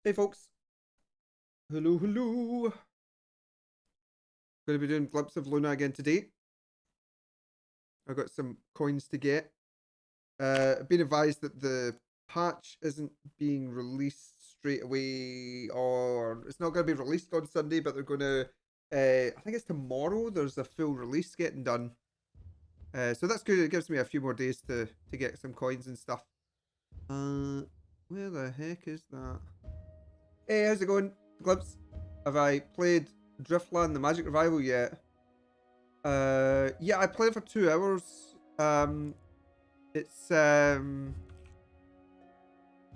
Hey folks, hello, hello. Going to be doing Glimpse of Luna again today. I got some coins to get. I've been advised that the patch isn't being released straight away, or it's not going to be released on Sunday, but they're going to. I think it's tomorrow. There's a full release getting done. So that's good. It gives me a few more days to get some coins and stuff. Where the heck is that? Hey, how's it going, Glimpse? Have I played Driftland: The Magic Revival yet? Yeah, I played for 2 hours. It's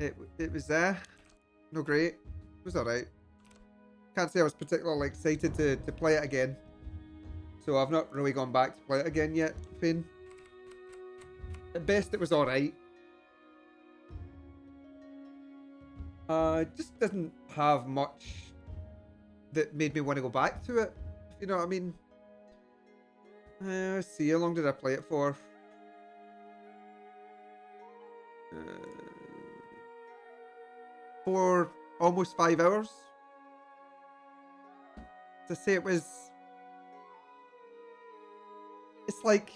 it was no great. It was alright. Can't say I was particularly excited to play it again. So I've not really gone back to play it again yet, Finn. At best, it was alright. It just doesn't have much that made me want to go back to it. If you know what I mean. Let's see, how long did I play it for? For almost 5 hours. To say it was, it's like,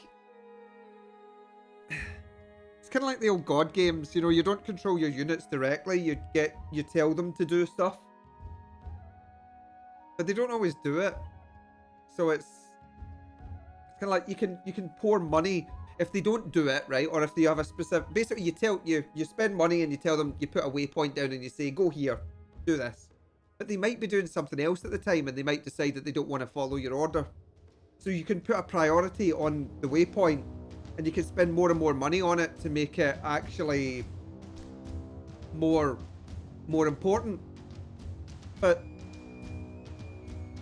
it's kind of like the old God games. You know, you don't control your units directly. You tell them to do stuff, but they don't always do it. So it's kind of like you can pour money if they don't do it right, or if they have a specific. Basically, you spend money and you tell them, you put a waypoint down and you say, go here, do this. But they might be doing something else at the time, and they might decide that they don't want to follow your order. So you can put a priority on the waypoint, and you can spend more and more money on it to make it actually more important. But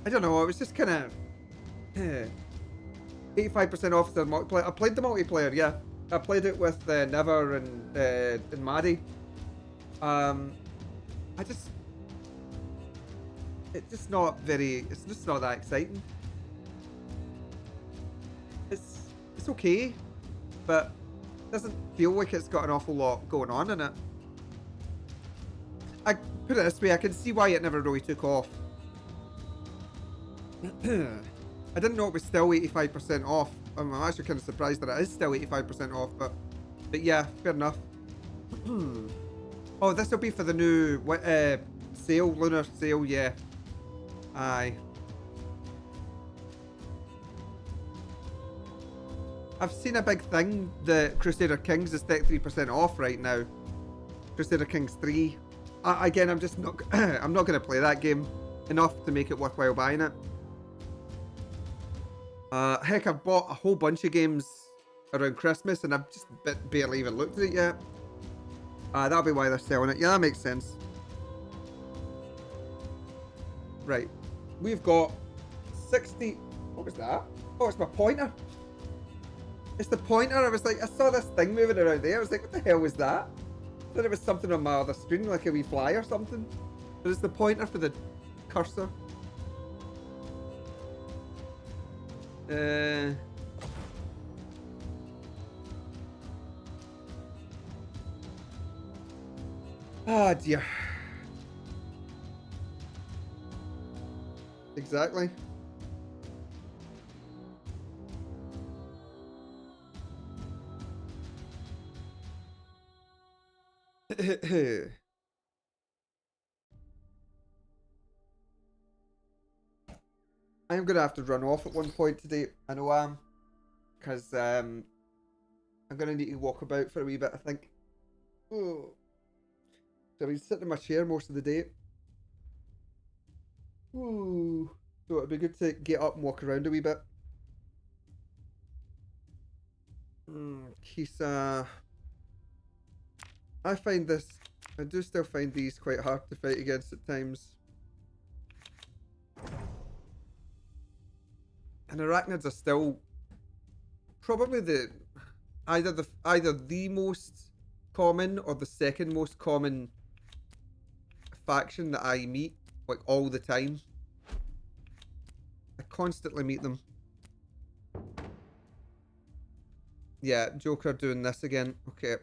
I don't know. It was just kind of 85% off the multiplayer. I played the multiplayer. Yeah, I played it with Never and Maddie. I just. It's just not very. It's just not that exciting. It's okay, but it doesn't feel like it's got an awful lot going on in it. I put it this way: I can see why it never really took off. I didn't know it was still 85% off. I'm actually kind of surprised that it is still 85% off, but yeah, fair enough. Oh, this will be for the new sale, lunar sale, yeah. Aye. I've seen a big thing that Crusader Kings is 33% off right now. Crusader Kings 3. Again, I'm just not. I'm not going to play that game enough to make it worthwhile buying it. Heck, I've bought a whole bunch of games around Christmas and I've just barely even looked at it yet. That'll be why they're selling it. Yeah, that makes sense. Right. We've got 60. What was that? Oh, it's my pointer. It's the pointer. I was like, I saw this thing moving around there. I was like, what the hell was that? I thought it was something on my other screen, like a wee fly or something. But it's the pointer for the cursor. Ah, dear. Exactly. I'm gonna have to run off at one point today. I know I am, because I'm gonna need to walk about for a wee bit. I think. Oh, so I've been sitting in my chair most of the day. Ooh, so it'd be good to get up and walk around a wee bit. Kisa. I find this. I do still find these quite hard to fight against at times. And arachnids are still probably either the most common or the second most common faction that I meet, like, all the time. I constantly meet them. Yeah, Joker doing this again. Okay.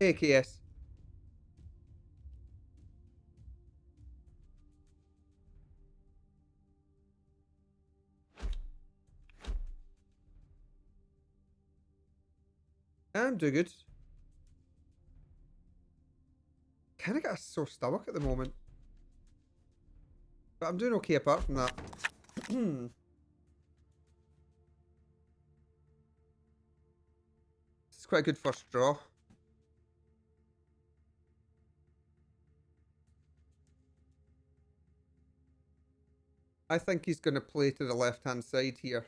Hey, KS. I'm doing good. Kind of got a sore stomach at the moment. But I'm doing okay apart from that. This is quite a good first draw. I think he's going to play to the left-hand side here.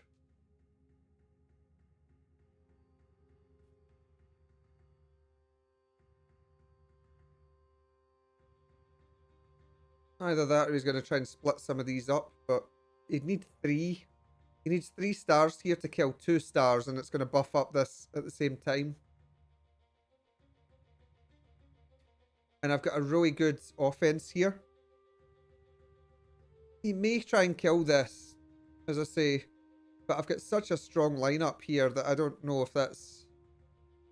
Either that or he's going to try and split some of these up, but he'd need 3. He needs 3 stars here to kill 2 stars, and it's going to buff up this at the same time. And I've got a really good offense here. He may try and kill this, as I say, but I've got such a strong lineup here that I don't know if that's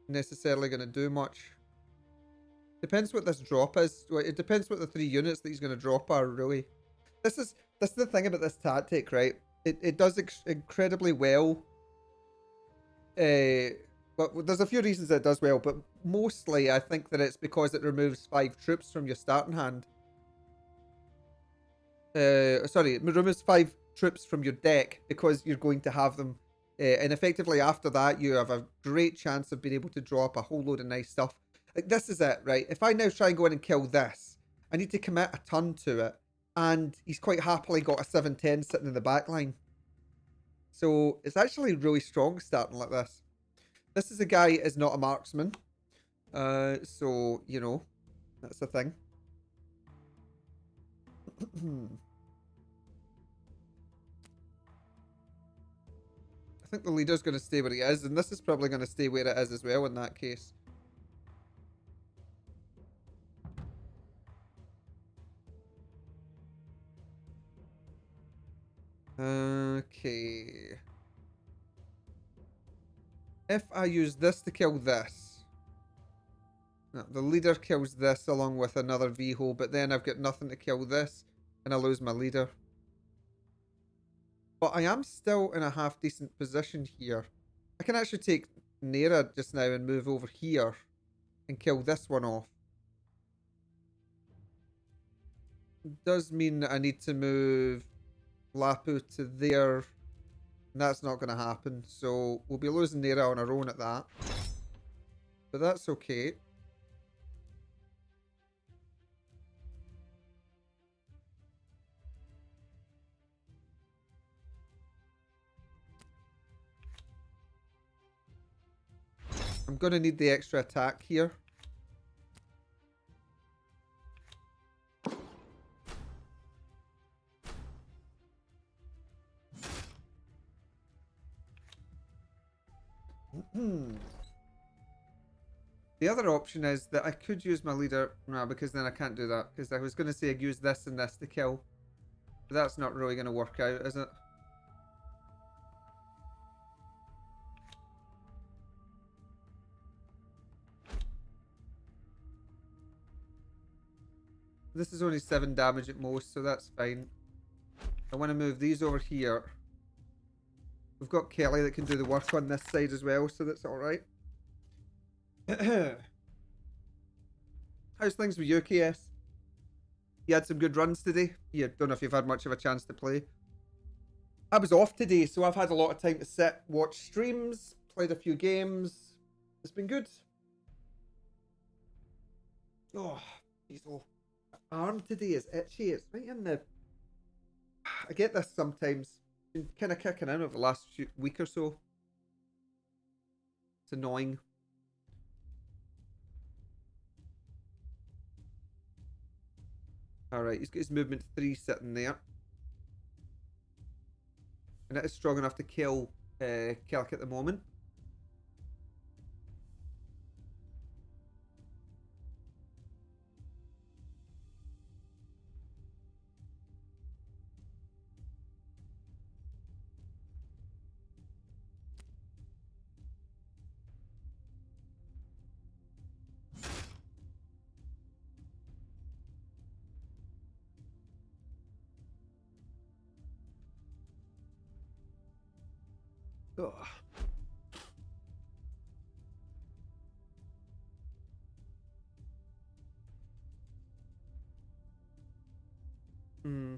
necessarily going to do much. Depends what this drop is. It depends what the 3 units that he's going to drop are, really. This is the thing about this tactic, right? It does incredibly well. But there's a few reasons it does well, but mostly I think that it's because it removes 5 troops from your starting hand. Sorry, it removes 5 troops from your deck because you're going to have them. And effectively after that, you have a great chance of being able to draw up a whole load of nice stuff. Like, this is it, right? If I now try and go in and kill this, I need to commit a turn to it. And he's quite happily got a 7-10 sitting in the back line. So it's actually really strong starting like this. This is a guy is not a marksman. So, you know, that's the thing. I think the leader's going to stay where he is, and this is probably going to stay where it is as well in that case. Okay. If I use this to kill this, no, the leader kills this along with another V-hole, but then I've got nothing to kill this, and I lose my leader. But I am still in a half-decent position here. I can actually take Nera just now and move over here and kill this one off. Does mean that I need to move Lapu to there. And that's not going to happen. So we'll be losing Nera on our own at that. But that's okay. I'm going to need the extra attack here. The other option is that I could use my leader. No, because then I can't do that. Because I was going to say I'd use this and this to kill. But that's not really going to work out, is it? This is only 7 damage at most, so that's fine. I want to move these over here. We've got Kelly that can do the work on this side as well, so that's alright. How's things with you, KS? You had some good runs today? Yeah, don't know if you've had much of a chance to play. I was off today, so I've had a lot of time to sit, watch streams, played a few games. It's been good. Oh, geez, oh. My arm today is itchy. It's right in the... I get this sometimes. Been kind of kicking in over the last week or so. It's annoying. Alright, he's got his movement 3 sitting there. And it is strong enough to kill Kelk at the moment. Ugh. Hmm.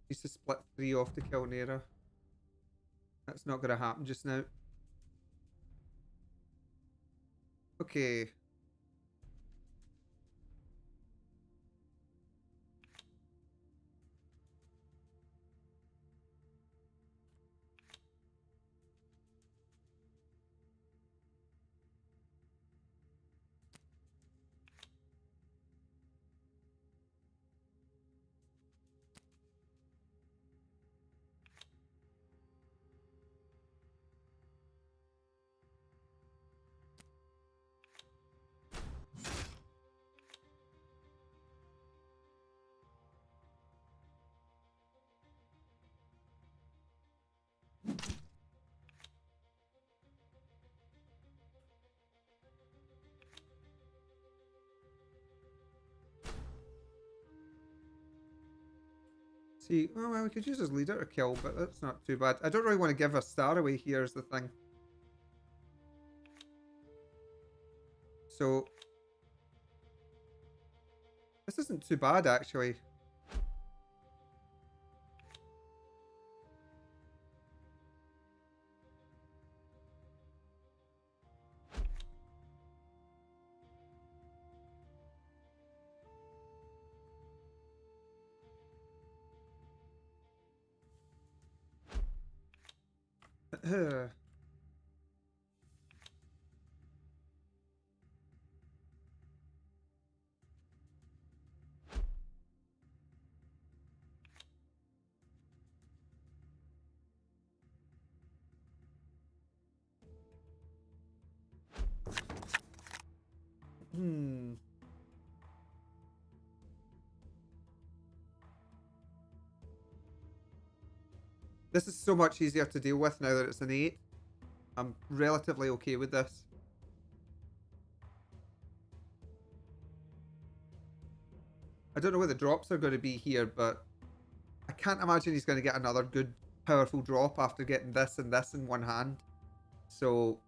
Needs to split 3 off to kill Nera. That's not going to happen just now. Okay. See, oh well, we could use his leader to kill, but that's not too bad. I don't really want to give a star away here is the thing. So, this isn't too bad, actually. Hmm. This is so much easier to deal with now that it's an 8. I'm relatively okay with this. I don't know what the drops are going to be here, but I can't imagine he's going to get another good, powerful drop after getting this and this in one hand. So,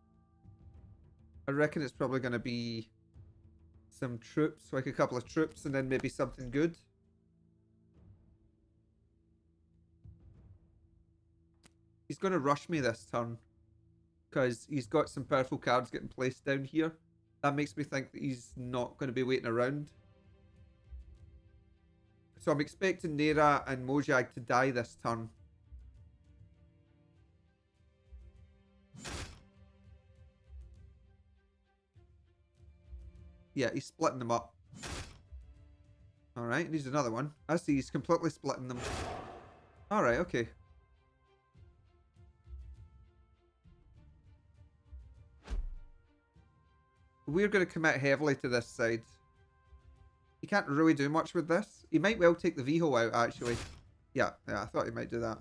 I reckon it's probably going to be some troops, like a couple of troops, and then maybe something good. He's going to rush me this turn because he's got some powerful cards getting placed down here. That makes me think that he's not going to be waiting around. So I'm expecting Nera and Mojang to die this turn. Yeah, he's splitting them up. Alright, needs another one. I see, he's completely splitting them. Alright, okay. We're going to commit heavily to this side. He can't really do much with this. He might well take the V-hole out, actually. Yeah, I thought he might do that.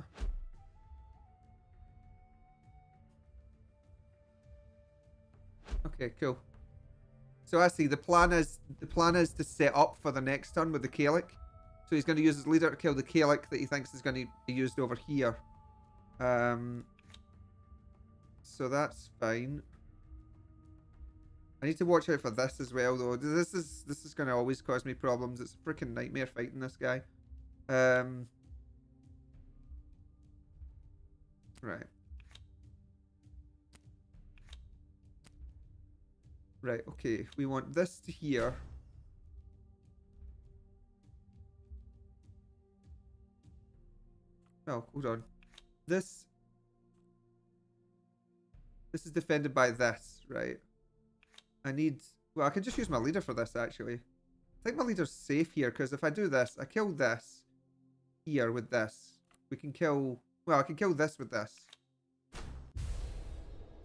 Okay, cool. So I see the plan is to set up for the next turn with the Kalik. So he's going to use his leader to kill the Kalik that he thinks is going to be used over here. So that's fine. I need to watch out for this as well, though. This is going to always cause me problems. It's a freaking nightmare fighting this guy. Right. Right, okay. We want this to here. Oh, hold on. This is defended by this, right? I need... Well, I can just use my leader for this, actually. I think my leader's safe here, because if I do this, I kill this here with this. We can kill... Well, I can kill this with this.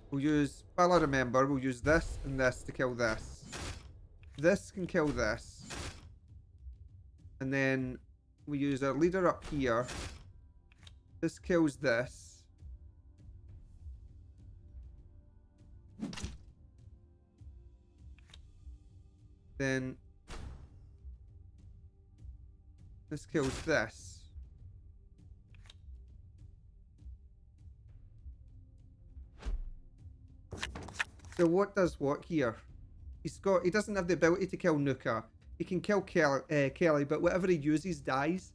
We'll use... While I remember, we'll use this and this to kill this. This can kill this. And then we use our leader up here. This kills this. Then this kills this. So what does what here? He doesn't have the ability to kill Nuka. He can kill Kelly, but whatever he uses dies.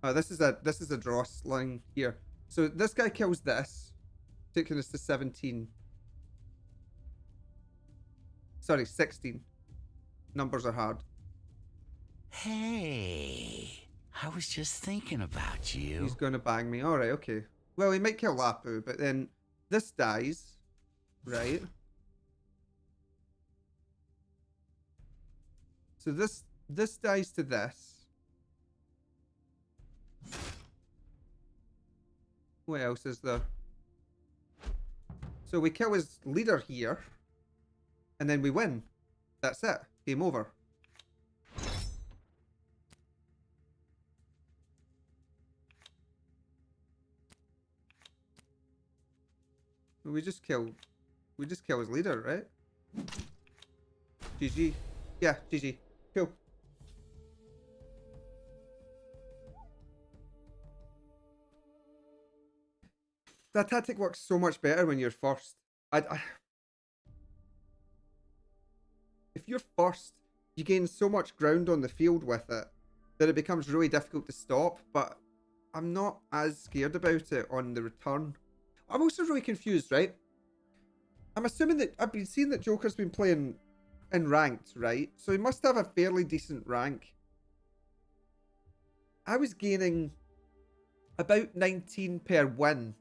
Oh, this is a dross line here. So this guy kills this, taking us to 17. Sorry, 16. Numbers are hard. Hey, I was just thinking about you. He's gonna bang me. Alright, okay. Well, he might kill Lapu, but then this dies, right? So this dies to this. What else is there? So we kill his leader here, and then we win. That's it. Game over. We just kill his leader, right? GG. Yeah, GG. Cool. That tactic works so much better when you're first. If you're first, you gain so much ground on the field with it that it becomes really difficult to stop, but I'm not as scared about it on the return. I'm also really confused, right? I'm assuming that I've been seeing that Joker's been playing in ranked, right? So he must have a fairly decent rank. I was gaining about 19 per win,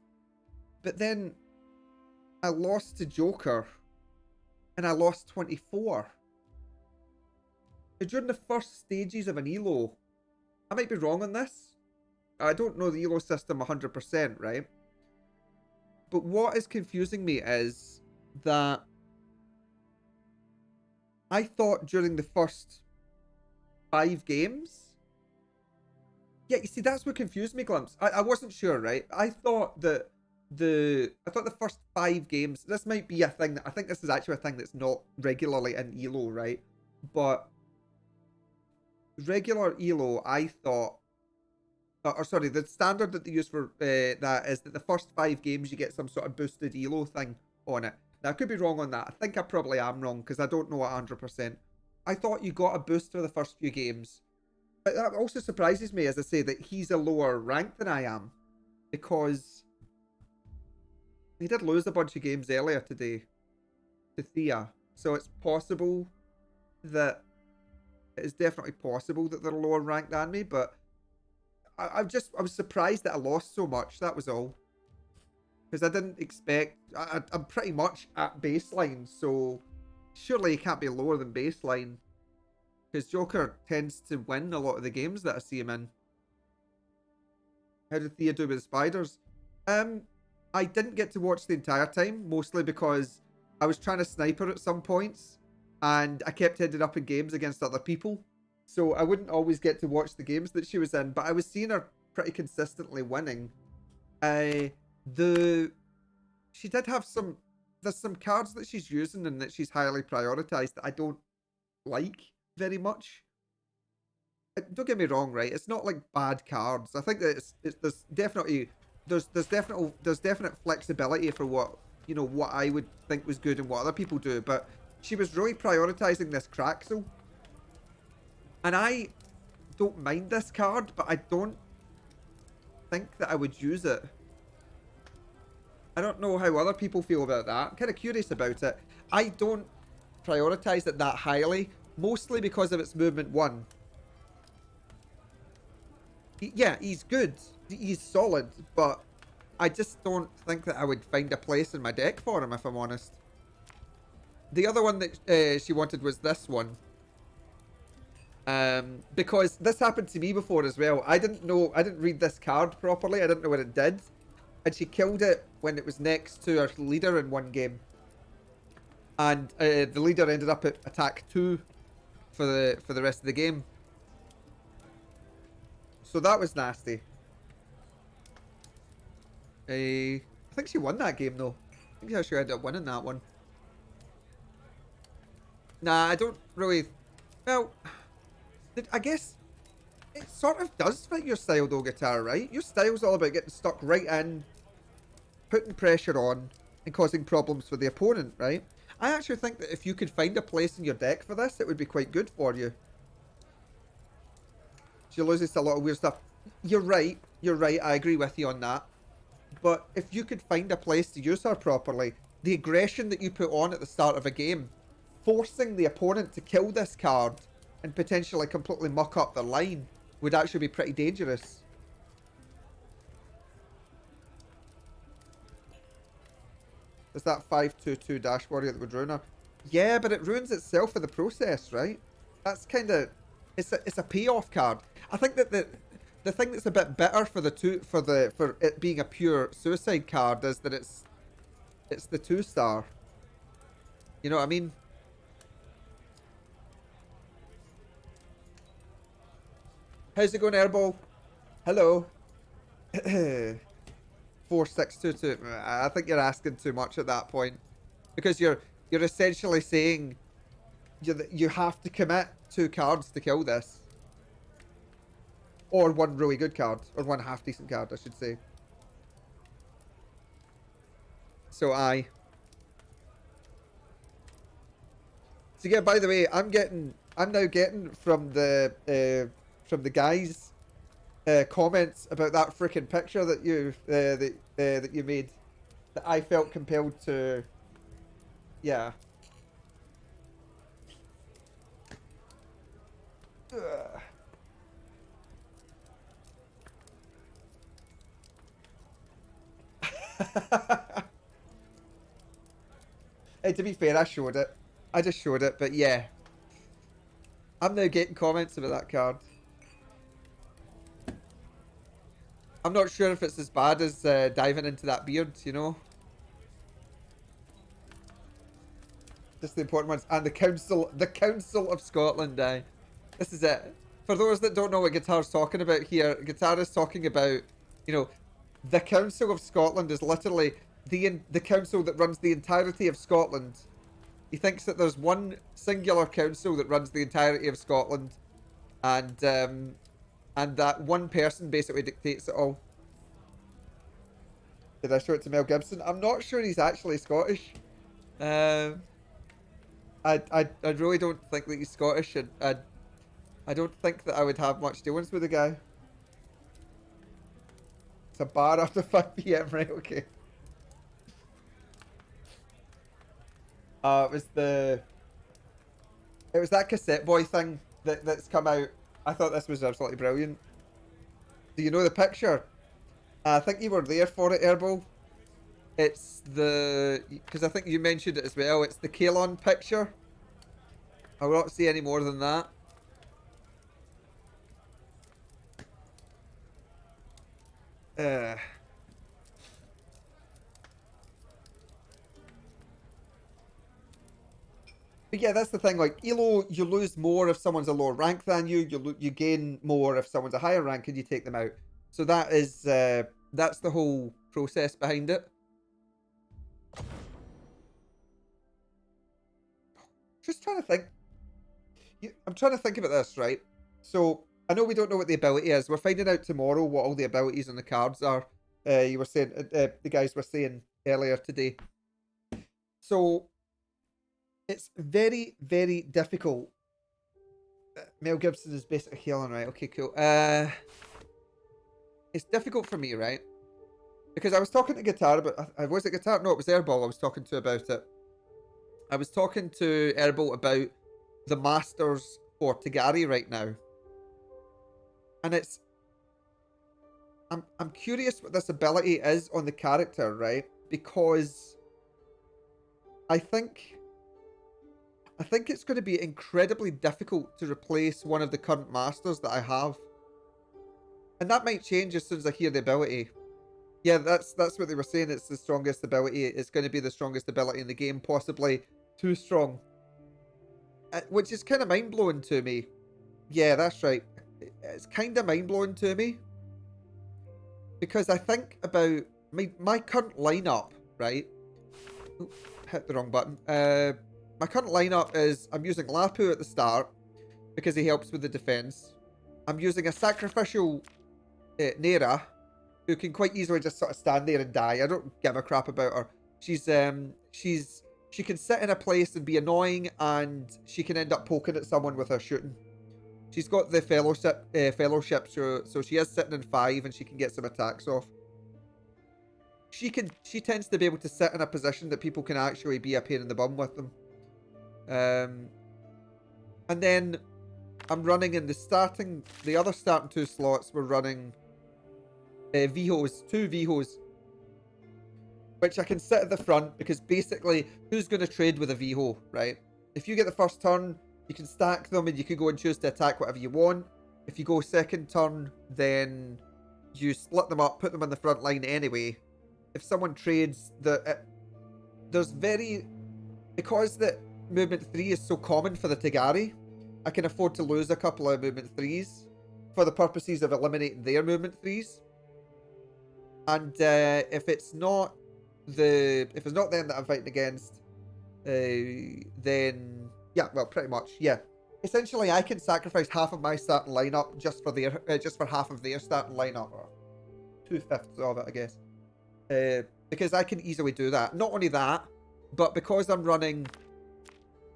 but then I lost to Joker and I lost 24. During the first stages of an ELO, I might be wrong on this. I don't know the ELO system 100%, right? But what is confusing me is that I thought during the first 5 games... Yeah, you see, that's what confused me, Glimpse. I wasn't sure, right? I thought that the first 5 games... This might be a thing that... I think this is actually a thing that's not regularly in ELO, right? But regular ELO, I thought... Or sorry, the standard that they use for that is that the first 5 games you get some sort of boosted ELO thing on it. Now, I could be wrong on that. I think I probably am wrong because I don't know 100%. I thought you got a boost for the first few games. But that also surprises me, as I say, that he's a lower rank than I am. Because he did lose a bunch of games earlier today to Thea. So it's possible that... It is definitely possible that they're lower ranked than me, but... I was surprised that I lost so much, that was all. Because I didn't expect... I'm pretty much at baseline, so surely he can't be lower than baseline. Because Joker tends to win a lot of the games that I see him in. How did Thea do with the spiders? I didn't get to watch the entire time, mostly because I was trying to snipe her at some points, and I kept ending up in games against other people. So I wouldn't always get to watch the games that she was in, but I was seeing her pretty consistently winning. She did have some... There's some cards that she's using and that she's highly prioritized that I don't like very much. Don't get me wrong, right? It's not like bad cards. I think that there's definitely... There's definite flexibility for what, you know, what I would think was good and what other people do, but she was really prioritizing this Kraxel. And I don't mind this card, but I don't think that I would use it. I don't know how other people feel about that. I'm kind of curious about it. I don't prioritize it that highly, mostly because of its movement 1. Yeah, he's good. He's solid, but I just don't think that I would find a place in my deck for him, if I'm honest. The other one that she wanted was this one. Because this happened to me before as well. I didn't read this card properly. I didn't know what it did. And she killed it when it was next to her leader in one game. And the leader ended up at attack 2 for the rest of the game. So that was nasty. I think she won that game though. I think she ended up winning that one. Nah, I don't really... Well, I guess it sort of does fit your style though, Guitar, right? Your style's all about getting stuck right in, putting pressure on, and causing problems for the opponent, right? I actually think that if you could find a place in your deck for this, it would be quite good for you. She loses a lot of weird stuff. You're right. You're right. I agree with you on that. But if you could find a place to use her properly, the aggression that you put on at the start of a game, forcing the opponent to kill this card and potentially completely muck up the line would actually be pretty dangerous. Is that 5/2/2 Dash Warrior that would ruin her? Yeah, but it ruins itself in the process, right? That's kind of... It's a payoff card. I think that the thing that's a bit bitter for for it being a pure suicide card is that it's the 2-star. You know what I mean? How's it going, Airball? Hello. 4622. I think you're asking too much at that point, because you're essentially saying you have to commit 2 cards to kill this, or 1 really good card, or 1 half decent card, I should say. So So yeah, by the way, I'm now getting from the guys comments about that freaking picture that that you made, that I felt compelled to, yeah. Ugh. Hey, to be fair, I showed it. I just showed it, but yeah. I'm now getting comments about that card. I'm not sure if it's as bad as diving into that beard, you know? Just the important ones. And the Council of Scotland, this is it. For those that don't know what Guitar's talking about here, Guitar is talking about, you know, the Council of Scotland is literally the council that runs the entirety of Scotland. He thinks that there's one singular council that runs the entirety of Scotland, and that one person basically dictates it all. Did I show it to Mel Gibson? I'm not sure he's actually Scottish. I really don't think that he's Scottish, and I don't think that I would have much dealings with the guy. It's a bar after 5 PM, right? Okay. It was that cassette boy thing that's come out. I thought this was absolutely brilliant. Do you know the picture? I think you were there for it, Herbal. It's because I think you mentioned it as well. It's the Kalon picture. I will not say any more than that. But yeah, that's the thing. Like Elo, you lose more if someone's a lower rank than you. You gain more if someone's a higher rank and you take them out. So that is that's the whole process behind it. Just trying to think. I'm trying to think about this, right? So I know we don't know what the ability is. We're finding out tomorrow what all the abilities on the cards are. You were saying the guys were saying earlier today. So it's very, very difficult. Mel Gibson is basically healing, right? Okay, cool. It's difficult for me, right? Because I was talking to Guitar about... was it Guitar? No, it was Airball I was talking to about it. I was talking to Airball about the Masters for Tagari right now. And it's... I'm curious what this ability is on the character, right? Because I think it's going to be incredibly difficult to replace one of the current masters that I have. And that might change as soon as I hear the ability. Yeah, that's what they were saying. It's the strongest ability. It's going to be the strongest ability in the game, possibly too strong. Which is kind of mind-blowing to me. Yeah, that's right. It's kind of mind-blowing to me. Because I think about my current lineup, right? Oops, hit the wrong button. my current lineup is I'm using Lapu at the start because he helps with the defense. I'm using a sacrificial Nera who can quite easily just sort of stand there and die. I don't give a crap about her. She can sit in a place and be annoying, and she can end up poking at someone with her shooting. She's got the fellowship, so she is sitting in 5 and she can get some attacks off. She tends to be able to sit in a position that people can actually be a pain in the bum with them. And then I'm running in the other starting 2 slots, we're running Vihos, 2 Vihos, which I can sit at the front because basically, who's going to trade with a Viho, right? If you get the first turn, you can stack them and you can go and choose to attack whatever you want. If you go second turn, then you split them up, put them on the front line anyway. If someone trades, because that movement 3 is so common for the Tagari, I can afford to lose a couple of movement 3s for the purposes of eliminating their movement 3s. And if it's not them that I'm fighting against, then yeah, well, pretty much, yeah. Essentially, I can sacrifice half of my starting lineup just for half of their starting lineup, or 2/5 of it, I guess. Because I can easily do that. Not only that, but because I'm running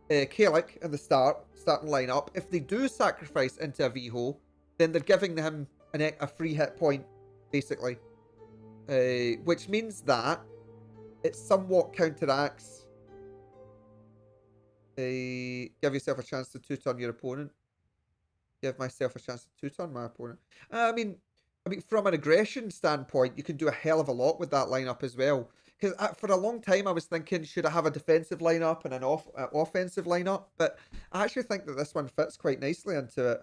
Kalik in the starting lineup, if they do sacrifice into a Viho, then they're giving him a free hit point, basically. Which means that it somewhat counteracts give yourself a chance to 2-turn your opponent. Give myself a chance to 2-turn my opponent. I mean, from an aggression standpoint, you can do a hell of a lot with that lineup as well. Because for a long time, I was thinking, should I have a defensive lineup and an offensive lineup? But I actually think that this one fits quite nicely into it.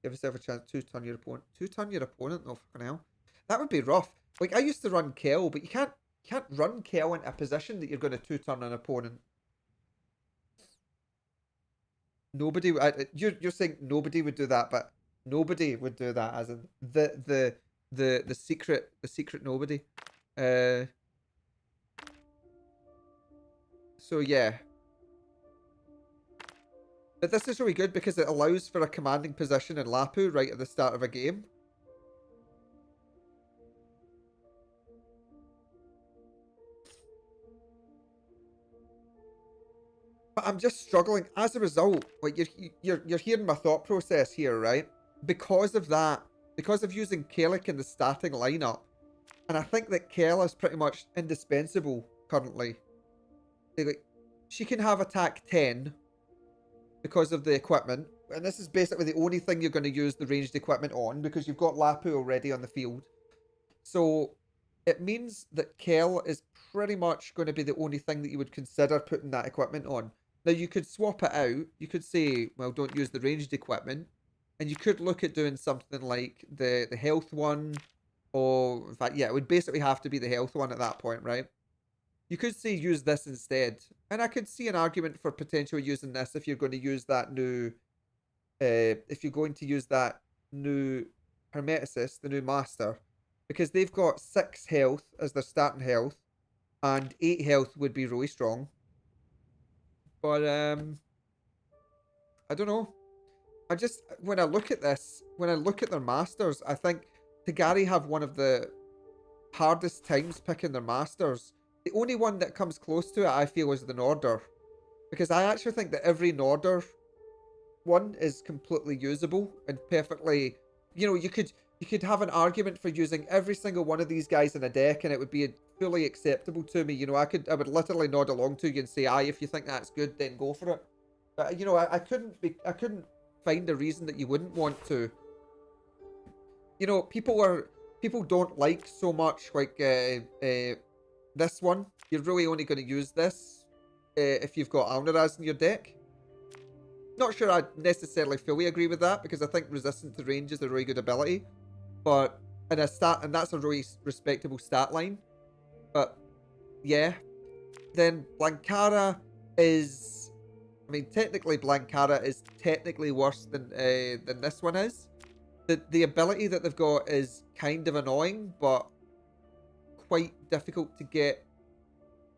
Give yourself a chance to 2-turn your opponent. 2-turn your opponent? Oh, fucking hell. That would be rough. Like, I used to run Kel, but you can't run Kel into a position that you're going to 2-turn an opponent. Nobody. You're saying nobody would do that, but nobody would do that, as in the secret nobody. So yeah. But this is really good because it allows for a commanding position in Lapu right at the start of a game. But I'm just struggling as a result. Like you're hearing my thought process here, right? Because of that, because of using Kalik in the starting lineup, and I think that Kel is pretty much indispensable currently. Like, she can have attack 10 because of the equipment, and this is basically the only thing you're going to use the ranged equipment on because you've got Lapu already on the field. So it means that Kel is pretty much going to be the only thing that you would consider putting that equipment on. Now, you could swap it out. You could say, well, don't use the ranged equipment. And you could look at doing something like the health one. Or, in fact, yeah, it would basically have to be the health one at that point, right? You could say use this instead. And I could see an argument for potentially using this if you're going to use that new... if you're going to use that new Hermeticist, the new Master. Because they've got 6 health as their starting health. And 8 health would be really strong. But, I don't know. When I look at this, when I look at their masters, I think Tagari have one of the hardest times picking their masters. The only one that comes close to it, I feel, is the Norder. Because I actually think that every Norder one is completely usable and perfectly... You know, you could have an argument for using every single one of these guys in a deck and it would be fully acceptable to me. You know, I would literally nod along to you and say, aye, if you think that's good, then go for it. But, you know, I couldn't find a reason that you wouldn't want to. You know, people don't like so much like this one. You're really only going to use this if you've got Alnaraz in your deck. Not sure I necessarily fully agree with that because I think resistant to range is a really good ability, but and that's a really respectable stat line. But yeah, then Blankara is, I mean, technically Blankara is technically worse than this one is. The ability that they've got is kind of annoying, but quite difficult to get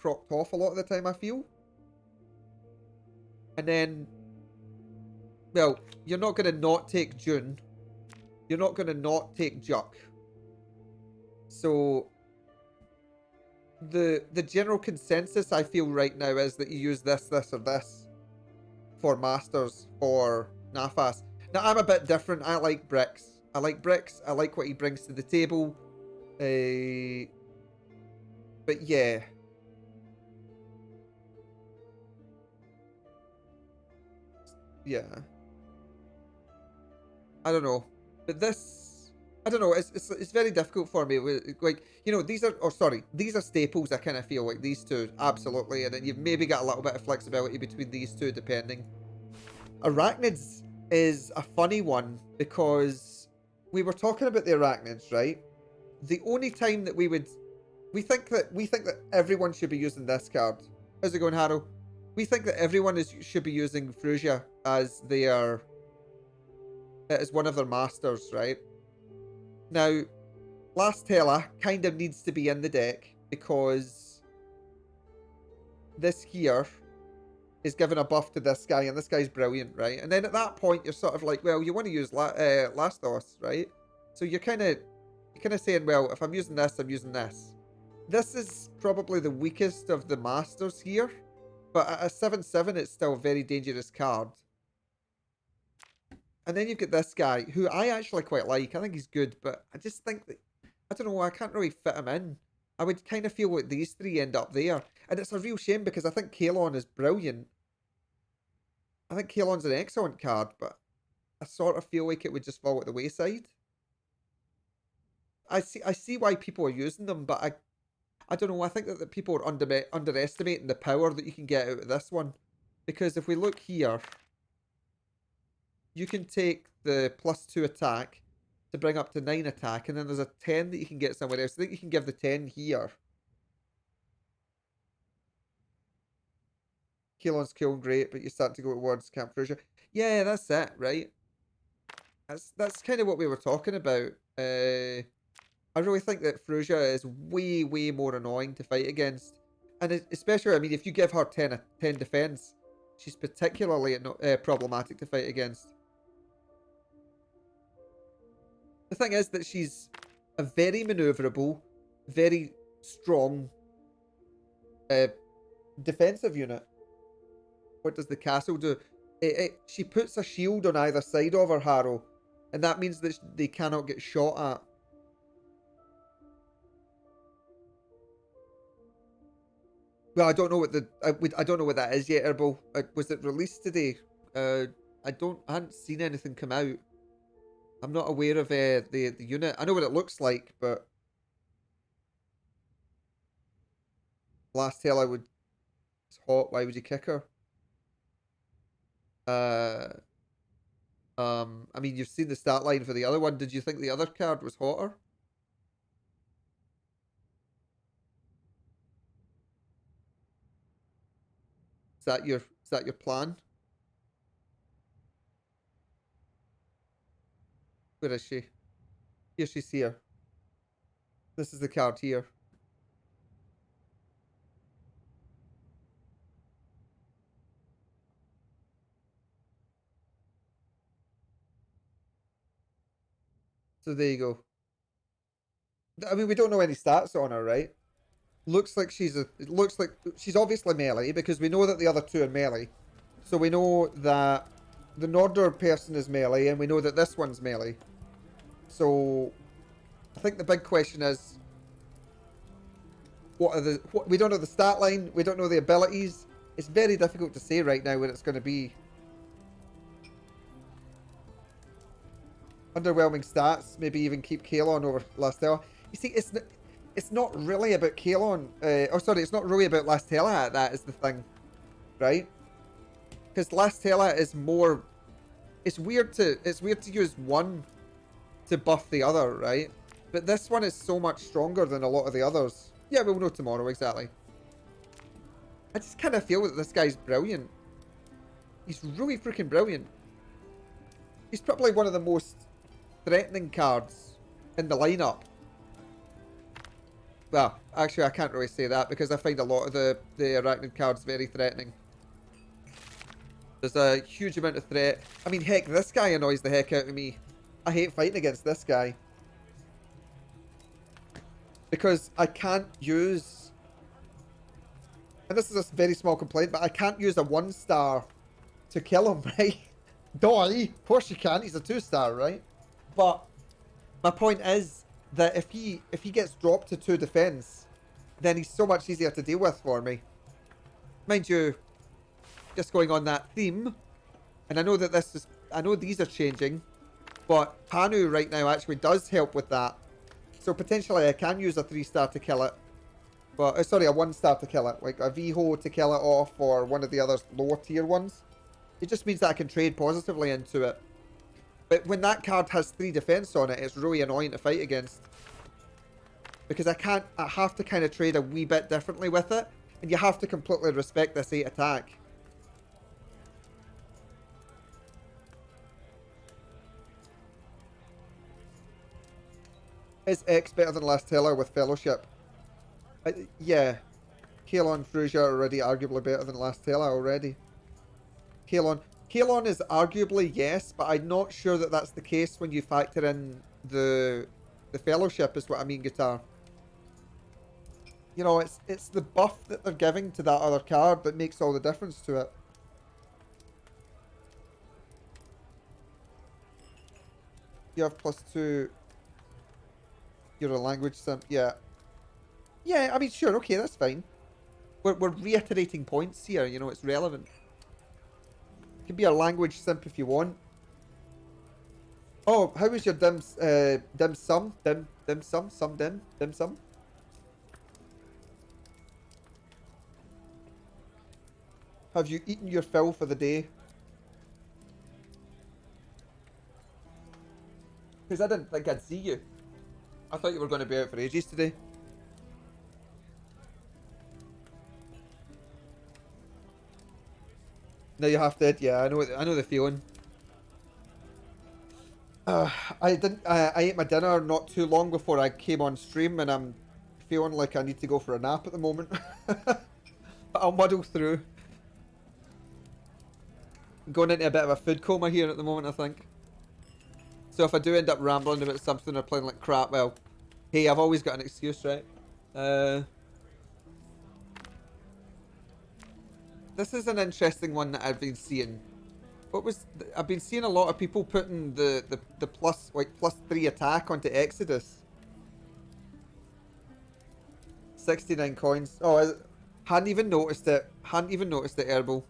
procced off a lot of the time, I feel. And then, well, you're not going to not take June. You're not going to not take Juck. So the general consensus I feel right now is that you use this, or this for Masters for Nafas. Now I'm a bit different. I like Bricks. I like Bricks. I like what he brings to the table. But yeah. Yeah. I don't know. But this, I don't know. It's very difficult for me. Like, you know, these are, oh sorry, these are staples. I kind of feel like these two, absolutely, and then you've maybe got a little bit of flexibility between these two, depending. Arachnids is a funny one because we were talking about the arachnids, right? The only time that we think that everyone should be using this card. How's it going, Harrow? We think that everyone should be using Frugia as one of their masters, right? Now, Lastella kind of needs to be in the deck because this here is giving a buff to this guy, and this guy's brilliant, right? And then at that point, you're sort of like, well, you want to use Lastos, right? So you're kind of saying, well, if I'm using this, I'm using this. This is probably the weakest of the masters here, but at a 7/7, it's still a very dangerous card. And then you've got this guy, who I actually quite like. I think he's good, but I just think that, I don't know, I can't really fit him in. I would kind of feel like these three end up there. And it's a real shame because I think Kalon is brilliant. I think Kalon's an excellent card, but I sort of feel like it would just fall at the wayside. I see why people are using them, but I don't know. I think that people are underestimating the power that you can get out of this one. Because if we look here, you can take the +2 attack to bring up to 9 attack, and then there's a 10 that you can get somewhere else. I think you can give the 10 here. Kalon's cool and great, but you start to go towards Camp Frugia. Yeah, that's it, right? That's kind of what we were talking about. I really think that Frugia is way, way more annoying to fight against. And especially, I mean, if you give her 10 defense, she's particularly problematic to fight against. The thing is that she's a very maneuverable, very strong defensive unit. What does the castle do? She puts a shield on either side of her, Harrow, and that means that they cannot get shot at. Well, I don't know what I don't know what that is yet, Herbal. Was it released today? I hadn't seen anything come out. I'm not aware of the unit. I know what it looks like, but last tell I would. It's hot. Why would you kick her? I mean, you've seen the stat line for the other one. Did you think the other card was hotter? Is that your plan? Where is she? Here, she's here. This is the card here. So there you go. I mean, we don't know any stats on her, right? Looks like it looks like she's obviously melee because we know that the other two are melee. So we know that the Nordor person is melee, and we know that this one's melee. So I think the big question is, we don't know the stat line, we don't know the abilities. It's very difficult to say right now what it's going to be. Underwhelming stats, maybe even keep Kalon over Lastella. You see, it's not really about Kalon. It's not really about Lastella. That is the thing, right? Because Lastella is more. It's weird to use one to buff the other, right? But this one is so much stronger than a lot of the others. Yeah, we'll know tomorrow exactly. I just kind of feel that this guy's brilliant. He's really freaking brilliant. He's probably one of the most threatening cards in the lineup. Well, actually, I can't really say that because I find a lot of the Arachnid cards very threatening. There's a huge amount of threat. I mean, heck, this guy annoys the heck out of me. I hate fighting against this guy. Because I can't use... And this is a very small complaint, but I can't use a 1-star to kill him, right? Die! Of course you can, he's a 2-star, right? But my point is that if he gets dropped to 2 defense, then he's so much easier to deal with for me. Mind you, just going on that theme, and I know that I know these are changing, but Panu right now actually does help with that. So potentially I can use a 3-star to kill it. But, sorry, a 1-star to kill it. Like a Viho to kill it off, or one of the other lower tier ones. It just means that I can trade positively into it. But when that card has 3 defense on it, it's really annoying to fight against. Because I have to kind of trade a wee bit differently with it. And you have to completely respect this 8 attack. Is X better than Last Teller with Fellowship? Yeah. Kalon Frugia are already arguably better than Last Teller already. Kalon is arguably yes, but I'm not sure that that's the case when you factor in the Fellowship is what I mean, Guitar. You know, it's the buff that they're giving to that other card that makes all the difference to it. You have +2. You're a language simp. Yeah. Yeah, I mean, sure, okay, that's fine. We're reiterating points here, you know, it's relevant. You can be a language simp if you want. Oh, how was your dim sum? Dim sum? Have you eaten your fill for the day? Because I didn't think I'd see you. I thought you were going to be out for ages today. No, you have to. Yeah, I know the feeling. I ate my dinner not too long before I came on stream, and I'm feeling like I need to go for a nap at the moment. But I'll muddle through. I'm going into a bit of a food coma here at the moment, I think. So if I do end up rambling about something or playing like crap, well, hey, I've always got an excuse, right? This is an interesting one that I've been seeing. I've been seeing a lot of people putting the +3 attack onto Exodus. 69 coins. Oh, hadn't even noticed it. Hadn't even noticed it, Herbal.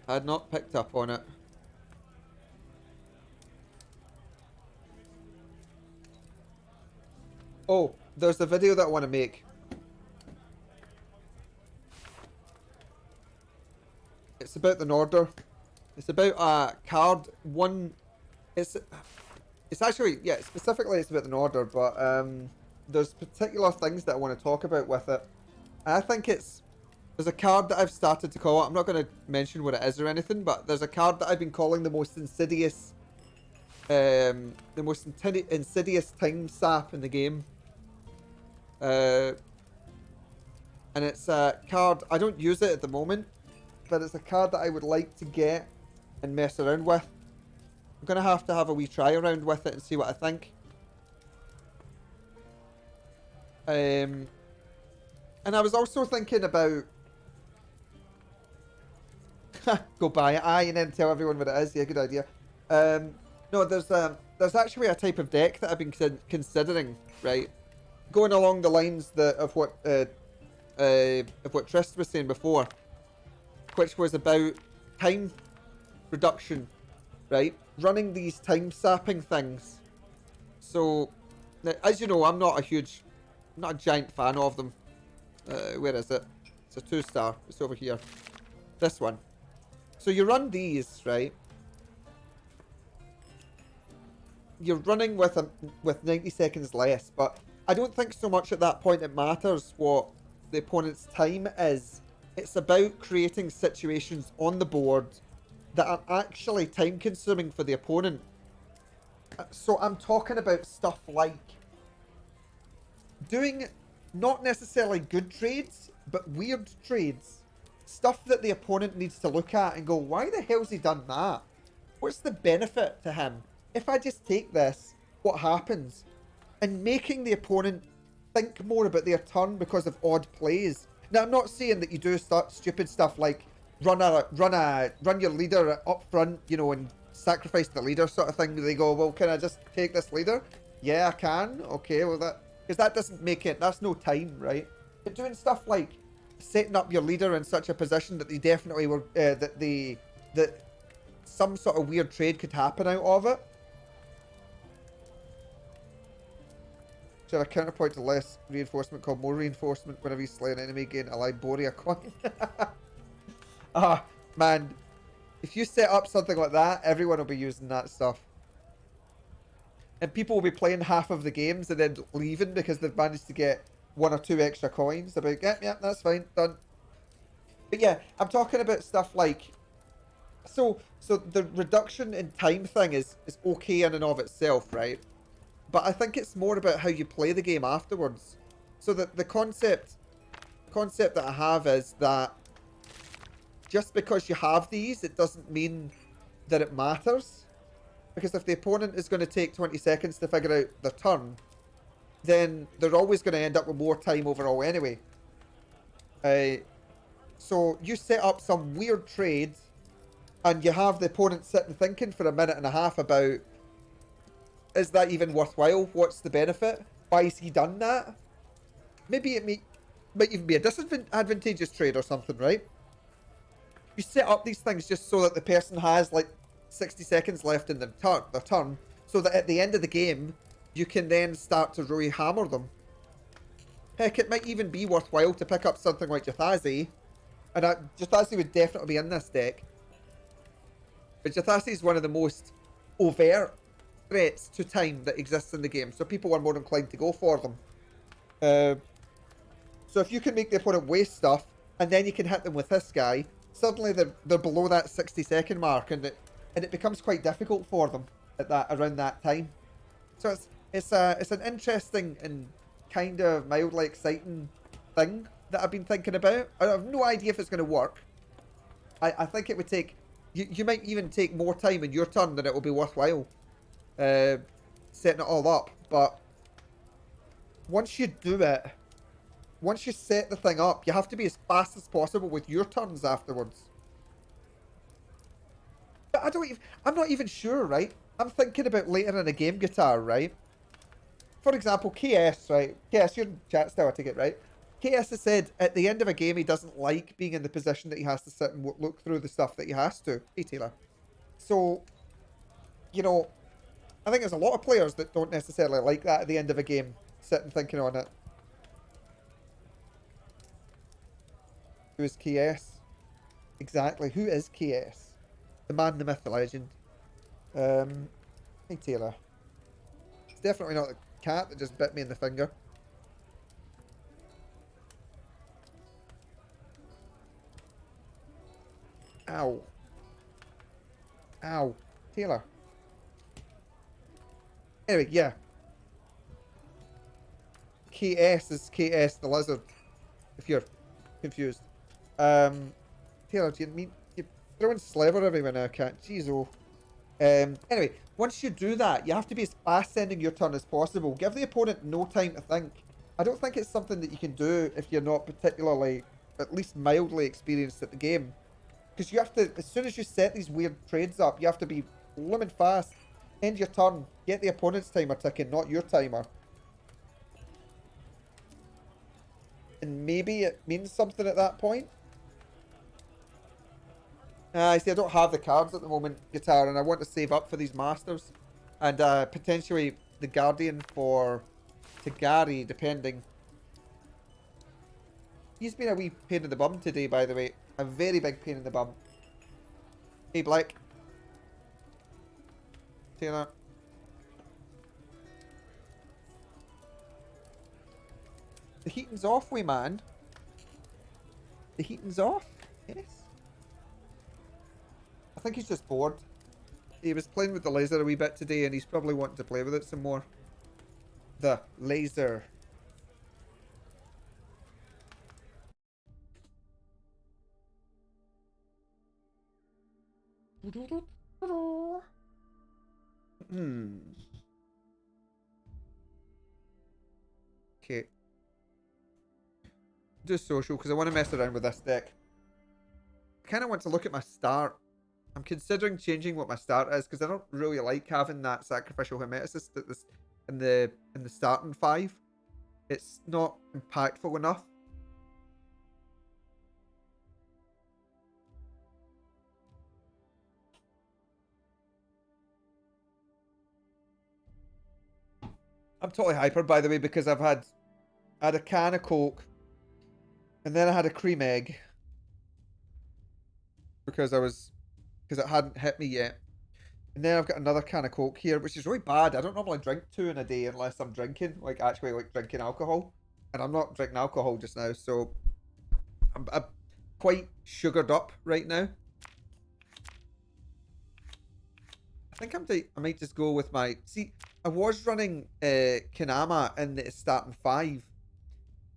I had not picked up on it. Oh, there's a video that I want to make. It's about the Norder. It's about a card. It's actually, yeah, specifically it's about the Norder, but there's particular things that I want to talk about with it. I think there's a card that I've started to call it. I'm not going to mention what it is or anything, but there's a card that I've been calling the most insidious insidious time sap in the game. And it's a card, I don't use it at the moment, but it's a card that I would like to get and mess around with. I'm going to have a wee try around with it and see what I think. And I was also thinking about... Go buy it, aye, and then tell everyone what it is. Yeah, good idea. No, there's actually a type of deck that I've been considering, right? Going along the lines of what Trist was saying before, which was about time reduction, right? Running these time sapping things. So, as you know, I'm not a giant fan of them. Where is it? It's a 2-star. It's over here. This one. So you run these, right? You're running with 90 seconds less, but I don't think so much at that point it matters what the opponent's time is. It's about creating situations on the board that are actually time consuming for the opponent. So I'm talking about stuff like doing not necessarily good trades, but weird trades. Stuff that the opponent needs to look at and go, why the hell's he done that? What's the benefit to him? If I just take this, what happens? And making the opponent think more about their turn because of odd plays. Now, I'm not saying that you do stupid stuff like run your leader up front, you know, and sacrifice the leader sort of thing. They go, well, can I just take this leader? Yeah, I can. Okay, well because that doesn't make it. That's no time, right? But doing stuff like setting up your leader in such a position that they definitely were that some sort of weird trade could happen out of it. Should a counterpoint to less reinforcement called more reinforcement whenever you slay an enemy, gain a Liboria coin? Ah, man. If you set up something like that, everyone will be using that stuff. And people will be playing half of the games and then leaving because they've managed to get 1 or 2 extra coins. They'll be like, yeah, that's fine, done. But yeah, I'm talking about stuff like... So the reduction in time thing is okay in and of itself, right? But I think it's more about how you play the game afterwards. So that the concept that I have is that just because you have these, it doesn't mean that it matters. Because if the opponent is going to take 20 seconds to figure out their turn, then they're always going to end up with more time overall anyway. So you set up some weird trade, and you have the opponent sitting thinking for a minute and a half about, is that even worthwhile? What's the benefit? Why has he done that? Maybe it might even be a disadvantageous trade or something, right? You set up these things just so that the person has like 60 seconds left in their turn, so that at the end of the game, you can then start to really hammer them. Heck, it might even be worthwhile to pick up something like Jathazi, and Jathazi would definitely be in this deck. But Jathazi is one of the most overt threats to time that exists in the game, so people are more inclined to go for them. So if you can make the opponent waste stuff, and then you can hit them with this guy, suddenly they're below that 60-second mark, and it becomes quite difficult for them at around that time. So it's an interesting and kind of mildly exciting thing that I've been thinking about. I have no idea if it's going to work. I think it would take... You might even take more time in your turn than it will be worthwhile setting it all up. But once you do it, once you set the thing up, you have to be as fast as possible with your turns afterwards. But I'm not even sure, right? I'm thinking about later in a game guitar, right? For example, KS, right? KS, you're in chat still, I take it, right? KS has said at the end of a game he doesn't like being in the position that he has to sit and look through the stuff that he has to. Hey, Taylor. So, you know, I think there's a lot of players that don't necessarily like that at the end of a game, sitting thinking on it. Who is KS? Exactly, who is KS? The man, the myth, the legend. Hey, Taylor. It's definitely not the cat that just bit me in the finger. Ow. Ow. Taylor. Anyway, yeah. KS is KS the lizard, if you're confused. Taylor, do you mean... You're throwing Sliver everywhere now, cat. Jeez, oh. Anyway, once you do that, you have to be as fast ending your turn as possible. Give the opponent no time to think. I don't think it's something that you can do if you're not particularly, at least mildly experienced at the game. Because you have to, as soon as you set these weird trades up, you have to be blooming fast. End your turn. Get the opponent's timer ticking, not your timer. And maybe it means something at that point. I see, I don't have the cards at the moment, Guitar, and I want to save up for these Masters. And potentially the Guardian for Tagari, depending. He's been a wee pain in the bum today, by the way. A very big pain in the bum. Hey, Black. Taylor. The heating's off, we man. The heating's off? Yes. I think he's just bored. He was playing with the laser a wee bit today and he's probably wanting to play with it some more. The laser. Hmm. Okay. Do social because I want to mess around with this deck. I kind of want to look at my start. I'm considering changing what my start is because I don't really like having that sacrificial hermeticist at this in the starting 5. It's not impactful enough. I'm totally hyper, by the way, because I had a can of Coke, and then I had a cream egg because it hadn't hit me yet, and then I've got another can of Coke here, which is really bad. I don't normally drink 2 in a day unless I'm drinking, like actually like drinking alcohol, and I'm not drinking alcohol just now, so I'm quite sugared up right now. I think I might just go with my... See, I was running Kanama in the starting 5.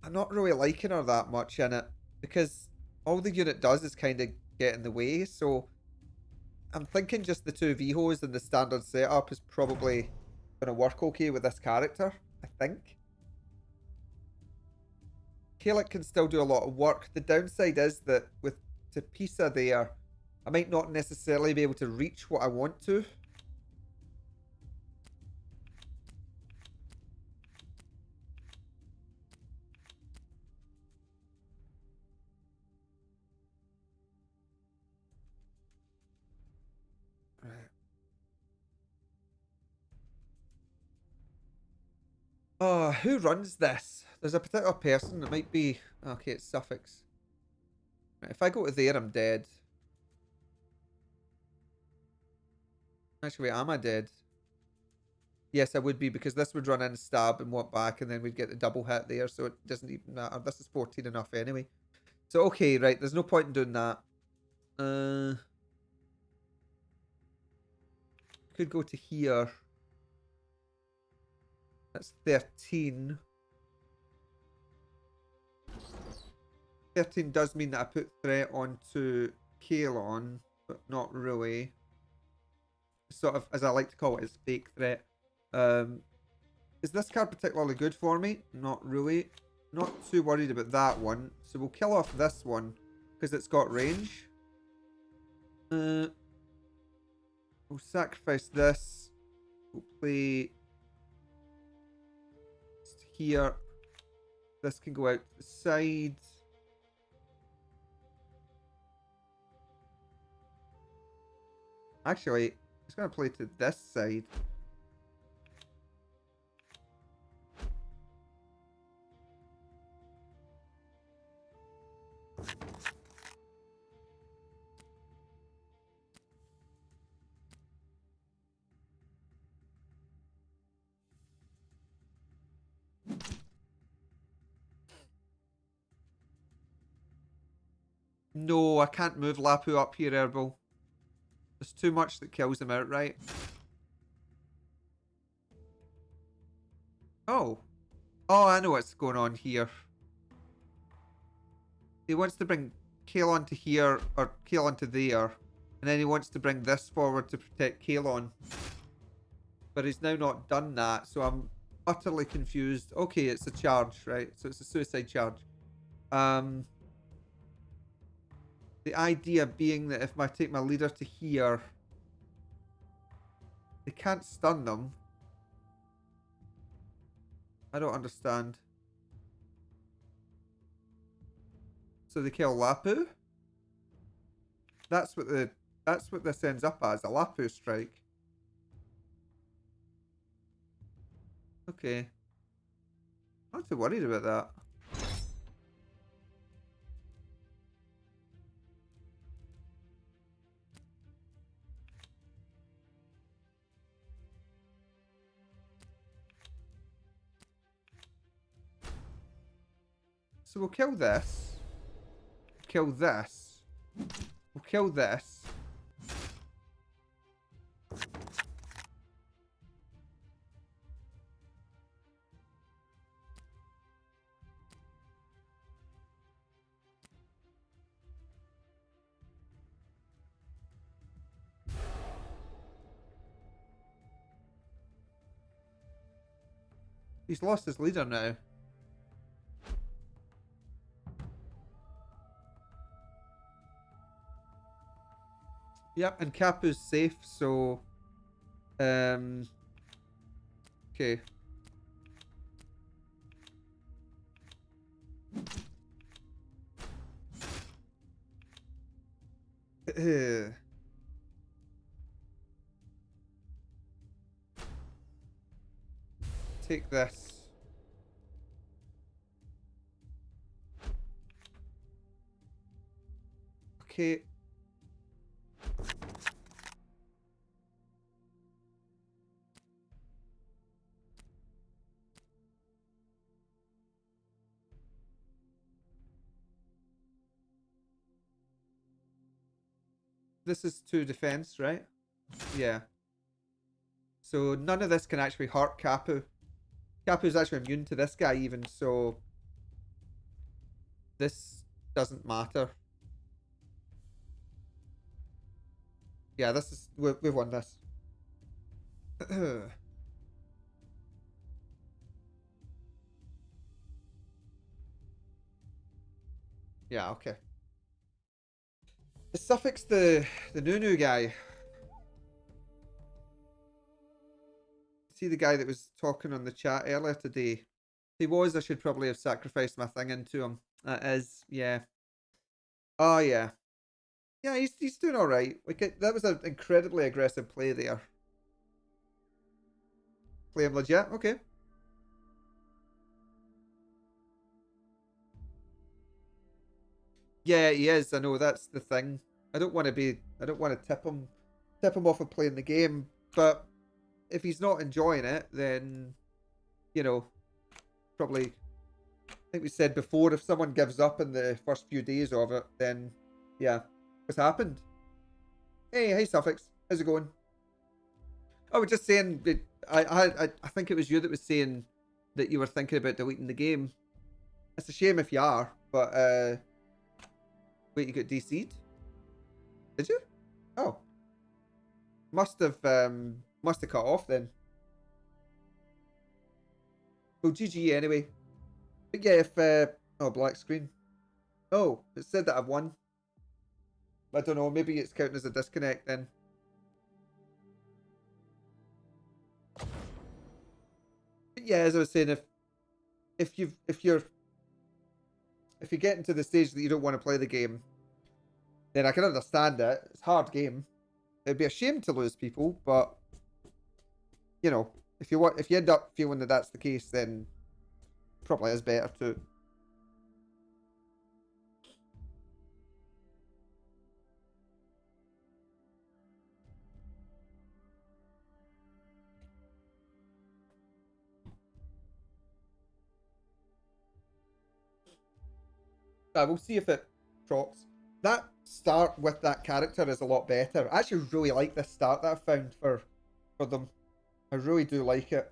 I'm not really liking her that much in it because all the unit does is kind of get in the way. So I'm thinking just the 2 Vihos and the standard setup is probably going to work okay with this character, I think. Kalik can still do a lot of work. The downside is that with Tapisa there, I might not necessarily be able to reach what I want to. Right. Oh, who runs this? There's a particular person. It might be... Okay, it's Suffix. Right, if I go to there, I'm dead. Actually, wait, am I dead? Yes, I would be because this would run in, stab, and walk back, and then we'd get the double hit there, so it doesn't even matter. This is 14 enough anyway. So, okay, right, there's no point in doing that. Could go to here. That's 13. 13 does mean that I put threat onto Kalon, but not really. Sort of, as I like to call it, it's fake threat. Is this card particularly good for me? Not really. Not too worried about that one. So we'll kill off this one because it's got range. We'll sacrifice this. We'll play here. This can go out to the side. Actually, it's going to play to this side. No, I can't move Lapu up here, Herbal. There's too much that kills him outright. Oh. Oh, I know what's going on here. He wants to bring Kalon to here, or Kalon to there. And then he wants to bring this forward to protect Kalon. But he's now not done that, so I'm utterly confused. Okay, it's a charge, right? So it's a suicide charge. The idea being that if I take my leader to here, they can't stun them. I don't understand. So they kill Lapu? That's what this ends up as, a Lapu strike. Okay. I'm not too worried about that. So we'll kill this. Kill this. We'll kill this. He's lost his leader now. Yep, and Kapu's safe, so... Okay. Take this. Okay. This is 2 defense, right? Yeah. So none of this can actually hurt Kapu. Kapu's actually immune to this guy even, so this doesn't matter. Yeah, this is we've won this. Yeah, okay. The suffix the Nunu guy. See the guy that was talking on the chat earlier today? If he was, I should probably have sacrificed my thing into him. That is, yeah. Oh yeah. Yeah, he's doing alright. Like that was an incredibly aggressive play there. Play him legit, okay. Yeah, he is. I know that's the thing. I don't want to tip him off of playing the game, but if he's not enjoying it, then you know, probably I think we said before, if someone gives up in the first few days of it, then yeah. What's happened? Hey Suffix. How's it going? I was just saying that I think it was you that was saying that you were thinking about deleting the game. It's a shame if you are, but wait, you got DC'd? Did you? Oh. Must have cut off then. Well, GG anyway. But yeah, if oh, black screen. Oh, it said that I've won. I don't know, maybe it's counting as a disconnect then. But yeah, as I was saying, if you get into the stage that you don't want to play the game, then I can understand it. It's a hard game. It'd be a shame to lose people, but you know, if you end up feeling that that's the case, then probably is better to. We'll see if it procs. That start with that character is a lot better. I actually really like this start that I found for them. I really do like it.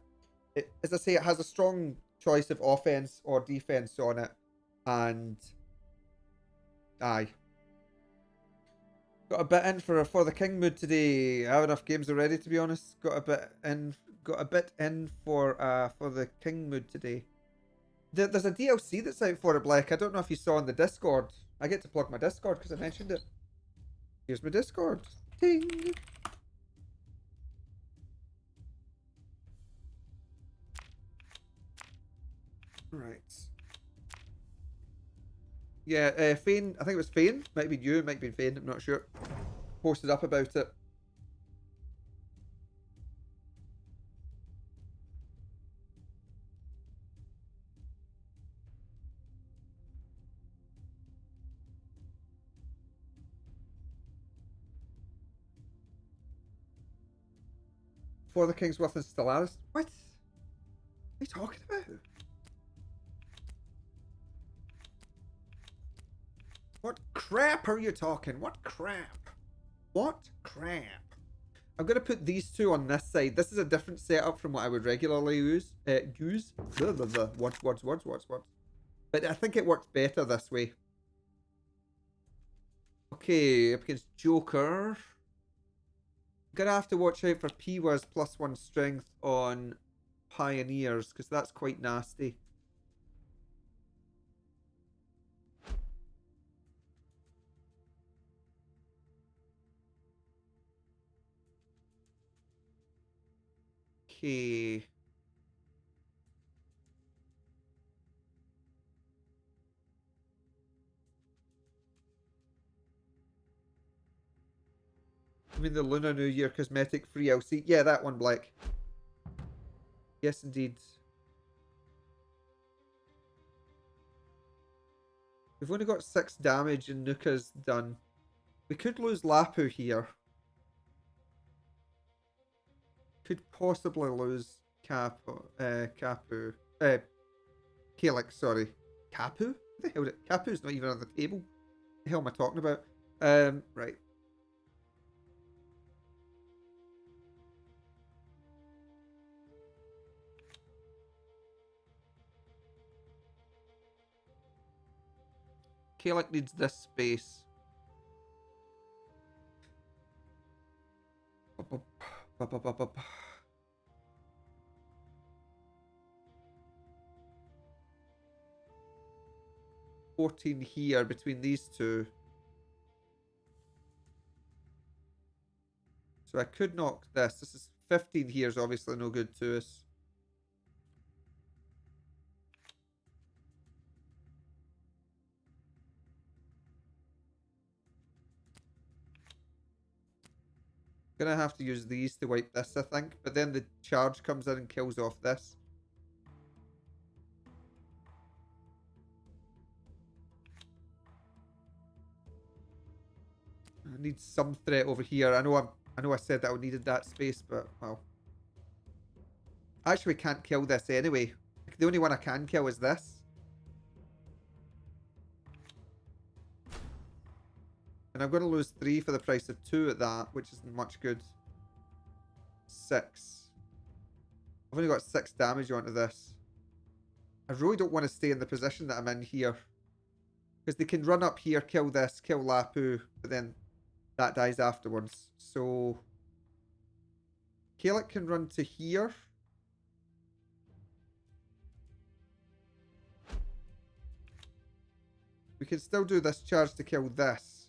As I say, it has a strong choice of offense or defense on it, and aye, got a bit in for the king mood today. I have enough games already, to be honest. Got a bit in for the king mood today. There's a DLC that's out for it, Black. I don't know if you saw on the Discord. I get to plug my Discord because I mentioned it. Here's my Discord. Ting. Right. Yeah, Fane. I think it was Fane. Might be you. Might be Fane. I'm not sure. Posted up about it. For the Kingsworth and Stellaris. What? What are you talking about? What crap are you talking? What crap? What crap? I'm going to put these two on this side. This is a different setup from what I would regularly use. Words. But I think it works better this way. Okay, up against Joker. Gonna have to watch out for P-Waz +1 strength on pioneers, because that's quite nasty. Okay. I mean the Lunar New Year cosmetic free LC. Yeah, that one, Black. Yes, indeed. We've only got 6 damage and Nuka's done. We could lose Lapu here. Could possibly lose Kapu. Kalik, sorry. Kapu? What the hell? Kapu's not even on the table. What the hell am I talking about? Right. Kalik needs this space. 14 here between these two. So I could knock this. This is 15 here is obviously no good to us. Gonna have to use these to wipe this, I think. But then the charge comes in and kills off this. I need some threat over here. I know I said that I needed that space, but well. I actually can't kill this anyway. The only one I can kill is this. And I'm going to lose 3 for the price of 2 at that, which isn't much good. 6. I've only got 6 damage onto this. I really don't want to stay in the position that I'm in here. Because they can run up here, kill this, kill Lapu, but then that dies afterwards. So Kalik can run to here. We can still do this charge to kill this.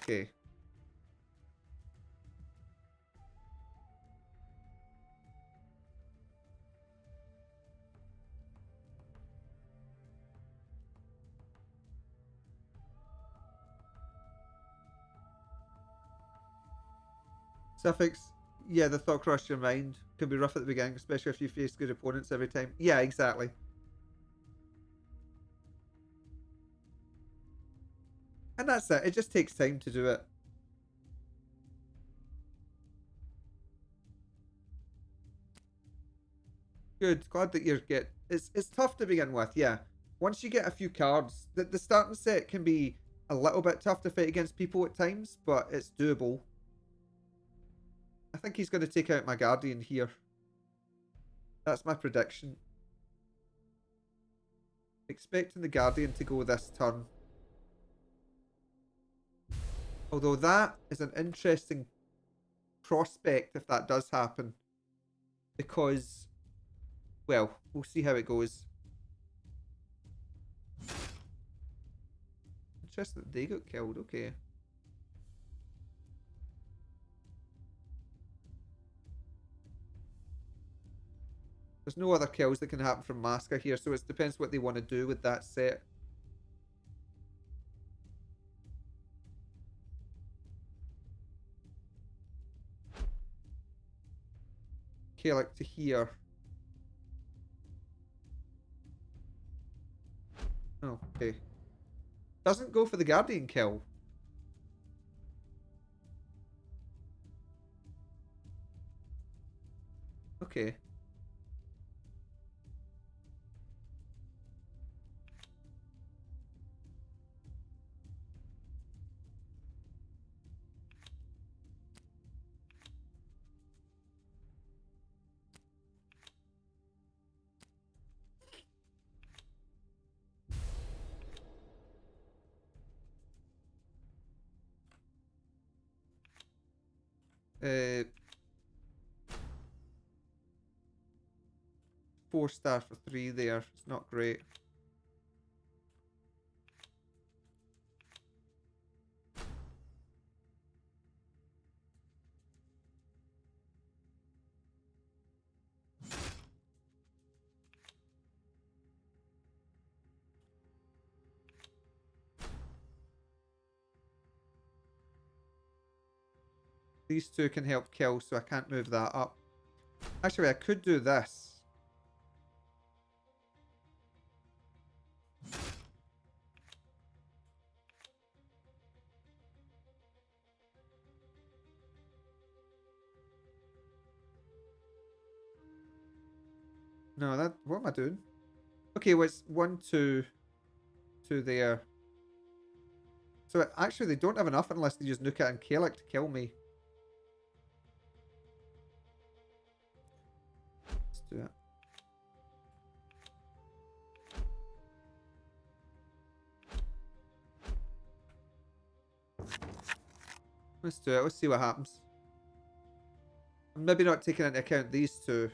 Okay. Suffix, yeah, the thought crossed your mind. Can be rough at the beginning, especially if you face good opponents every time. Yeah, exactly. And that's it. It just takes time to do it. Good. Glad that you're it's tough to begin with, yeah. Once you get a few cards, the starting set can be a little bit tough to fight against people at times, but it's doable. I think he's going to take out my Guardian here. That's my prediction. Expecting the Guardian to go this turn. Although that is an interesting prospect if that does happen. Because, well, we'll see how it goes. Interesting that they got killed, okay. There's no other kills that can happen from Maska here, so it depends what they want to do with that set. Okay, like to here. Oh, okay. Doesn't go for the Guardian kill. Okay. Uh, 4-star for 3 there. It's not great. These two can help kill, so I can't move that up. Actually, I could do this. No, that... What am I doing? Okay, well, it's 1, 2, 2 there. So actually, they don't have enough unless they use Nuka and Kalik to kill me. Let's do it. Let's do it. Let's see what happens. I'm maybe not taking into account these two.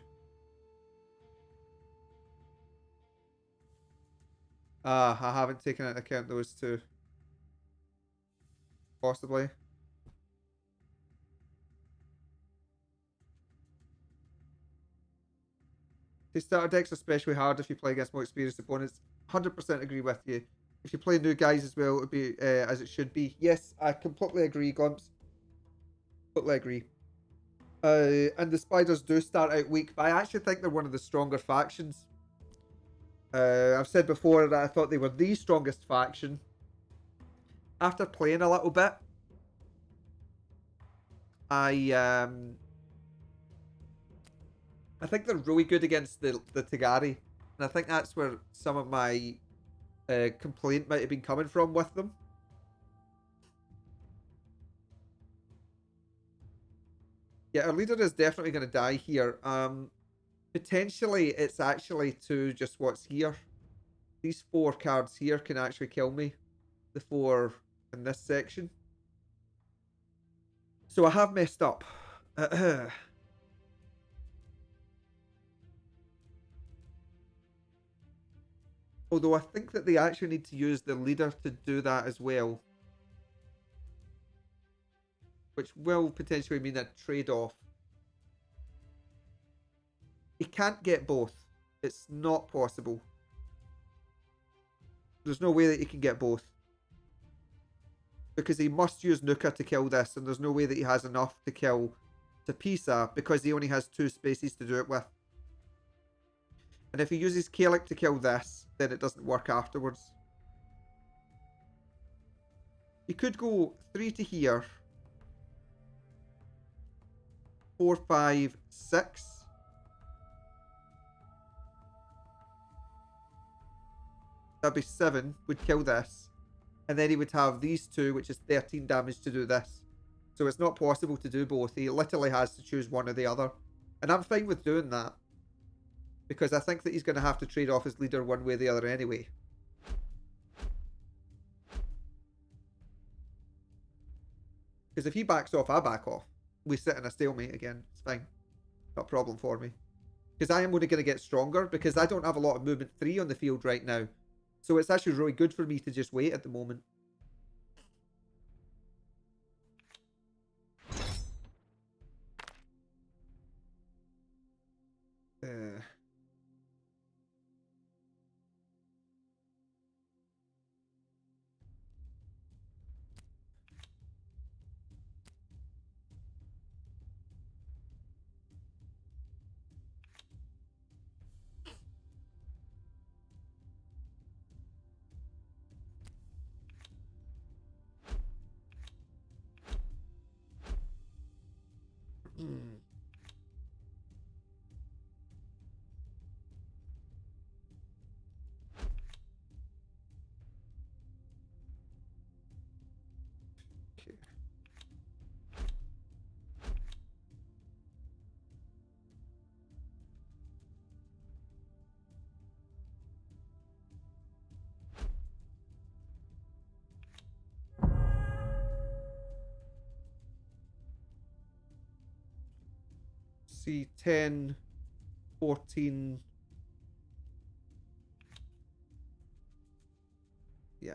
Ah, I haven't taken into account those two. Possibly. The starter decks are especially hard if you play against more experienced opponents. 100% agree with you. If you play new guys as well, it would be as it should be. Yes, I completely agree, Glumps. Completely agree. And the Spiders do start out weak, but I actually think they're one of the stronger factions. I've said before that I thought they were the strongest faction. After playing a little bit, I think they're really good against the Tagari, and I think that's where some of my complaint might have been coming from with them. Yeah, our leader is definitely going to die here. Potentially, it's actually to just what's here. These 4 cards here can actually kill me. The 4 in this section. So I have messed up. Although I think that they actually need to use the leader to do that as well. Which will potentially mean a trade-off. He can't get both. It's not possible. There's no way that he can get both. Because he must use Nuka to kill this, and there's no way that he has enough to kill Tapisa, because he only has 2 spaces to do it with. And if he uses Kalik to kill this, then it doesn't work afterwards. He could go 3 to here. 4, 5, 6. That'd be 7, would kill this. And then he would have these 2, which is 13 damage to do this. So it's not possible to do both. He literally has to choose one or the other. And I'm fine with doing that. Because I think that he's going to have to trade off his leader one way or the other anyway. Because if he backs off, I back off. We sit in a stalemate again. It's fine. Not a problem for me. Because I am only going to get stronger, because I don't have a lot of movement 3 on the field right now. So it's actually really good for me to just wait at the moment. see 10, 14. Yeah.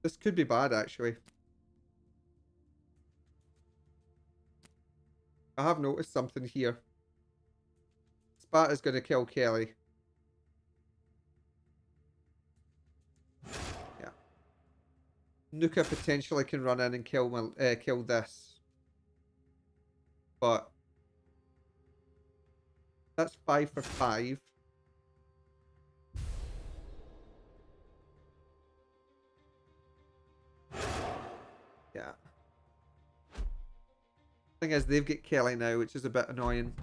This could be bad, actually. I have noticed something here. Spat is going to kill Kelly. Yeah. Nuka potentially can run in and kill this. But that's 5 for 5. Yeah. Thing is, they've got Kelly now, which is a bit annoying.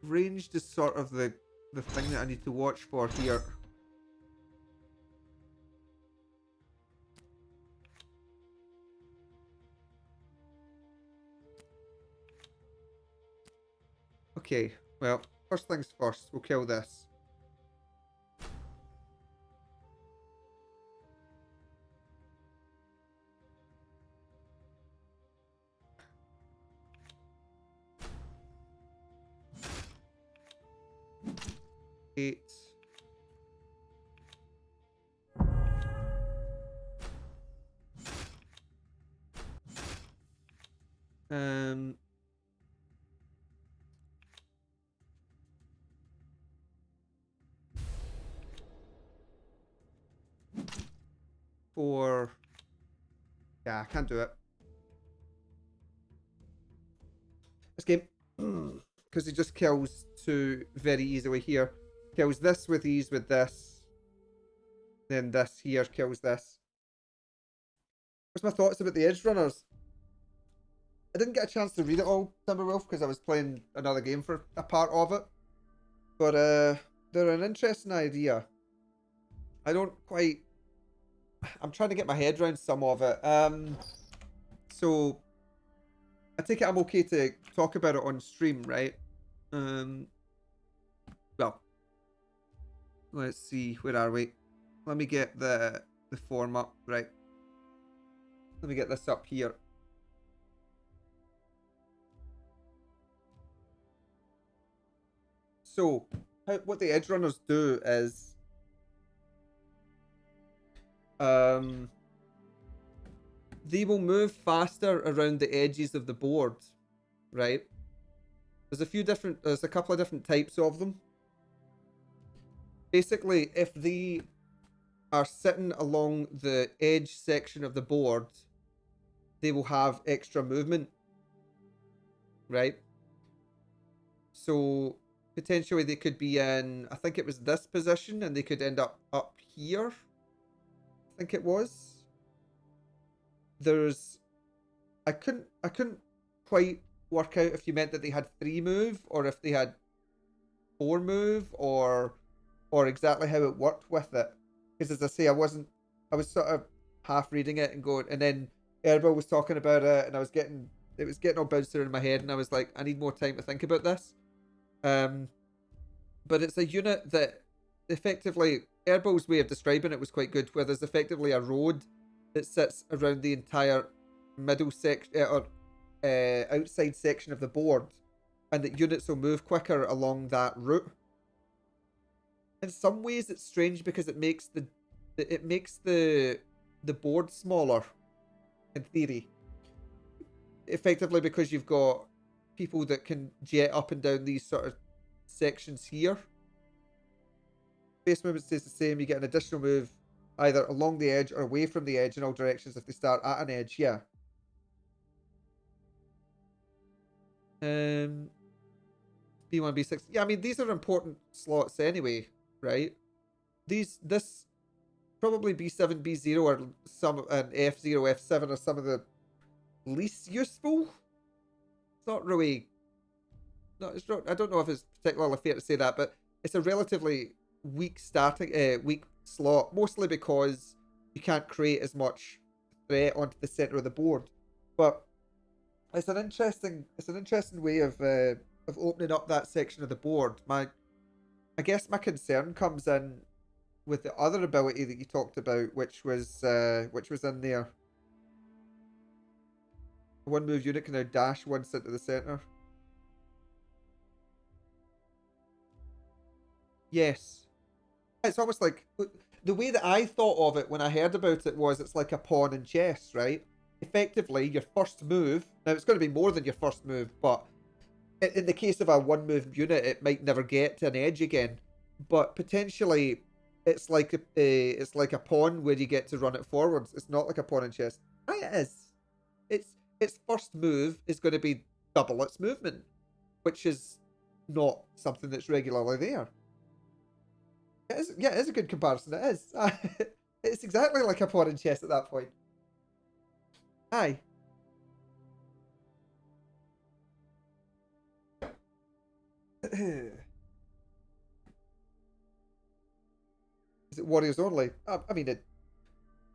Ranged is sort of the thing that I need to watch for here. Okay, well, first things first, we'll kill this. Eight. Um, four. Yeah, I can't do it. This game, because he just kills two very easily here. Kills this with ease with this. Then this here kills this. What's my thoughts about the Edge Runners? I didn't get a chance to read it all, Timberwolf, because I was playing another game for a part of it. But they're an interesting idea. I don't quite... I'm trying to get my head around some of it. So, I take it I'm okay to talk about it on stream, right? Well, let's see. Where are we? Let me get the form up, right? Let me get this up here. So, what the Edge Runners do is... they will move faster around the edges of the board, right? There's a couple of different types of them. Basically, if they are sitting along the edge section of the board, they will have extra movement, right? So potentially they could be in, I think it was this position, and they could end up here. I think it was. I couldn't quite work out if you meant that they had 3 move or if they had 4 move or exactly how it worked with it. Because as I say, I was sort of half reading it and going, and then Erbil was talking about it, and it was getting all bounced around in my head, and I was like, I need more time to think about this. But it's a unit that effectively, Erbil's way of describing it was quite good, where there's effectively a road that sits around the entire middle section or outside section of the board, and that units will move quicker along that route. In some ways, it's strange because it makes the board smaller, in theory. Effectively, because you've got people that can jet up and down these sort of sections here. Base movement stays the same. You get an additional move either along the edge or away from the edge in all directions if they start at an edge. Yeah. B1, B6. Yeah, I mean, these are important slots anyway, right? This probably B7, B0 or an F0, F7 are some of the least useful. It's not really... No, it's not, I don't know if it's particularly fair to say that, but it's a relatively weak slot, mostly because you can't create as much threat onto the center of the board. But it's an interesting way of opening up that section of the board. I guess my concern comes in with the other ability that you talked about, which was in there. One move unit can now dash once into the center. Yes. It's almost like the way that I thought of it when I heard about it was it's like a pawn in chess, right? Effectively, your first move, now it's going to be more than your first move, but in the case of a one move unit, it might never get to an edge again. But potentially, it's like a pawn where you get to run it forwards. It's not like a pawn in chess. Right, it is. Its first move is going to be double its movement, which is not something that's regularly there. It is, yeah, it is a good comparison. It is. It's exactly like a pawn in chess at that point. Aye. Is it warriors only? I mean,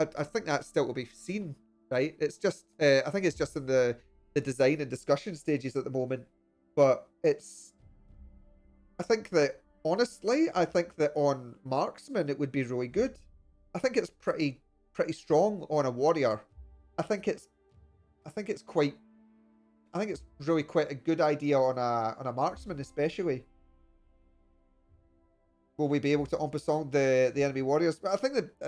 I think that still will be seen, right? It's just, I think it's just in the design and discussion stages at the moment. But it's, I think that honestly, I think that on marksman it would be really good. I think it's pretty strong on a warrior. I think it's really quite a good idea on a marksman, especially. Will we be able to en passant the enemy warriors? But I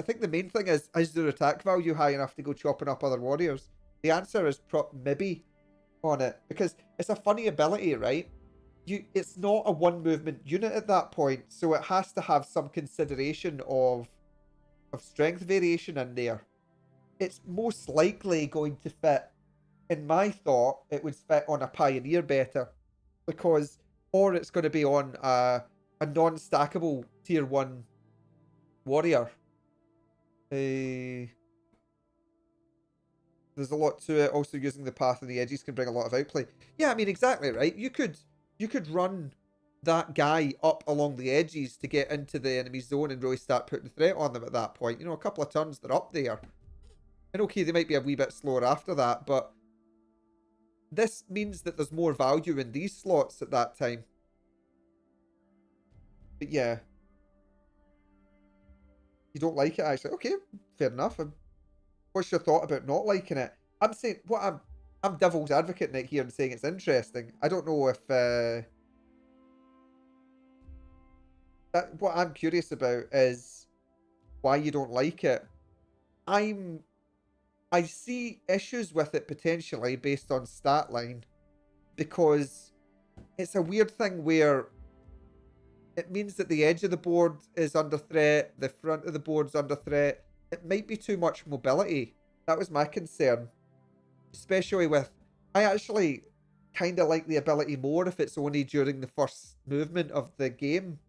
think the main thing is their attack value high enough to go chopping up other warriors? The answer is maybe on it, because it's a funny ability, right? It's not a one movement unit at that point, so it has to have some consideration of strength variation in there. It's most likely going to fit, in my thought, it would fit on a pioneer better, because, or it's going to be on a non-stackable tier 1 warrior. There's a lot to it. Also, using the path and the edges can bring a lot of outplay. Yeah, I mean, exactly, right? You could run that guy up along the edges to get into the enemy zone and really start putting threat on them at that point. You know, a couple of turns, they're up there. And okay, they might be a wee bit slower after that, but this means that there's more value in these slots at that time. But yeah. You don't like it, actually. Okay, fair enough. What's your thought about not liking it? I'm saying, I'm devil's advocate Nick here and saying it's interesting. I don't know if what I'm curious about is why you don't like it. I see issues with it potentially based on stat line, because it's a weird thing where it means that the edge of the board is under threat, the front of the board's under threat. It might be too much mobility. That was my concern. Especially with, I actually kind of like the ability more if it's only during the first movement of the game.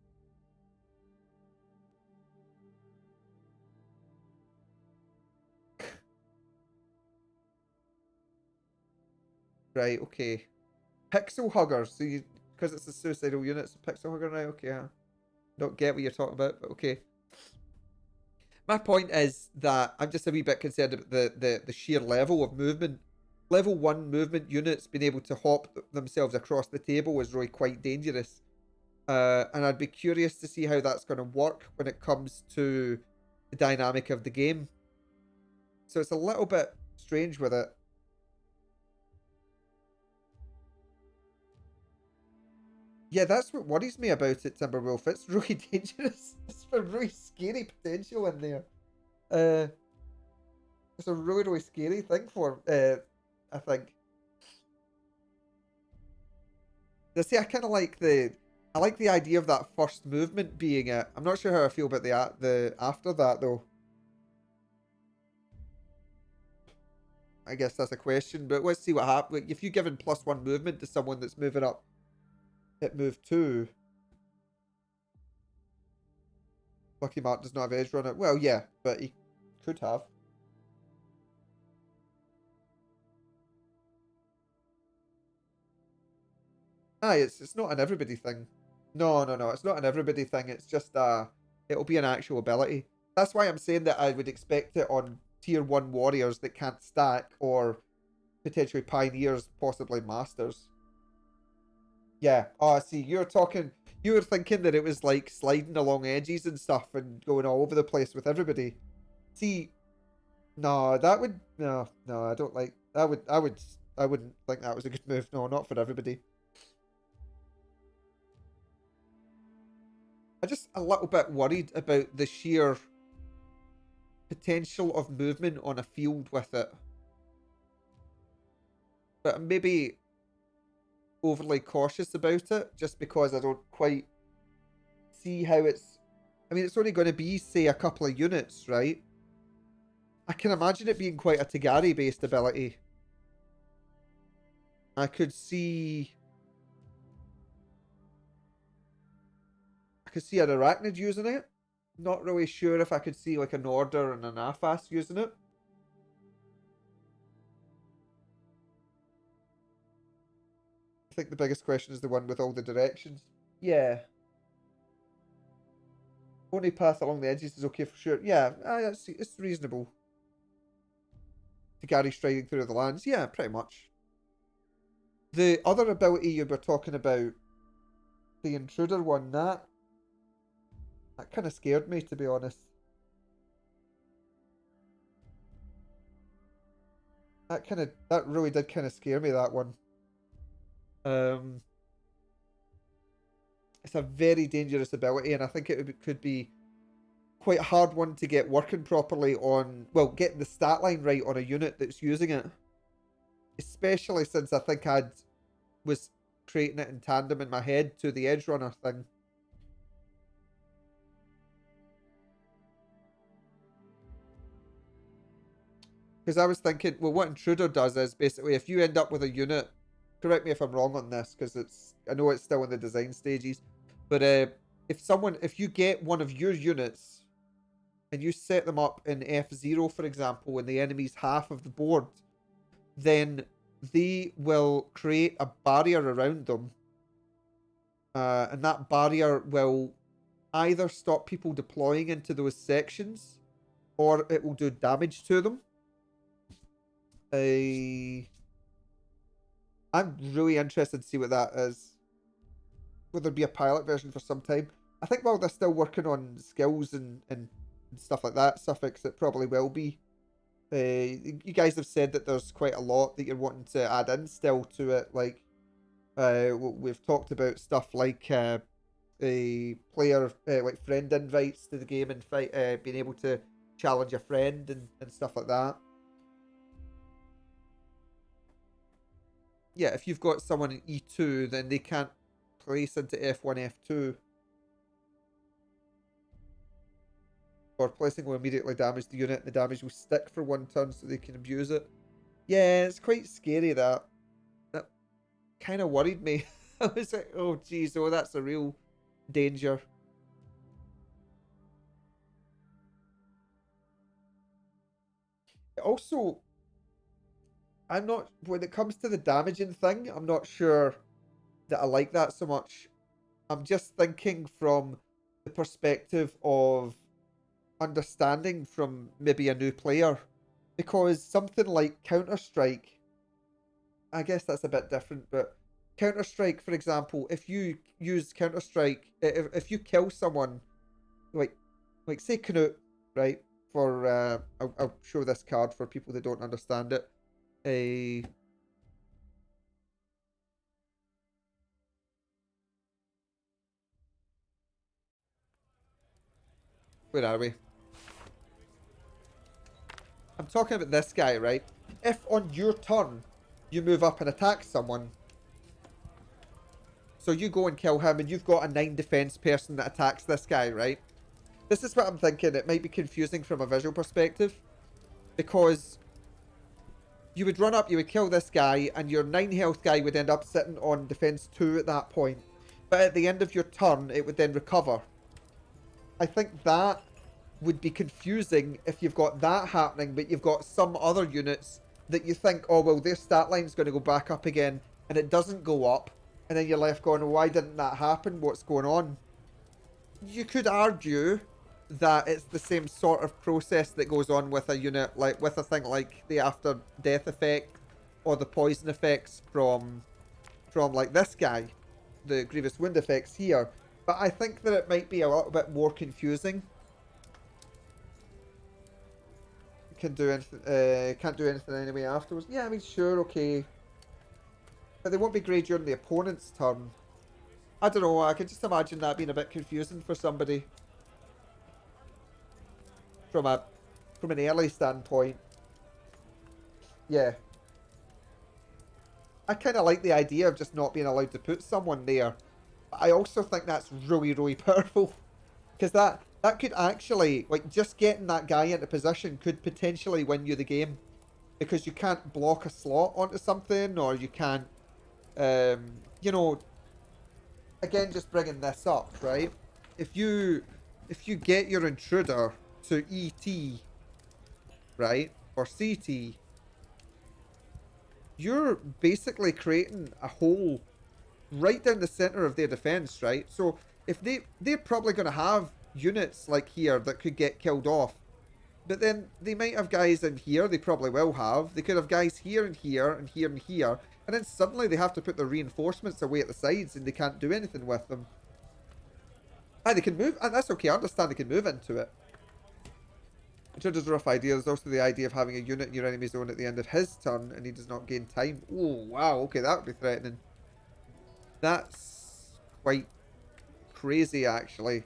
Right, okay. Pixel huggers. So you, because it's a suicidal unit, it's a pixel hugger now. Okay, I don't get what you're talking about, but okay. My point is that I'm just a wee bit concerned about the sheer level of movement. Level 1 movement units being able to hop themselves across the table is really quite dangerous. And I'd be curious to see how that's going to work when it comes to the dynamic of the game. So it's a little bit strange with it. Yeah, that's what worries me about it, Timberwolf. It's really dangerous. It's a really scary potential in there. It's a really, really scary thing for, I think. See, I kind of like I like the idea of that first movement being it. I'm not sure how I feel about the after that though. I guess that's a question, but let's see what happens. If you're given +1 movement to someone that's moving up at move 2, Lucky Mark does not have edge runner. Well, yeah, but he could have. Aye, it's not an everybody thing. No, it's not an everybody thing. It's just it'll be an actual ability. That's why I'm saying that I would expect it on tier 1 warriors that can't stack, or potentially pioneers, possibly masters. Yeah. Oh, see, you were thinking that it was like sliding along edges and stuff and going all over the place with everybody. See, no, that would no, I don't like. I wouldn't think that was a good move. No, not for everybody. I'm just a little bit worried about the sheer potential of movement on a field with it. But I'm maybe overly cautious about it just because I don't quite see how it's... I mean, it's only going to be, say, a couple of units, right? I can imagine it being quite a Tagari-based ability. I could see an Arachnid using it. Not really sure if I could see like an Order and an Afas using it. I think the biggest question is the one with all the directions. Yeah. Only path along the edges is okay for sure. Yeah, it's reasonable. Tagari striding through the lands. Yeah, pretty much. The other ability you were talking about, the Intruder one, that kind of scared me, to be honest. That really did kind of scare me, that one. It's a very dangerous ability, and I think it could be quite a hard one to get working properly on, well, getting the stat line right on a unit that's using it. Especially since I think was creating it in tandem in my head to the Edge Runner thing. Because I was thinking, well, what Intruder does is basically if you end up with a unit, correct me if I'm wrong on this, because I know it's still in the design stages, but if you get one of your units and you set them up in F0, for example, in the enemy's half of the board, then they will create a barrier around them, and that barrier will either stop people deploying into those sections, or it will do damage to them. I'm really interested to see what that is. Will there be a pilot version for some time? I think while they're still working on skills and stuff like that, Suffix, it probably will be. You guys have said that there's quite a lot that you're wanting to add in still to it. Like, we've talked about stuff like a player, like friend invites to the game and fight, being able to challenge a friend and stuff like that. Yeah, if you've got someone in E2, then they can't place into F1, F2. Or placing will immediately damage the unit, and the damage will stick for 1 turn so they can abuse it. Yeah, it's quite scary, that. That kind of worried me. I was like, oh geez, oh, that's a real danger. Also, I'm not, when it comes to the damaging thing, I'm not sure that I like that so much. I'm just thinking from the perspective of understanding from maybe a new player, because something like Counter-Strike, I guess that's a bit different, but Counter-Strike, for example, if you use Counter-Strike, if you kill someone, like say Canute, right, for I'll show this card for people that don't understand it. Where are we? I'm talking about this guy, right? If on your turn you move up and attack someone, so you go and kill him and you've got a 9 defense person that attacks this guy, right? This is what I'm thinking. It might be confusing from a visual perspective, because you would run up, you would kill this guy, and your 9 health guy would end up sitting on defense 2 at that point. But at the end of your turn, it would then recover. I think that would be confusing if you've got that happening, but you've got some other units that you think, oh, well, their stat line's going to go back up again, and it doesn't go up. And then you're left going, why didn't that happen? What's going on? You could argue that it's the same sort of process that goes on with a unit, like with a thing like the after death effect or the poison effects from like this guy, the grievous wound effects here. But I think that it might be a little bit more confusing. Can't do anything anyway afterwards. Yeah, I mean, sure, okay, but they won't be grey during the opponent's turn. I don't know. I can just imagine that being a bit confusing for somebody from a from an early standpoint. Yeah, I kind of like the idea of just not being allowed to put someone there. But I also think that's really, really powerful. Because that could actually, like, just getting that guy into position could potentially win you the game. Because you can't block a slot onto something, or you can't, you know, again, just bringing this up, right? If you, if you get your intruder to ET, right, or CT, you're basically creating a hole right down the center of their defense, right? So if they're probably going to have units like here that could get killed off, but then they might have guys in here. They probably will have. They could have guys here and here and here and here, and then suddenly they have to put their reinforcements away at the sides, and they can't do anything with them. Ah, they can move, and that's okay. I understand they can move into it. Which is a rough idea. There's also the idea of having a unit in your enemy zone at the end of his turn, and he does not gain time. Oh wow, okay, that would be threatening. That's quite crazy, actually.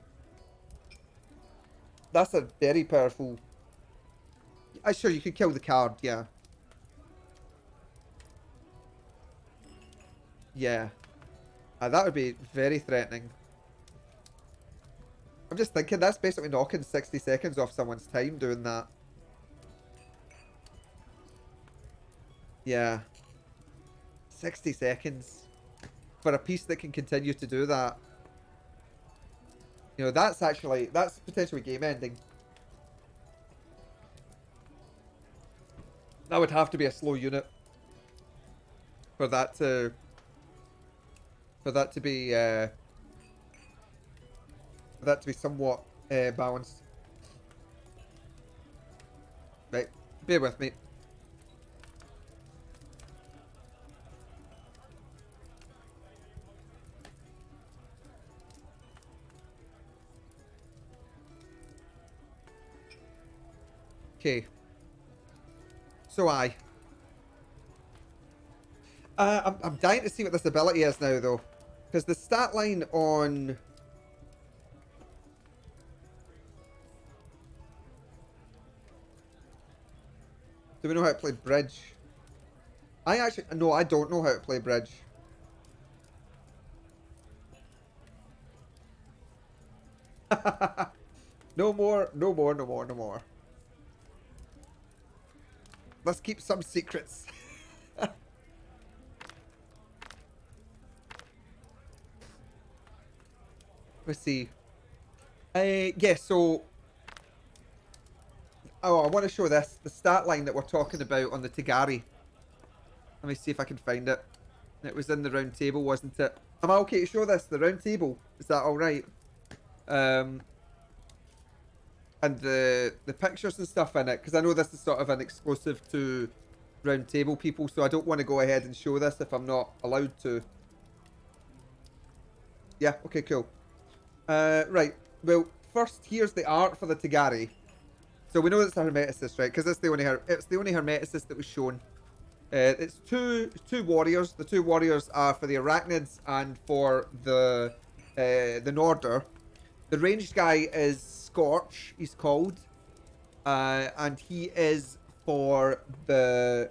That's a very powerful... Sure, you could kill the card, yeah. Yeah. That would be very threatening. I'm just thinking, that's basically knocking 60 seconds off someone's time doing that. Yeah. 60 seconds. For a piece that can continue to do that. You know, that's potentially game ending. That would have to be a slow unit. For that to... For that to be, for that to be somewhat, balanced. Right. Bear with me. Okay. So I'm dying to see what this ability is now, though. Because the stat line on... Do we know how to play bridge? No, I don't know how to play bridge. No more, no more, no more, no more. Let's keep some secrets. Let's see. Yeah, so... Oh, I want to show this. The stat line that we're talking about on the Tigari. Let me see if I can find it. It was in the round table, wasn't it? Am I okay to show this? The round table? Is that alright? And the pictures and stuff in it, because I know this is sort of an exclusive to round table people, so I don't want to go ahead and show this if I'm not allowed to. Yeah, okay, cool. Right, well, first here's the art for the Tigari. So we know it's a Hermeticist, right? Because it's the only Hermeticist that was shown. It's two warriors. The two warriors are for the Arachnids and for the Norder. The ranged guy is Scorch, he's called. And he is for the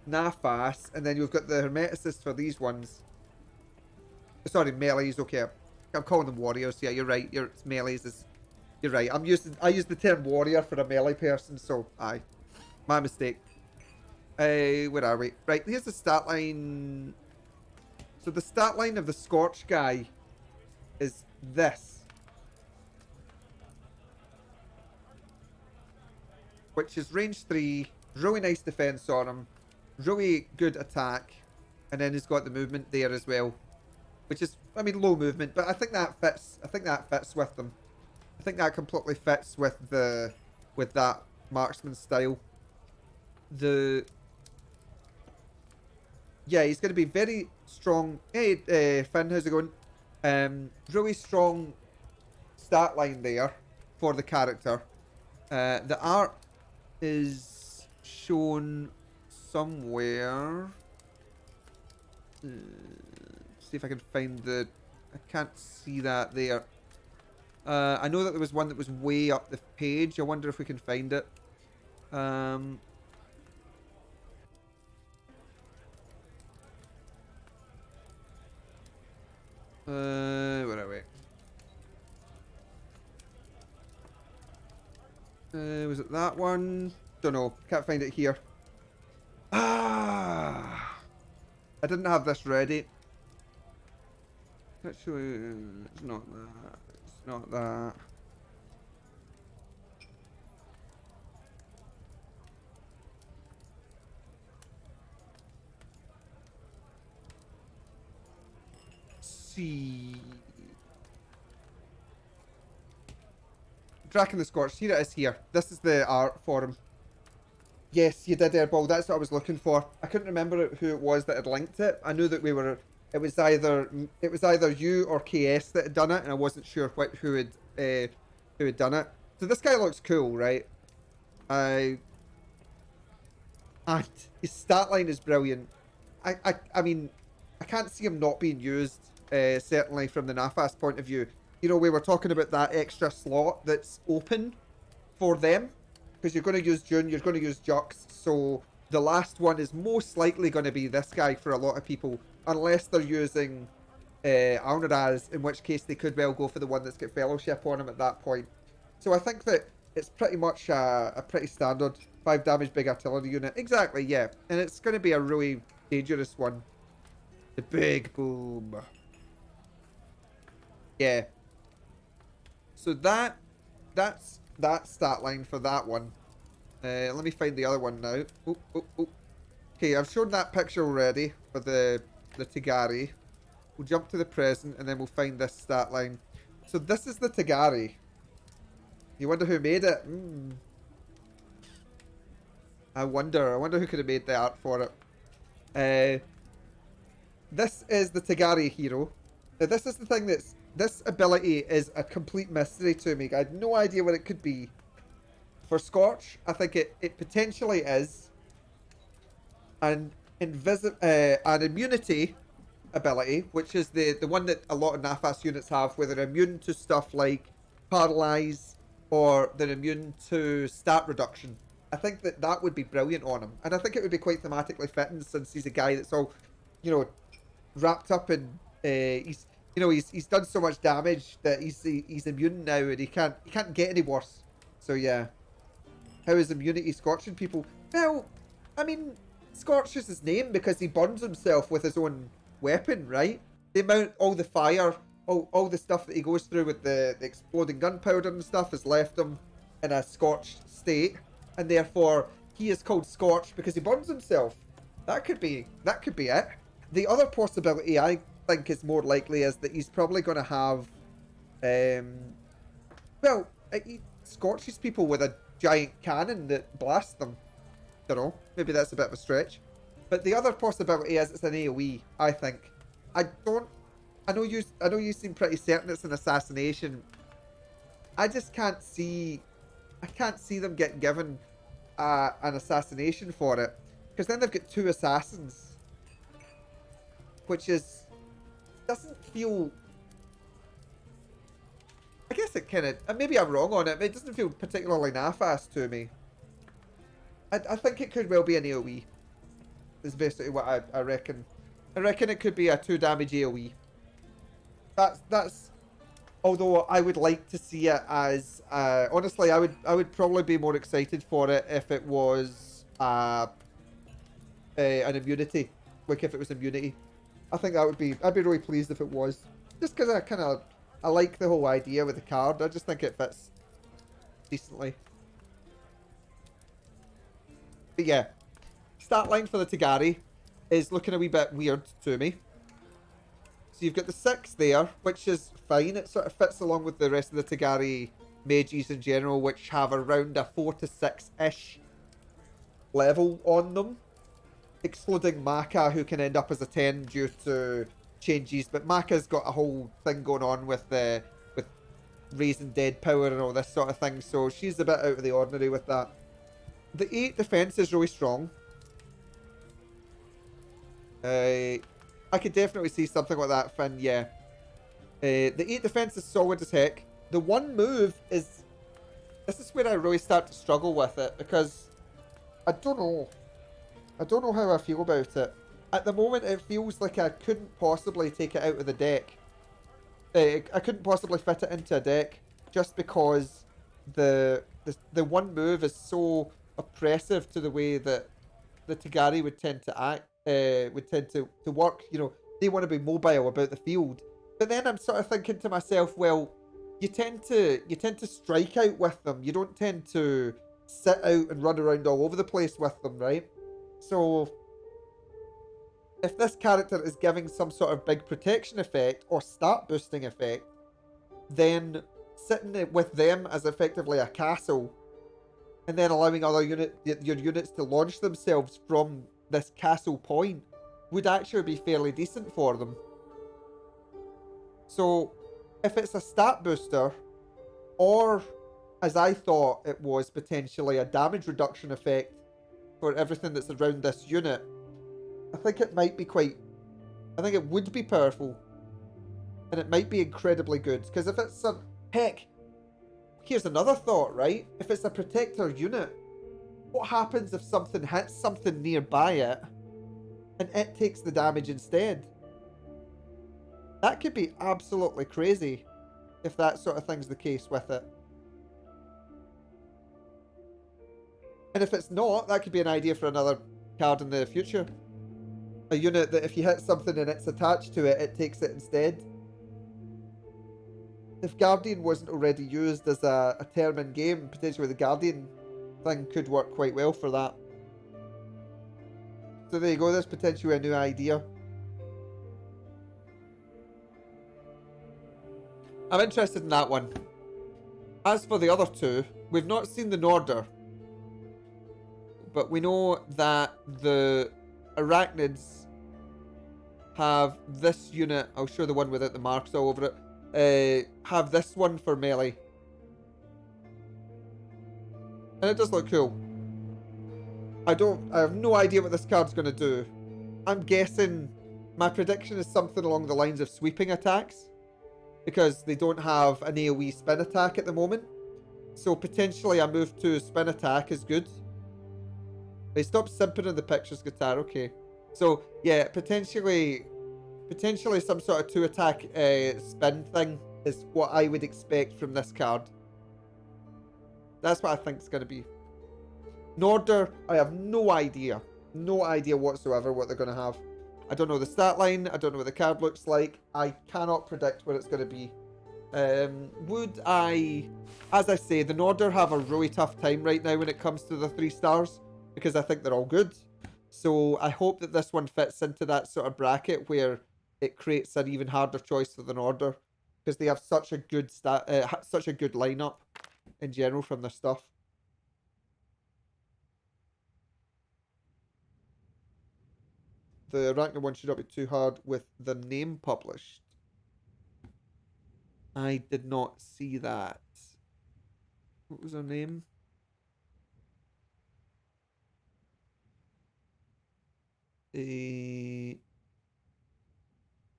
Nafas. And then you've got the Hermeticist for these ones. Sorry, melees, okay. I'm calling them warriors. Yeah, you're right. It's melees. You're right. I use the term warrior for a melee person, so aye. My mistake. Where are we? Right, here's the stat line. So the stat line of the Scorch guy is this. Which is range 3, really nice defense on him, really good attack, and then he's got the movement there as well. Which is, I mean, low movement, but I think that fits with them. I think that completely fits with that marksman style. Yeah, he's going to be very strong. Hey, Finn, how's it going? Really strong stat line there for the character. The art is shown somewhere. See if I can find the. I can't see that there. I know that there was one that was way up the page. I wonder if we can find it. Where are we? Was it that one? Don't know. Can't find it here. Ah! I didn't have this ready. Actually, it's not that. It's not that. See. Draken the Scorched. Here it is here. This is the art for him. Yes, you did, Airball. That's what I was looking for. I couldn't remember who it was that had linked it. I knew that we were. It was either you or KS that had done it, and I wasn't sure who had done it. So this guy looks cool, right? And his stat line is brilliant. I mean, I can't see him not being used. Certainly from the Nafas point of view. You know, we were talking about that extra slot that's open for them. Because you're going to use June, you're going to use Jux, so the last one is most likely going to be this guy for a lot of people, unless they're using Alnaraz, in which case they could well go for the one that's got Fellowship on him at that point. So I think that it's pretty much a pretty standard 5 damage big artillery unit. Exactly, yeah. And it's going to be a really dangerous one. The big boom. Yeah. So that's that stat line for that one. Let me find the other one now. Okay, I've shown that picture already for the Tagari. We'll jump to the present and then we'll find this stat line. So this is the Tagari. You wonder who made it? I wonder who could have made the art for it. This is the Tagari hero. Now this is the thing this ability is a complete mystery to me. I had no idea what it could be. For Scorch, I think it potentially is an immunity ability, which is the one that a lot of Nafas units have, where they're immune to stuff like Paralyze, or they're immune to stat reduction. I think that would be brilliant on him. And I think it would be quite thematically fitting, since he's a guy that's all, you know, wrapped up in... he's done so much damage that he's immune now, and he can't get any worse. So yeah. How is immunity scorching people? Well, I mean, Scorch is his name because he burns himself with his own weapon, right? The amount, all the fire, all the stuff that he goes through with the exploding gunpowder and stuff has left him in a scorched state, and therefore he is called Scorch because he burns himself. That could be it. The other possibility I think is more likely is that he's probably going to have, he scorches people with a giant cannon that blasts them. Don't know. Maybe that's a bit of a stretch. But the other possibility is it's an AoE, I think. I know you seem pretty certain it's an assassination. I just can't see them getting given an assassination for it. Because then they've got 2 assassins. Which doesn't feel... I guess it kind of... Maybe I'm wrong on it, but it doesn't feel particularly Nafas to me. I think it could well be an AoE. Is basically what I reckon. I reckon it could be a 2 damage AoE. That's... Although I would like to see it as... honestly, I would probably be more excited for it if it was an immunity. Like if it was immunity. I think that would be... I'd be really pleased if it was. Just because I like the whole idea with the card. I just think it fits decently. But yeah. Stat line for the Tagari is looking a wee bit weird to me. So you've got the 6 there, which is fine. It sort of fits along with the rest of the Tagari mages in general, which have around a 4 to 6-ish level on them, excluding Maka, who can end up as a 10 due to changes. But Maka's got a whole thing going on with raising dead power and all this sort of thing, so she's a bit out of the ordinary with that. The 8 defense is really strong. I could definitely see something like that, Finn, yeah. The 8 defense is solid as heck. The 1 move is... This is where I really start to struggle with it, because I don't know. I don't know how I feel about it. At the moment, it feels like I couldn't possibly take it out of the deck. I couldn't possibly fit it into a deck, just because the 1 move is so oppressive to the way that the Tagari would tend to act, would tend to work. You know, they want to be mobile about the field. But then I'm sort of thinking to myself, well, you tend to strike out with them. You don't tend to sit out and run around all over the place with them, right? So if this character is giving some sort of big protection effect or stat boosting effect, then sitting with them as effectively a castle and then allowing your units to launch themselves from this castle point would actually be fairly decent for them. So if it's a stat booster, or as I thought it was potentially a damage reduction effect for everything that's around this unit, I think it might be I think it would be powerful. And it might be incredibly good. Because if it's a... Heck, here's another thought, right? If it's a protector unit, what happens if something hits something nearby it and it takes the damage instead? That could be absolutely crazy if that sort of thing's the case with it. And if it's not, that could be an idea for another card in the future. A unit that if you hit something and it's attached to it, it takes it instead. If Guardian wasn't already used as a term in game, potentially the Guardian thing could work quite well for that. So there you go, there's potentially a new idea. I'm interested in that one. As for the other 2, we've not seen the Norder, but we know that the Arachnids have this unit. I'll show the one without the marks all over it. Have this one for melee. And it does look cool. I have no idea what this card's going to do. I'm guessing my prediction is something along the lines of sweeping attacks, because they don't have an AoE spin attack at the moment. So potentially a move to spin attack is good. They stopped simping in the pictures, guitar. Okay. So yeah, potentially some sort of 2-attack spin thing is what I would expect from this card. That's what I think is going to be. Norder, I have no idea. No idea whatsoever what they're going to have. I don't know the stat line. I don't know what the card looks like. I cannot predict what it's going to be. Would I... As I say, the Norder have a really tough time right now when it comes to the 3 stars, because I think they're all good. So I hope that this one fits into that sort of bracket where it creates an even harder choice for the Norder, because they have such a good such a good lineup in general from their stuff. The Arachnid one should not be too hard with the name published. I did not see that. What was her name?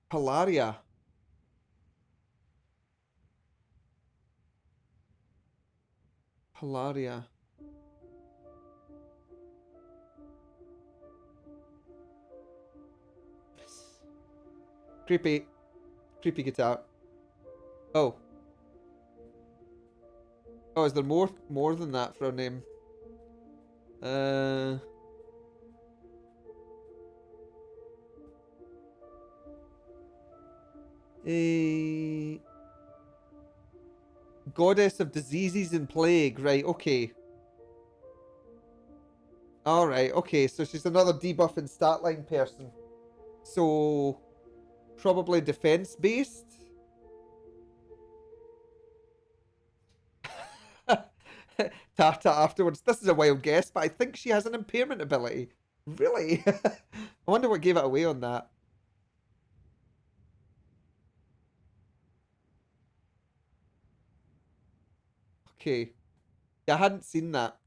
Palaria. Palaria. Creepy. Creepy guitar. Oh. Oh, is there more than that for a name? A goddess of diseases and plague. Right, okay. Alright, okay. So she's another debuff and stat line person. So probably defense based. Tata afterwards. This is a wild guess, but I think she has an impairment ability. Really? I wonder what gave it away on that. Okay. Yeah, I hadn't seen that.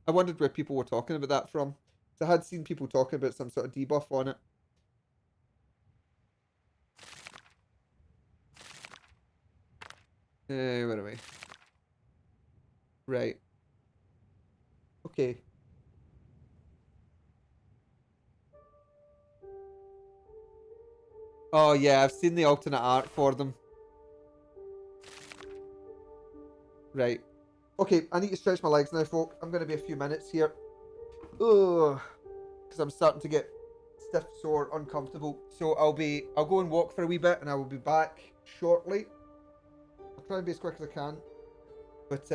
I wondered where people were talking about that from. So I had seen people talking about some sort of debuff on it. Where are we? Right. Okay. Oh yeah, I've seen the alternate art for them. Right. Okay, I need to stretch my legs now, folk. I'm going to be a few minutes here. Ugh. Because I'm starting to get stiff, sore, uncomfortable. So I'll go and walk for a wee bit and I will be back shortly. I'll try and be as quick as I can. But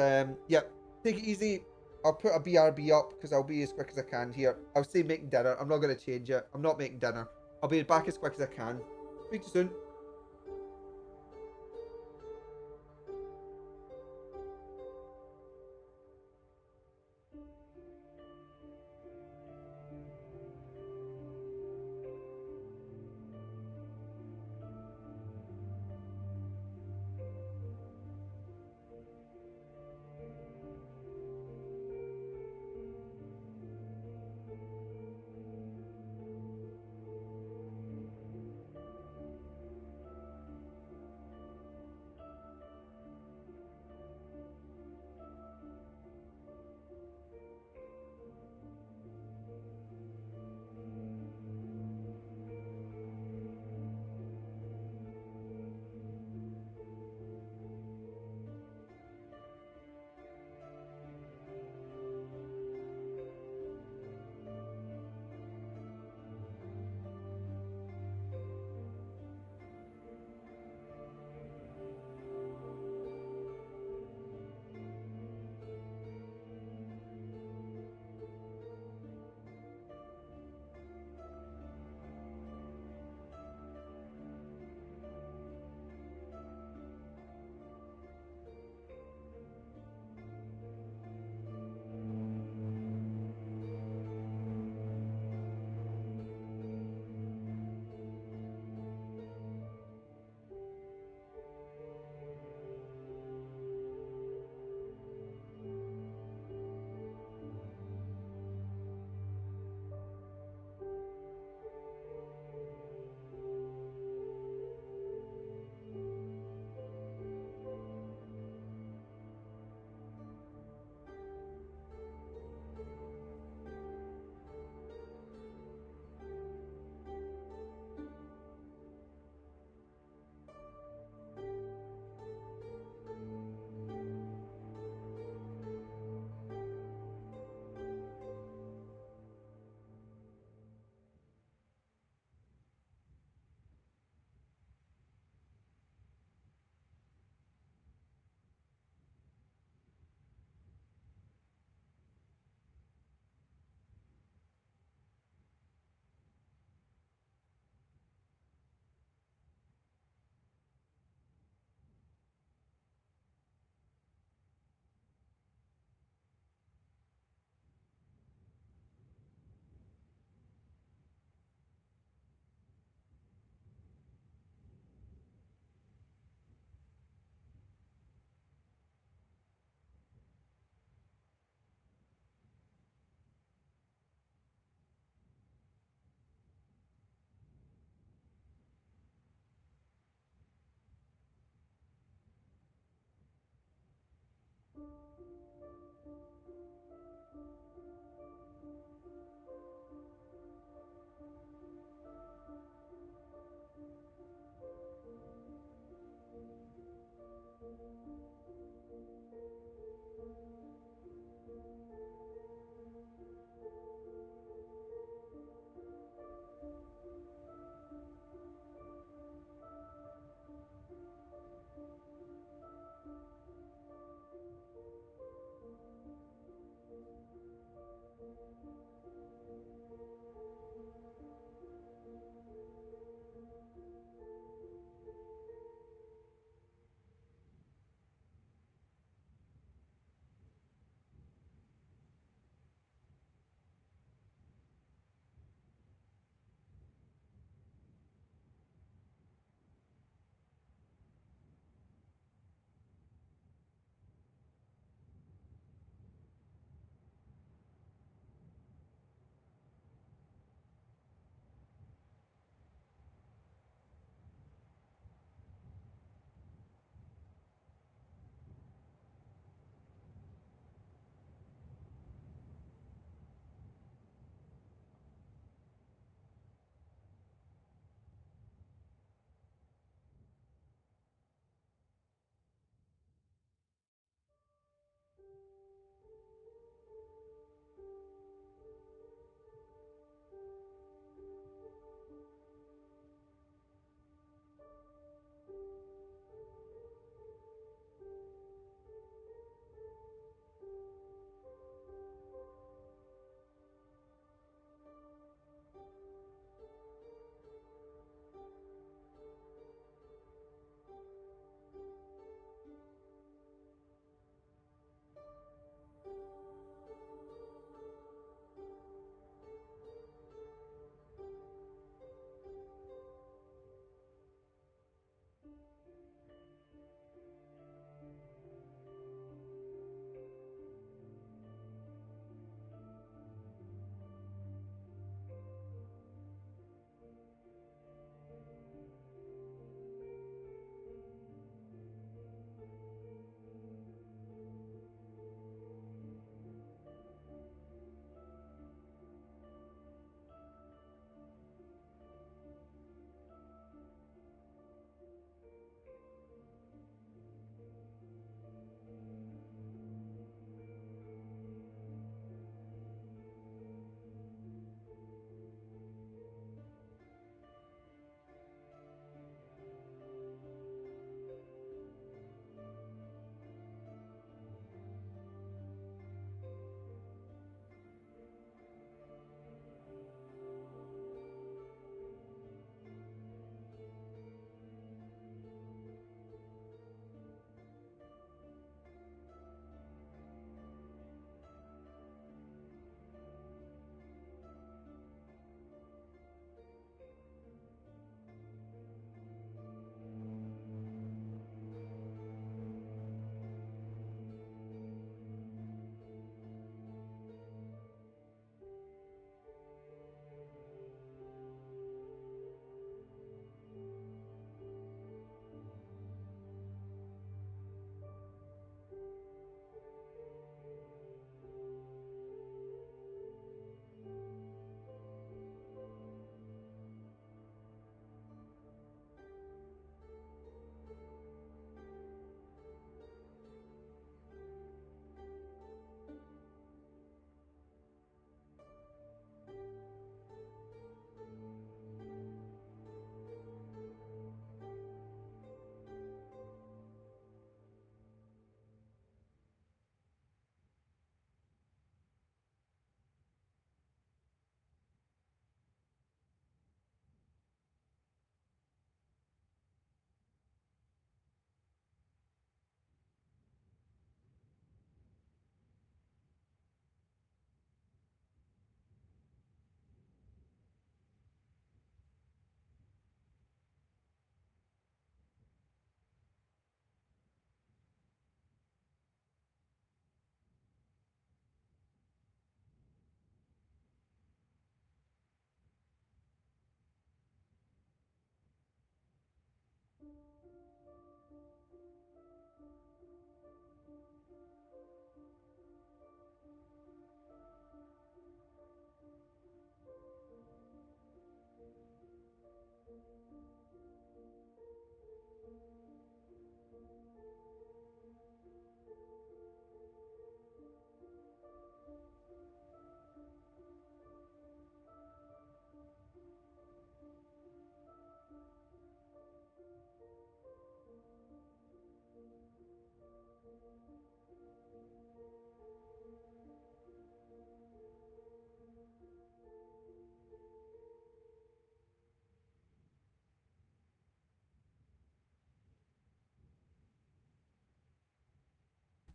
yeah, take it easy. I'll put a BRB up because I'll be as quick as I can here. I'll say making dinner. I'm not going to change it. I'm not making dinner. I'll be back as quick as I can. Speak to you soon.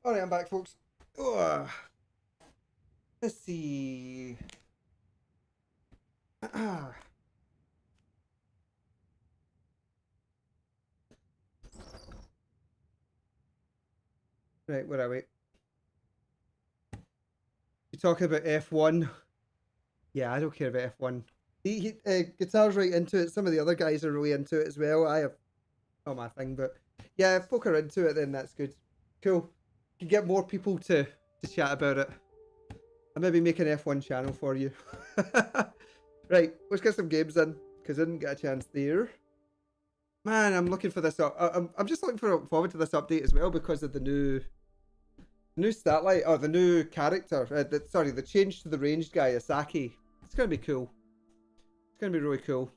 All right, I'm back, folks. Ugh. Let's see. Right, where are we? You talking about F1? Yeah, I don't care about F1. Guitar's right into it. Some of the other guys are really into it as well. I have not my thing, but yeah, if folk are into it, then that's good. Cool. You can get more people to chat about it. I'll maybe make an F1 channel for you. Right, let's get some games in because I didn't get a chance there. Man, I'm looking for this up. I'm just looking forward to this update as well because of the new stat light or the new character. Sorry, the change to the ranged guy, Asaki. It's gonna be cool. It's gonna be really cool.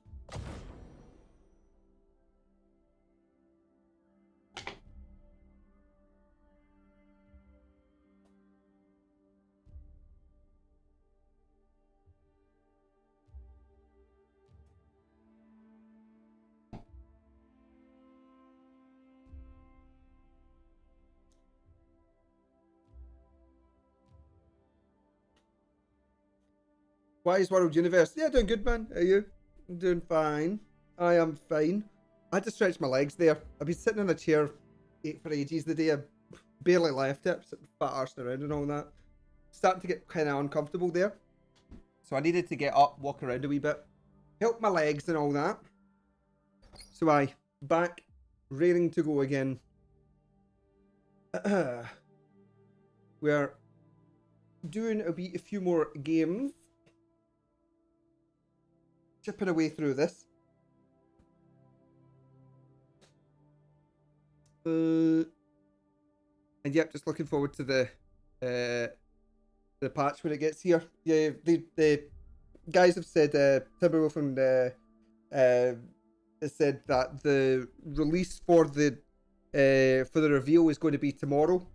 Wise World Universe. Yeah, doing good, man. Are you? I'm doing fine. I am fine. I had to stretch my legs there. I've been sitting in a chair for ages the day. I barely left it. Sitting fat arsing around and all that. Starting to get kind of uncomfortable there. So I needed to get up, walk around a wee bit, help my legs and all that. So I back, raring to go again. We're doing a few more games. Chipping away through this. And yep, just looking forward to the patch when it gets here. Yeah, the guys have said Timberwolf and has said that the release for the reveal is going to be tomorrow.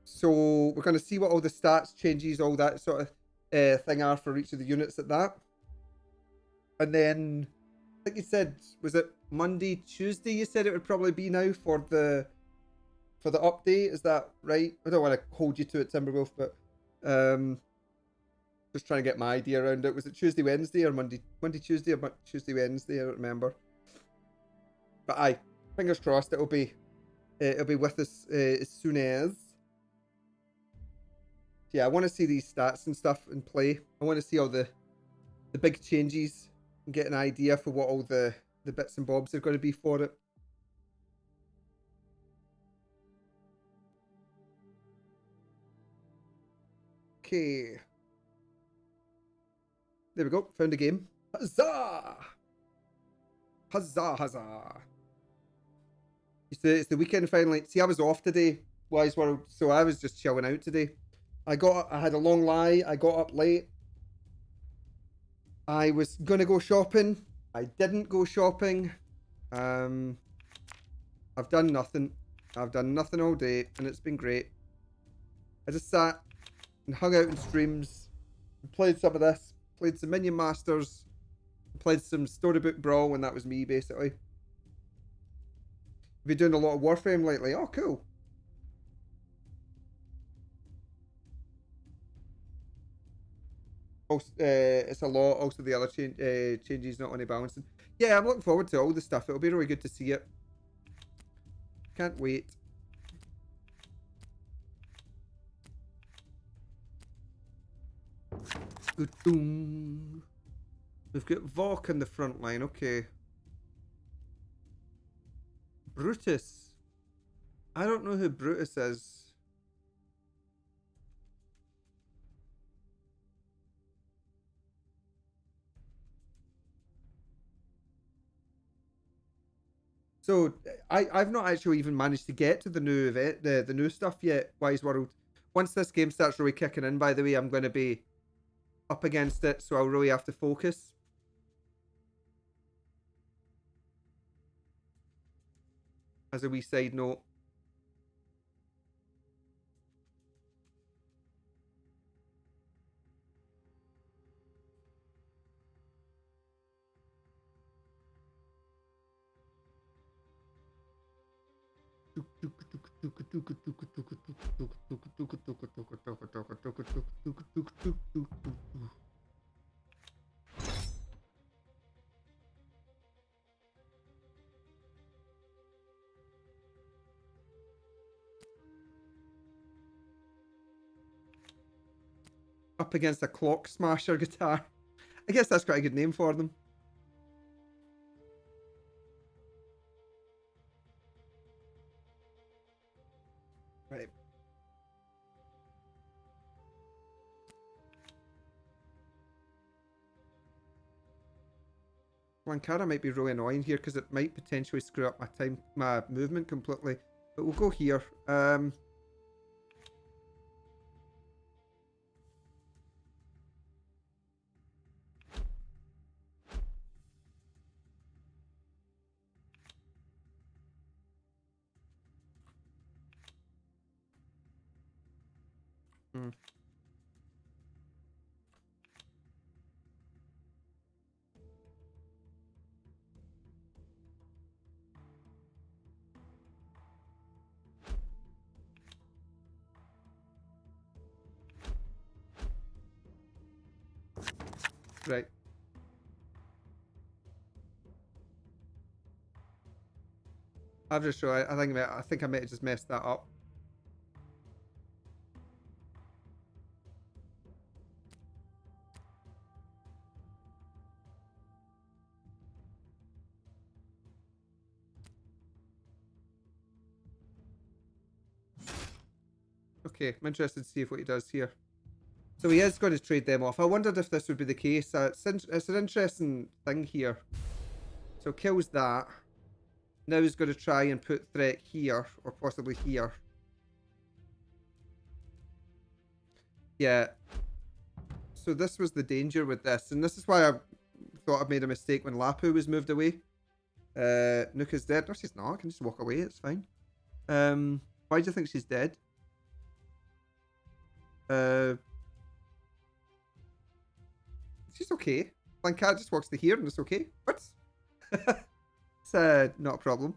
So we're going to see what all the stats changes, all that sort of thing are for each of the units at that. And then I think you said, was it Monday, Tuesday? You said it would probably be now for the update. Is that right? I don't want to hold you to it, Timberwolf, but just trying to get my idea around it. Was it Tuesday, Wednesday, or Monday, Tuesday, or Tuesday, Wednesday? I don't remember. But aye, fingers crossed it'll be with us as soon as. Yeah, I want to see these stats and stuff in play. I want to see all the big changes and get an idea for what all the bits and bobs are going to be for it. Okay. There we go. Found a game. Huzzah! Huzzah, huzzah. It's the weekend finally. See, I was off today, Wise World, so I was just chilling out today. I had a long lie. I got up late. I was gonna go shopping. I didn't go shopping. I've done nothing. I've done nothing all day, and it's been great. I just sat and hung out in streams, played some of this, played some Minion Masters, played some Storybook Brawl, and that was me basically. Been doing a lot of Warframe lately. Oh, cool. Also, it's a lot. Also, the other changes not only balancing. Yeah, I'm looking forward to all the stuff. It'll be really good to see it. Can't wait. We've got Vok in the front line. Okay. Brutus. I don't know who Brutus is. So I've not actually even managed to get to the new event, the new stuff yet. Wise World. Once this game starts really kicking in, by the way, I'm going to be up against it, so I'll really have to focus. As a wee side note. Up against a clock smasher guitar. I guess that's quite a good name for them. Right. Lankara might be really annoying here because it might potentially screw up my movement completely. But we'll go here. Right. I've just realized, I think I might have just messed that up. Okay, I'm interested to see what he does here. So he is going to trade them off. I wondered if this would be the case. It's an interesting thing here. So kills that. Now he's going to try and put threat here, or possibly here. Yeah. So this was the danger with this, and this is why I thought I'd made a mistake when Lapu was moved away. Nuka's dead. No, she's not. I can just walk away. It's fine. Why do you think she's dead? She's okay. Blancat just walks to here and it's okay. What? It's not a problem.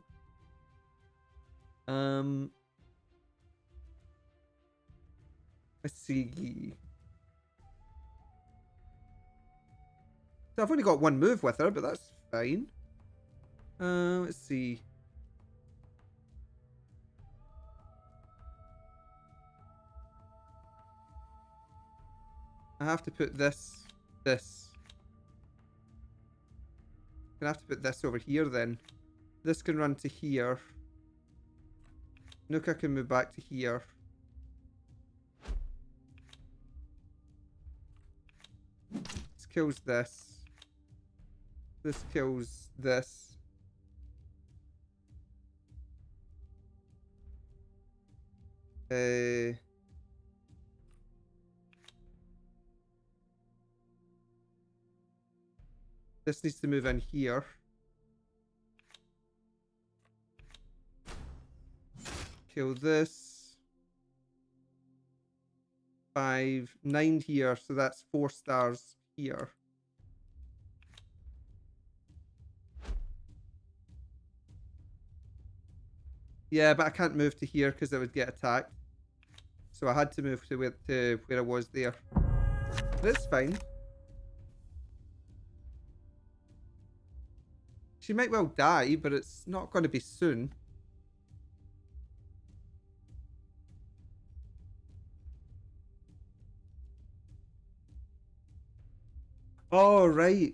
Let's see. So I've only got one move with her, but that's fine. Let's see. I have to put this. I'm gonna have to put this over here then. This can run to here. Nuka can move back to here. This kills this. This kills this. This needs to move in here. Kill this. 5, 9 here, so that's 4 stars here. Yeah, but I can't move to here because I would get attacked. So I had to move to where I was there. But it's fine. She might well die, but it's not going to be soon. Oh, right.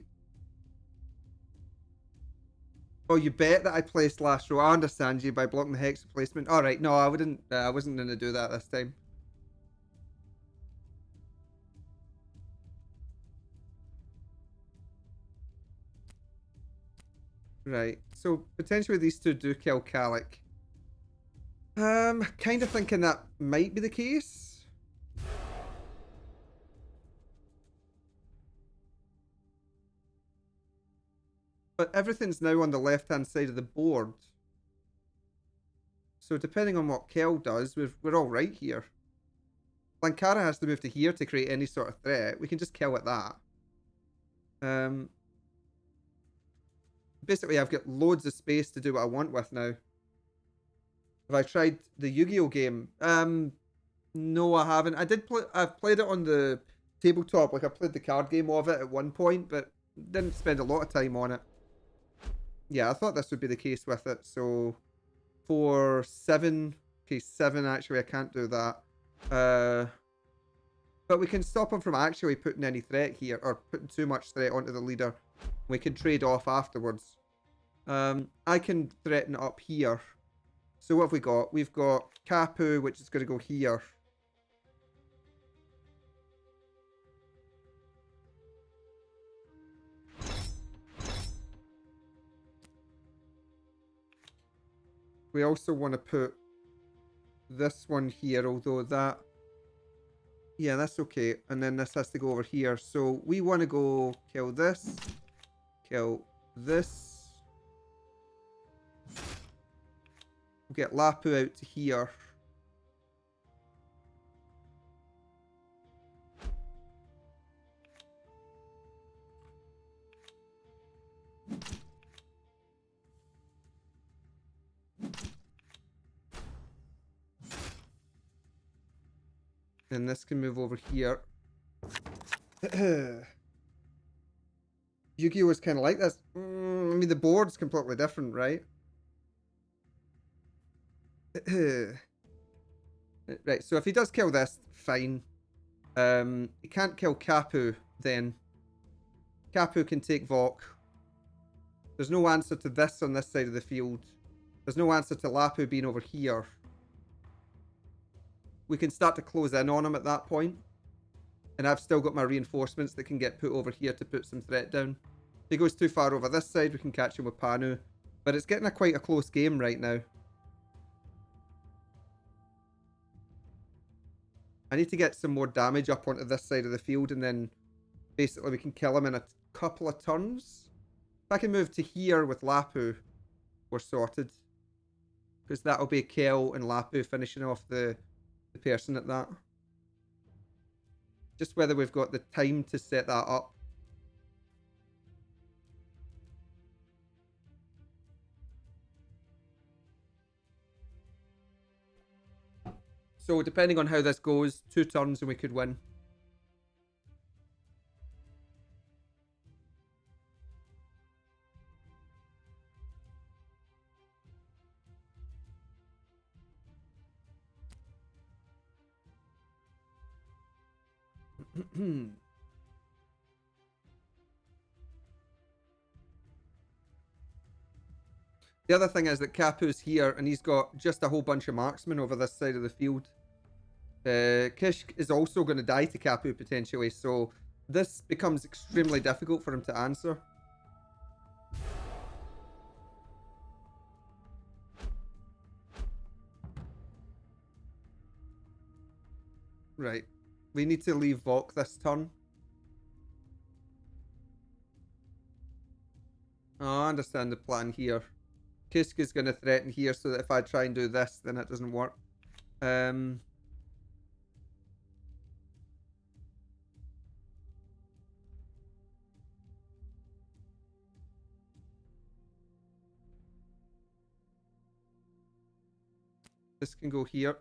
Oh, you bet that I placed last row. I understand you by blocking the hex replacement. All right, no, I wouldn't. I wasn't going to do that this time. Right. So potentially these two do kill Calic. Kind of thinking that might be the case. But everything's now on the left-hand side of the board. So depending on what Kel does, we're all right here. Lankara has to move to here to create any sort of threat. We can just kill at that. Basically, I've got loads of space to do what I want with now. Have I tried the Yu-Gi-Oh game? No, I haven't. I've played it on the tabletop. Like I played the card game of it at one point, but didn't spend a lot of time on it. Yeah, I thought this would be the case with it. So for 7, okay, 7 actually I can't do that. But we can stop him from actually putting any threat here, or putting too much threat onto the leader. We can trade off afterwards. I can threaten up here. So what have we got? We've got Kapu, which is going to go here. We also want to put this one here, although that... Yeah, that's okay. And then this has to go over here. So we want to go kill this. Kill this. We'll get Lapu out to here. And this can move over here. Yu-Gi-Oh is kind of like this. I mean, the board's completely different, right? Right, so if he does kill this, fine. He can't kill Kapu, then. Kapu can take Vok. There's no answer to this on this side of the field. There's no answer to Lapu being over here. We can start to close in on him at that point. And I've still got my reinforcements that can get put over here to put some threat down. If he goes too far over this side, we can catch him with Panu. But it's getting quite a close game right now. I need to get some more damage up onto this side of the field, and then basically we can kill him in a couple of turns. If I can move to here with Lapu, we're sorted. Because that'll be Kel and Lapu finishing off the person at that. Just whether we've got the time to set that up. So depending on how this goes, 2 turns and we could win. The other thing is that Kapu's here and he's got just a whole bunch of marksmen over this side of the field. Kishk is also going to die to Kapu potentially, so this becomes extremely difficult for him to answer. Right. We need to leave Vok this turn. Oh, I understand the plan here. Kishk is going to threaten here so that if I try and do this, then it doesn't work. This can go here.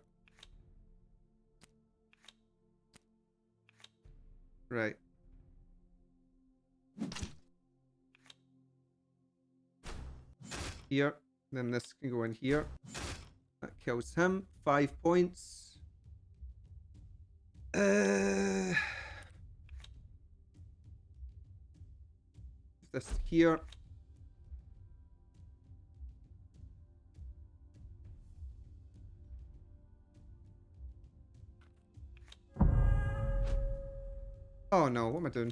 Right. Here. Then this can go in here. That kills him. 5 points. This here. Oh no, what am I doing?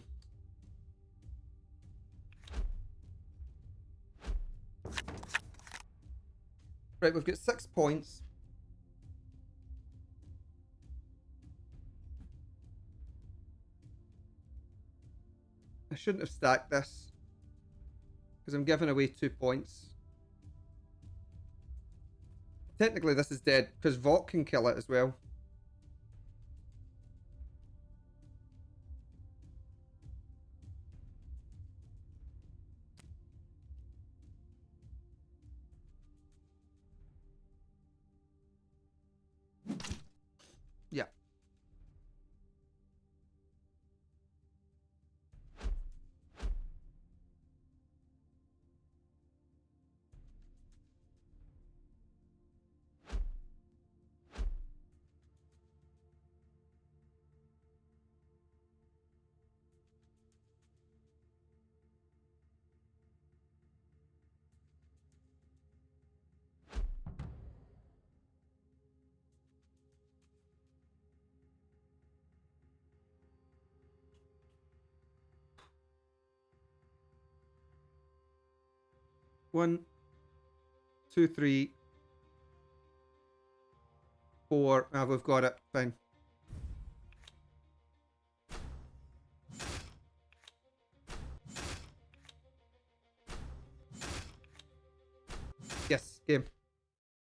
Right, we've got 6 points. I shouldn't have stacked this, because I'm giving away 2 points. Technically this is dead, because Vok can kill it as well. Yeah. One, two, three, four. Ah, we've got it. Fine. Yes, game.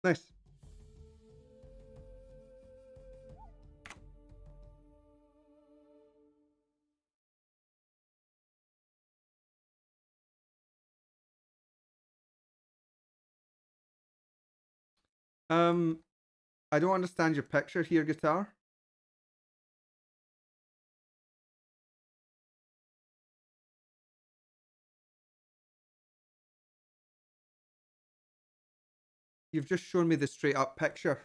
Nice. I don't understand your picture here, guitar. You've just shown me the straight up picture.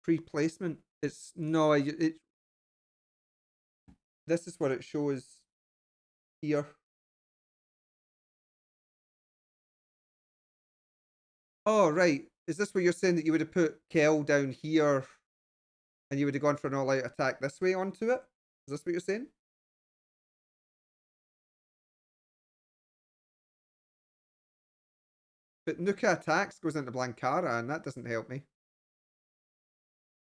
Pre-placement. It's no, it. This is what it shows here. Oh right. Is this what you're saying, that you would have put Kel down here, and you would have gone for an all-out attack this way onto it? Is this what you're saying? But Nuka attacks goes into Blankara, and that doesn't help me.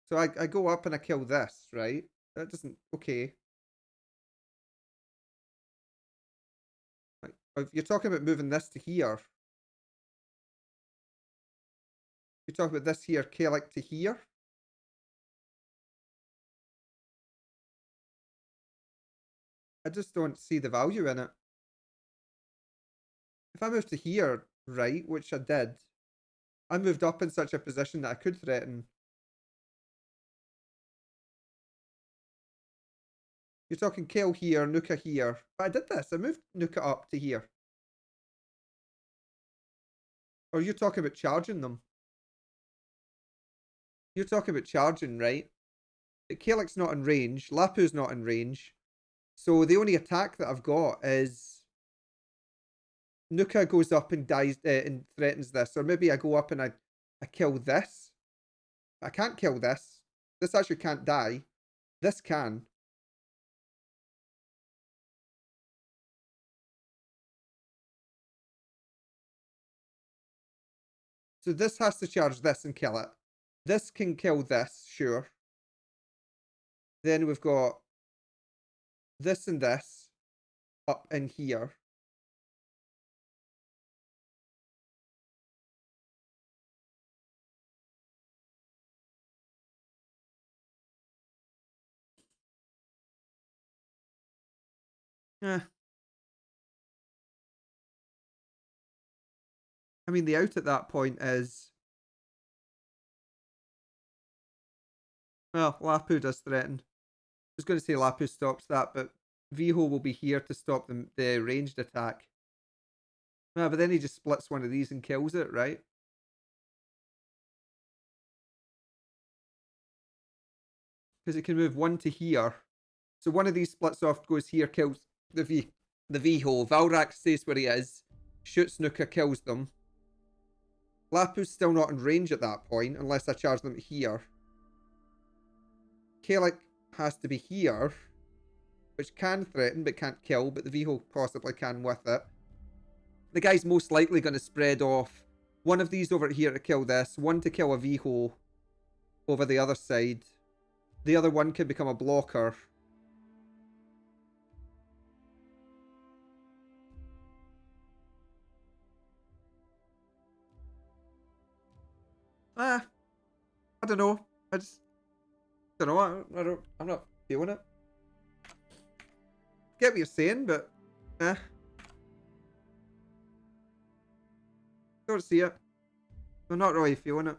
So I go up and I kill this, right? That doesn't... Okay. Like, if you're talking about moving this to here, you're talking about this here, Kalik to here. I just don't see the value in it. If I move to here, right, which I did, I moved up in such a position that I could threaten. You're talking Kel here, Nuka here. But I did this. I moved Nuka up to here. Or you're talking about charging them. You're talking about charging, right? Kalik's not in range. Lapu's not in range. So the only attack that I've got is Nuka goes up and dies and threatens this. Or maybe I go up and I kill this. I can't kill this. This actually can't die. This can. So this has to charge this and kill it. This can kill this, sure. Then we've got this and this up in here. Eh. I mean, the out at that point is... Well, Lapu does threaten. I was going to say Lapu stops that, but Viho will be here to stop the ranged attack. But then he just splits one of these and kills it, right? Because it can move one to here. So one of these splits off, goes here, kills the Viho. Valrak stays where he is, shoots Nuka, kills them. Lapu's still not in range at that point, unless I charge them here. Kalik has to be here, which can threaten but can't kill, but the Viho possibly can with it. The guy's most likely going to spread off one of these over here to kill this, one to kill a Viho over the other side. The other one can become a blocker. I don't know. I just don't know. I'm not feeling it. Get what you're saying, but don't see it. I'm not really feeling it.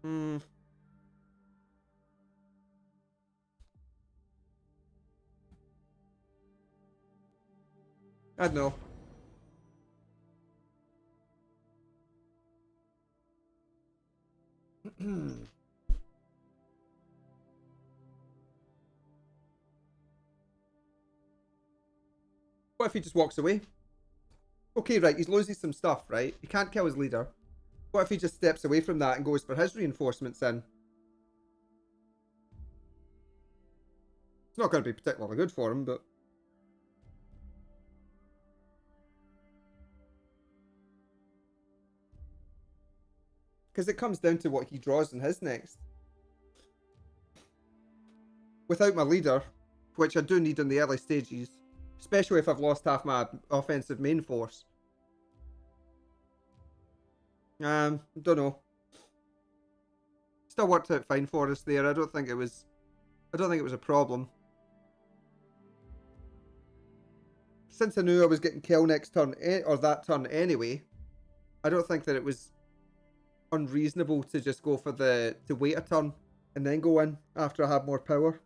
Hmm. I don't know. What if he just walks away? Okay, right, he's losing some stuff, right? He can't kill his leader. What if he just steps away from that and goes for his reinforcements in? It's not going to be particularly good for him, but... Because it comes down to what he draws in his next. Without my leader, which I do need in the early stages, especially if I've lost half my offensive main force. Don't know. Still worked out fine for us there. I don't think it was a problem. Since I knew I was getting killed next turn, or that turn anyway, I don't think that it was unreasonable to just go for to wait a turn and then go in after I had more power.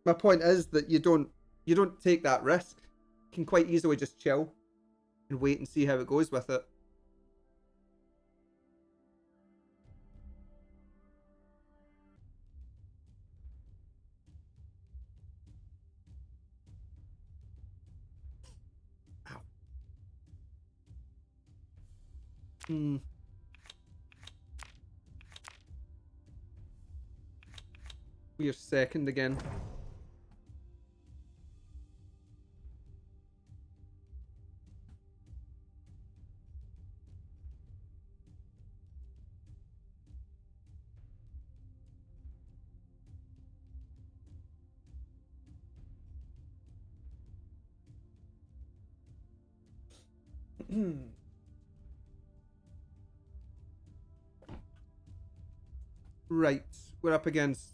My point is that you don't take that risk. You can quite easily just chill and wait and see how it goes with it. Ow. We're second again. Right, we're up against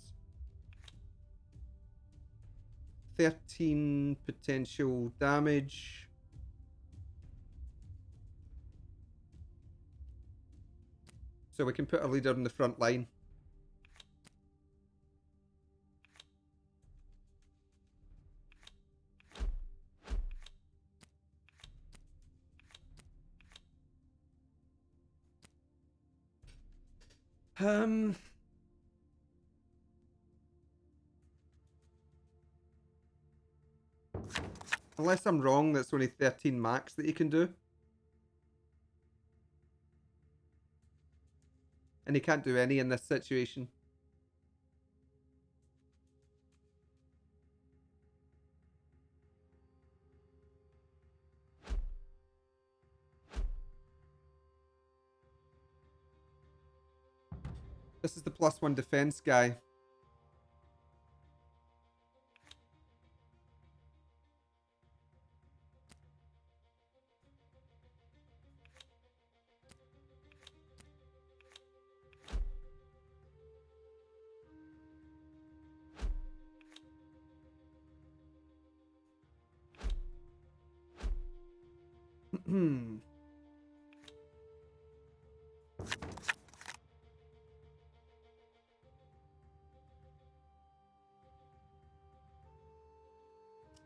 13 potential damage. So we can put our leader in the front line. Unless I'm wrong, that's only 13 max that you can do. And he can't do any in this situation. This is the +1 defense guy.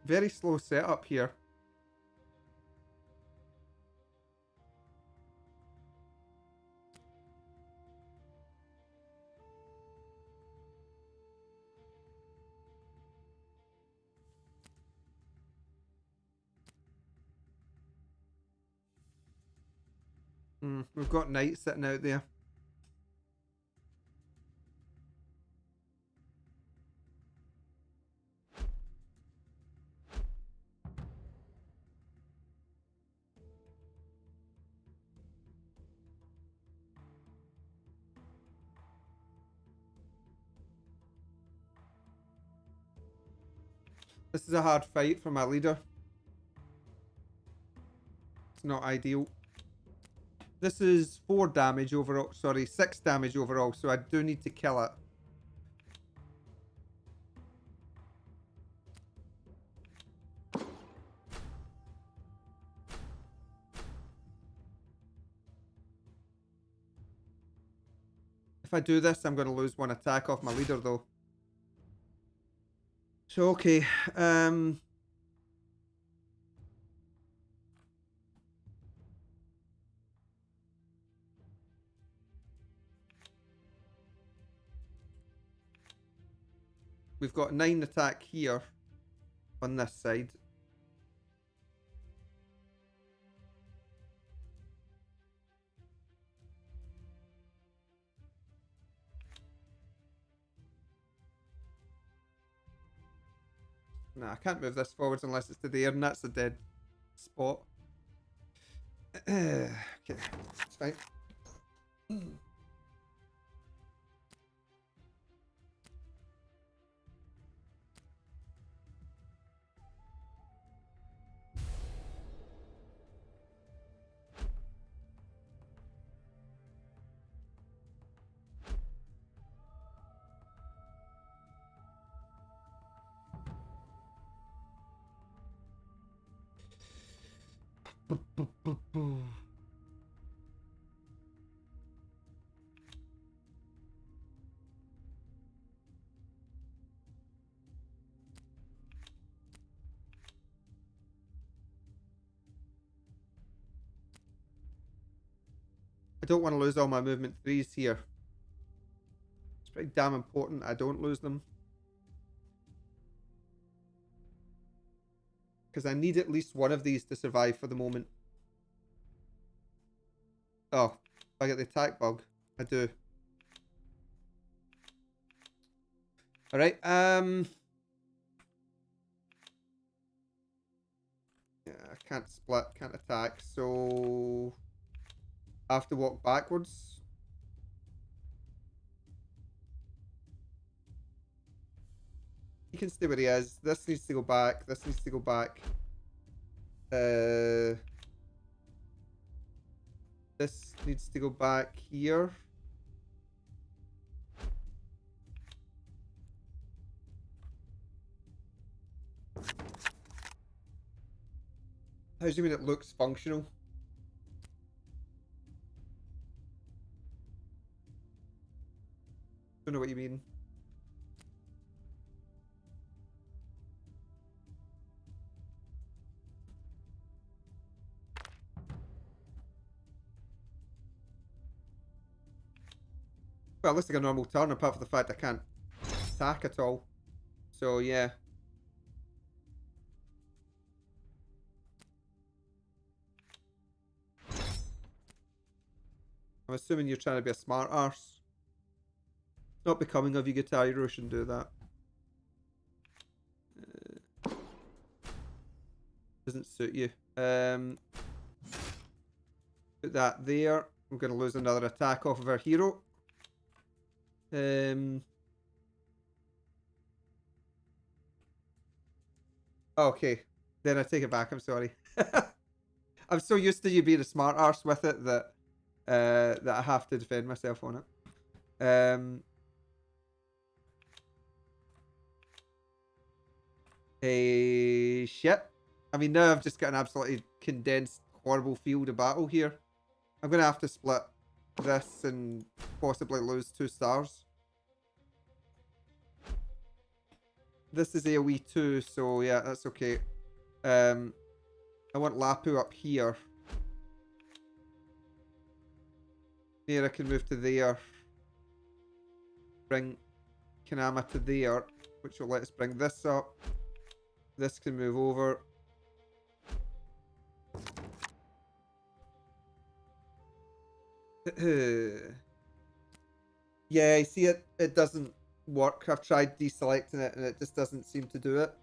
Very slow setup here. We've got Knight sitting out there. This is a hard fight for my leader. It's not ideal. This is 4 damage overall. Sorry, 6 damage overall, so I do need to kill it. If I do this, I'm going to lose 1 attack off my leader, though. So, okay. We've got 9 attack here on this side. Nah, I can't move this forwards unless it's to there, and that's a dead spot. Okay, it's fine. I don't want to lose all my movement 3s here. It's pretty damn important I don't lose them. Because I need at least one of these to survive for the moment. Oh, I get the attack bug. I do. Alright, yeah, I can't split, can't attack, so I have to walk backwards. He can stay where he is. This needs to go back. This needs to go back. This needs to go back here. How do you mean it looks functional? Don't know what you mean. Well, it looks like a normal turn, apart from the fact I can't attack at all. So, yeah. I'm assuming you're trying to be a smart arse. Not becoming of you, Guitar Hero shouldn't do that. Doesn't suit you. Put that there. I'm going to lose another attack off of our hero. Okay. Then I take it back. I'm sorry. I'm so used to you being a smart arse with it that that I have to defend myself on it. Shit. I mean, now I've just got an absolutely condensed, horrible field of battle here. I'm going to have to split this and possibly lose 2 stars. This is AoE 2, so yeah, that's okay. I want Lapu up here. Here I can move to there. Bring Kanama to there, which will let us bring this up. This can move over. Yeah, I see it. It doesn't work. I've tried deselecting it and it just doesn't seem to do it.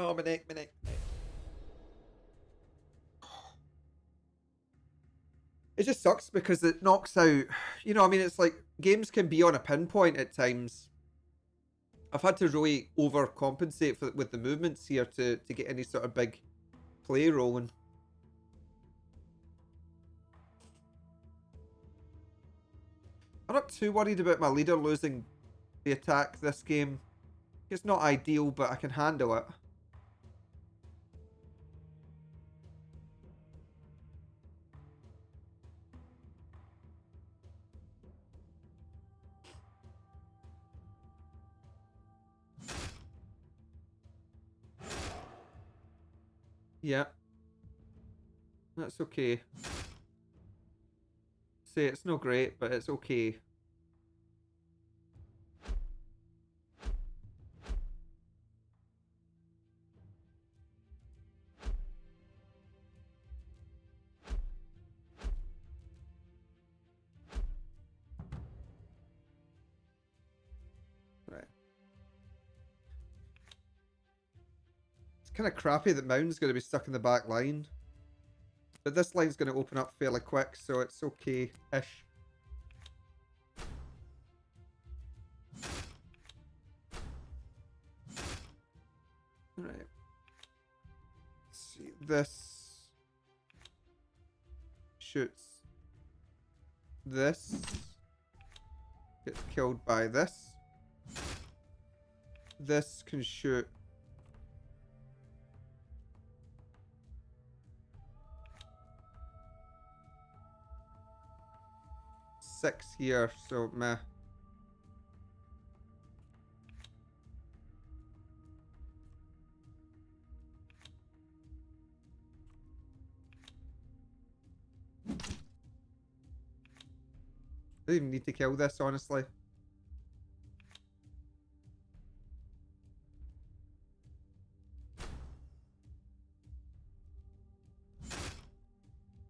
Oh, my neck, my neck. It just sucks because it knocks out, you know, I mean, it's like games can be on a pinpoint at times. I've had to really overcompensate with the movements here to get any sort of big play rolling. I'm not too worried about my leader losing the attack this game. It's not ideal, but I can handle it. Yeah. That's okay. Say it's not great, but it's okay. Right. It's kind of crappy that Mound's going to be stuck in the back line. But this line's going to open up fairly quick, so it's okay-ish. Right. Let's see. This shoots this. Gets killed by this. This can shoot six here, so meh. I don't even need to kill this, honestly.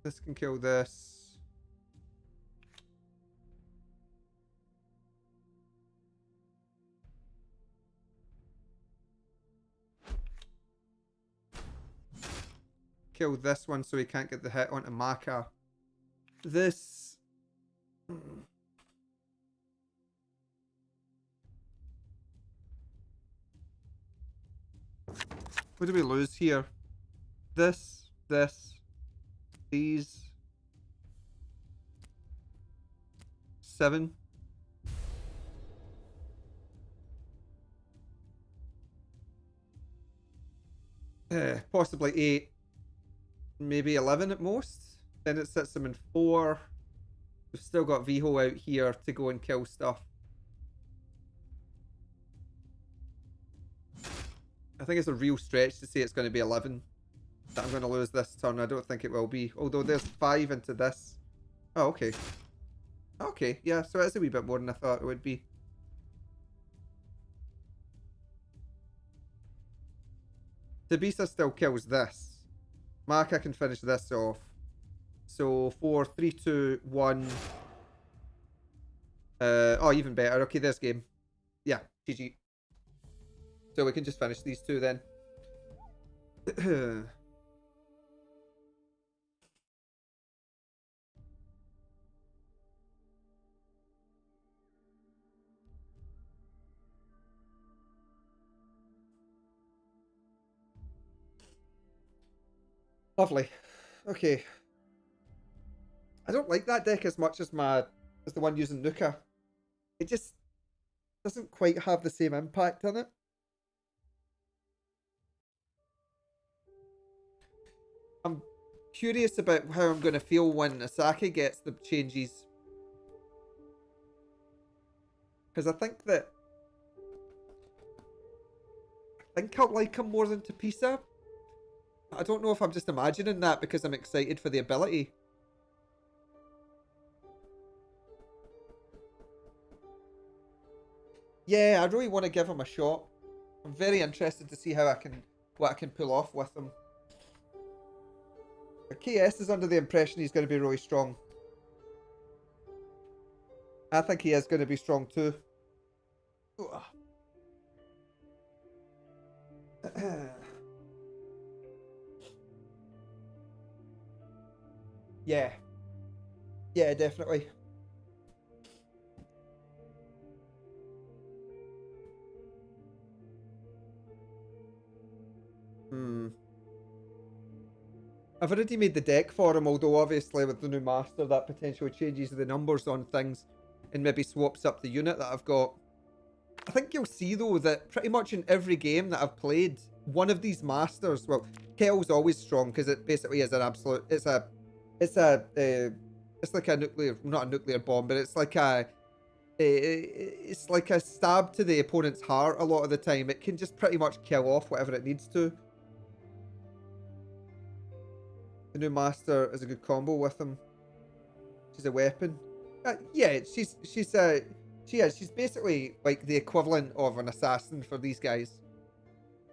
This can kill this. Kill this one so he can't get the hit onto Maka. This... What do we lose here? This, these... 7. Possibly 8. Maybe 11 at most. Then it sets them in 4. We've still got Viho out here to go and kill stuff. I think it's a real stretch to say it's going to be 11. That I'm going to lose this turn. I don't think it will be. Although there's 5 into this. Oh, okay. Okay, yeah, so it's a wee bit more than I thought it would be. Tabisa still kills this. Maka can finish this off. So 4, 3, 2, 1. Oh, even better. Okay, this game. Yeah, GG. So we can just finish these two then. Lovely. Okay. I don't like that deck as much as the one using Nuka. It just doesn't quite have the same impact on it. I'm curious about how I'm going to feel when Asaki gets the changes. Because I think I'll like him more than Tapisa. I don't know if I'm just imagining that because I'm excited for the ability. Yeah, I really want to give him a shot. I'm very interested to see what I can pull off with him. But KS is under the impression he's going to be really strong. I think he is going to be strong too. Yeah. Yeah, definitely. Hmm. I've already made the deck for him, although obviously with the new master that potentially changes the numbers on things and maybe swaps up the unit that I've got. I think you'll see though that pretty much in every game that I've played, one of these masters, well, Kel's always strong because it basically is an absolute, it's like a nuclear, not a nuclear bomb, but it's like a stab to the opponent's heart a lot of the time. It can just pretty much kill off whatever it needs to. The new master is a good combo with him. She's a weapon. Yeah, she's basically like the equivalent of an assassin for these guys.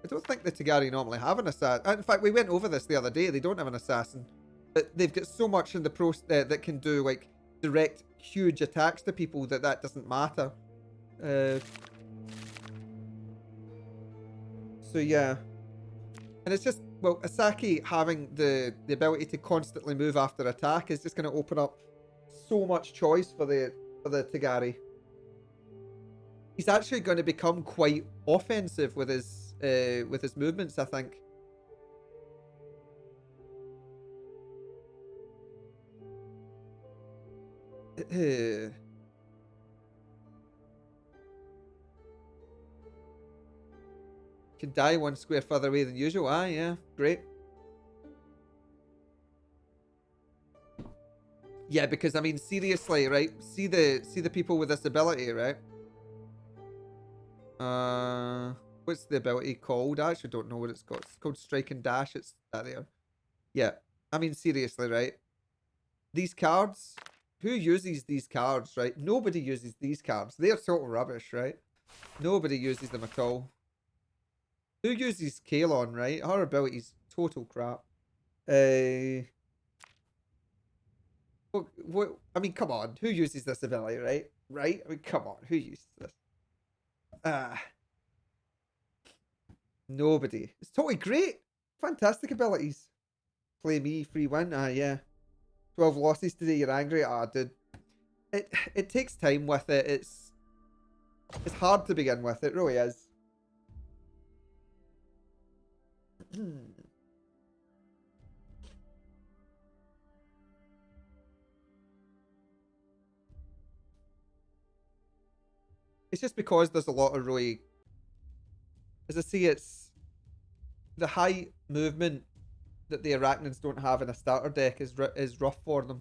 I don't think the Tagari normally have an assassin. In fact, we went over this the other day. They don't have an assassin, but they've got so much in the pro that can do like direct huge attacks to people that doesn't matter. So yeah, and it's just, well, Asaki having the ability to constantly move after attack is just going to open up so much choice for the Tagari. He's actually going to become quite offensive with his movements, I think. Can die one square further away than usual. Ah, yeah, great. Yeah, because I mean, seriously, right? See the people with this ability, right? What's the ability called? I actually don't know what it's called. It's called Strike and Dash. It's that there. Yeah, I mean, seriously, right? These cards. Who uses these cards, right? Nobody uses these cards. They're total rubbish, right? Nobody uses them at all. Who uses Kalon, right? Her ability's total crap. I mean, come on. Who uses this ability, right? Right? I mean, come on. Who uses this? Ah, nobody. It's totally great. Fantastic abilities. Play me, free win. Ah, yeah. 12 losses today. You're angry. Ah, dude. It takes time with it. It's hard to begin with. It really is. It's just because there's a lot of really, as I say, it's the high movement that the Arachnids don't have in a starter deck is rough for them.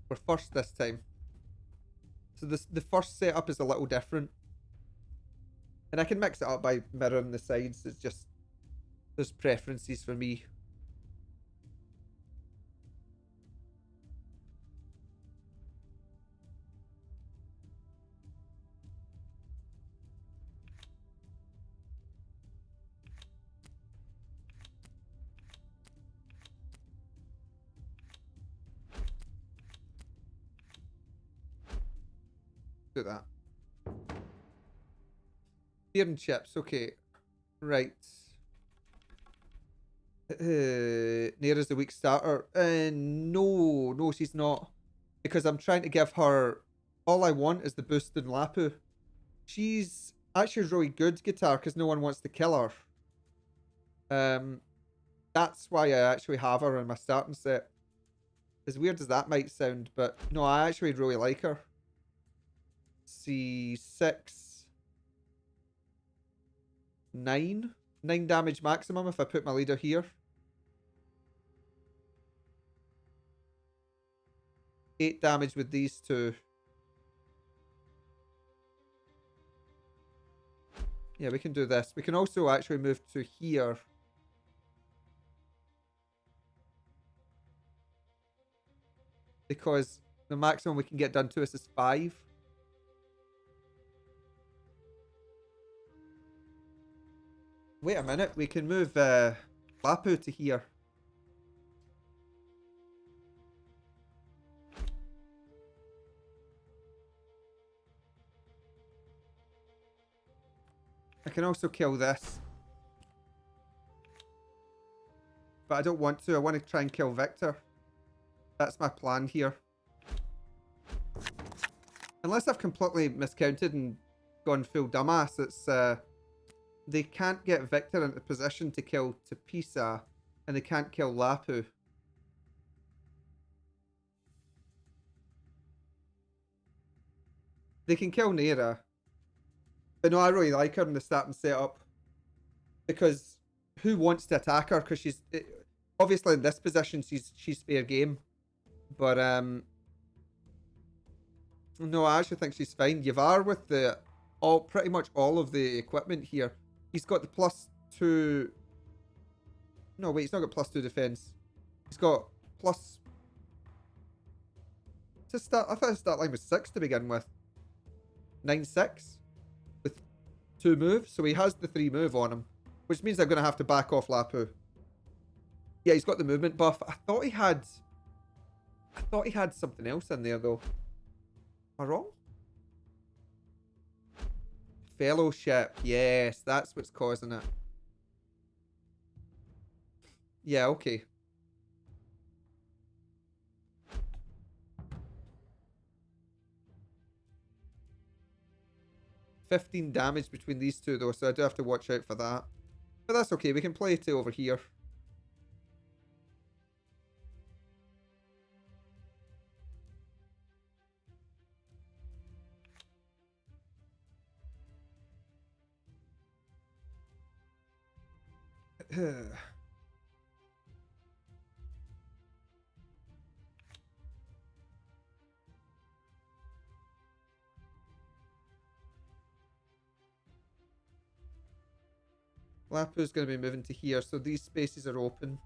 We're first this time. So the first setup is a little different. And I can mix it up by mirroring the sides. It's just, there's preferences for me. Do that. Beer and chips, okay. Right. Nera's the weak starter. No, she's not. Because I'm trying to give her, all I want is the boost in Lapu. She's actually really good guitar because no one wants to kill her. That's why I actually have her in my starting set. As weird as that might sound, but no, I actually really like her. C6, 9. 9 damage maximum if I put my leader here. 8 damage with these two. Yeah, we can do this. We can also actually move to here. Because the maximum we can get done to us is 5. Wait a minute, we can move Lapu to here. I can also kill this. But I don't want to. I want to try and kill Victor. That's my plan here. Unless I've completely miscounted and gone full dumbass, it's they can't get Victor into position to kill Tapisa, and they can't kill Lapu. They can kill Neira. But no, I really like her in the starting setup. Because who wants to attack her? Because she's... obviously in this position, she's fair game. But, no, I actually think she's fine. Yavar with the... pretty much all of the equipment here. He's got the +2... No, wait, he's not got +2 defense. He's got plus... To start, I thought his start line was 6 to begin with. 9-6 with 2 moves, so he has the 3 move on him, which means I'm going to have to back off Lapu. Yeah, he's got the movement buff. I thought he had something else in there though. Am I wrong? Fellowship. Yes, that's what's causing it. Yeah, okay. $15 damage between these two though, so I do have to watch out for that. But that's okay, we can play it over here. Lapu's going to be moving to here, so these spaces are open.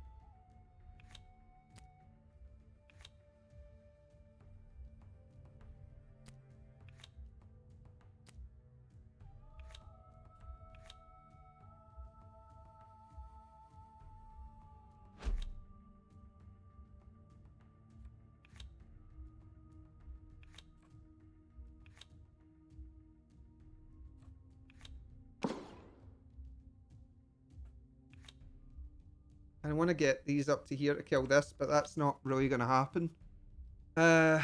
I want to get these up to here to kill this, but that's not really going to happen. It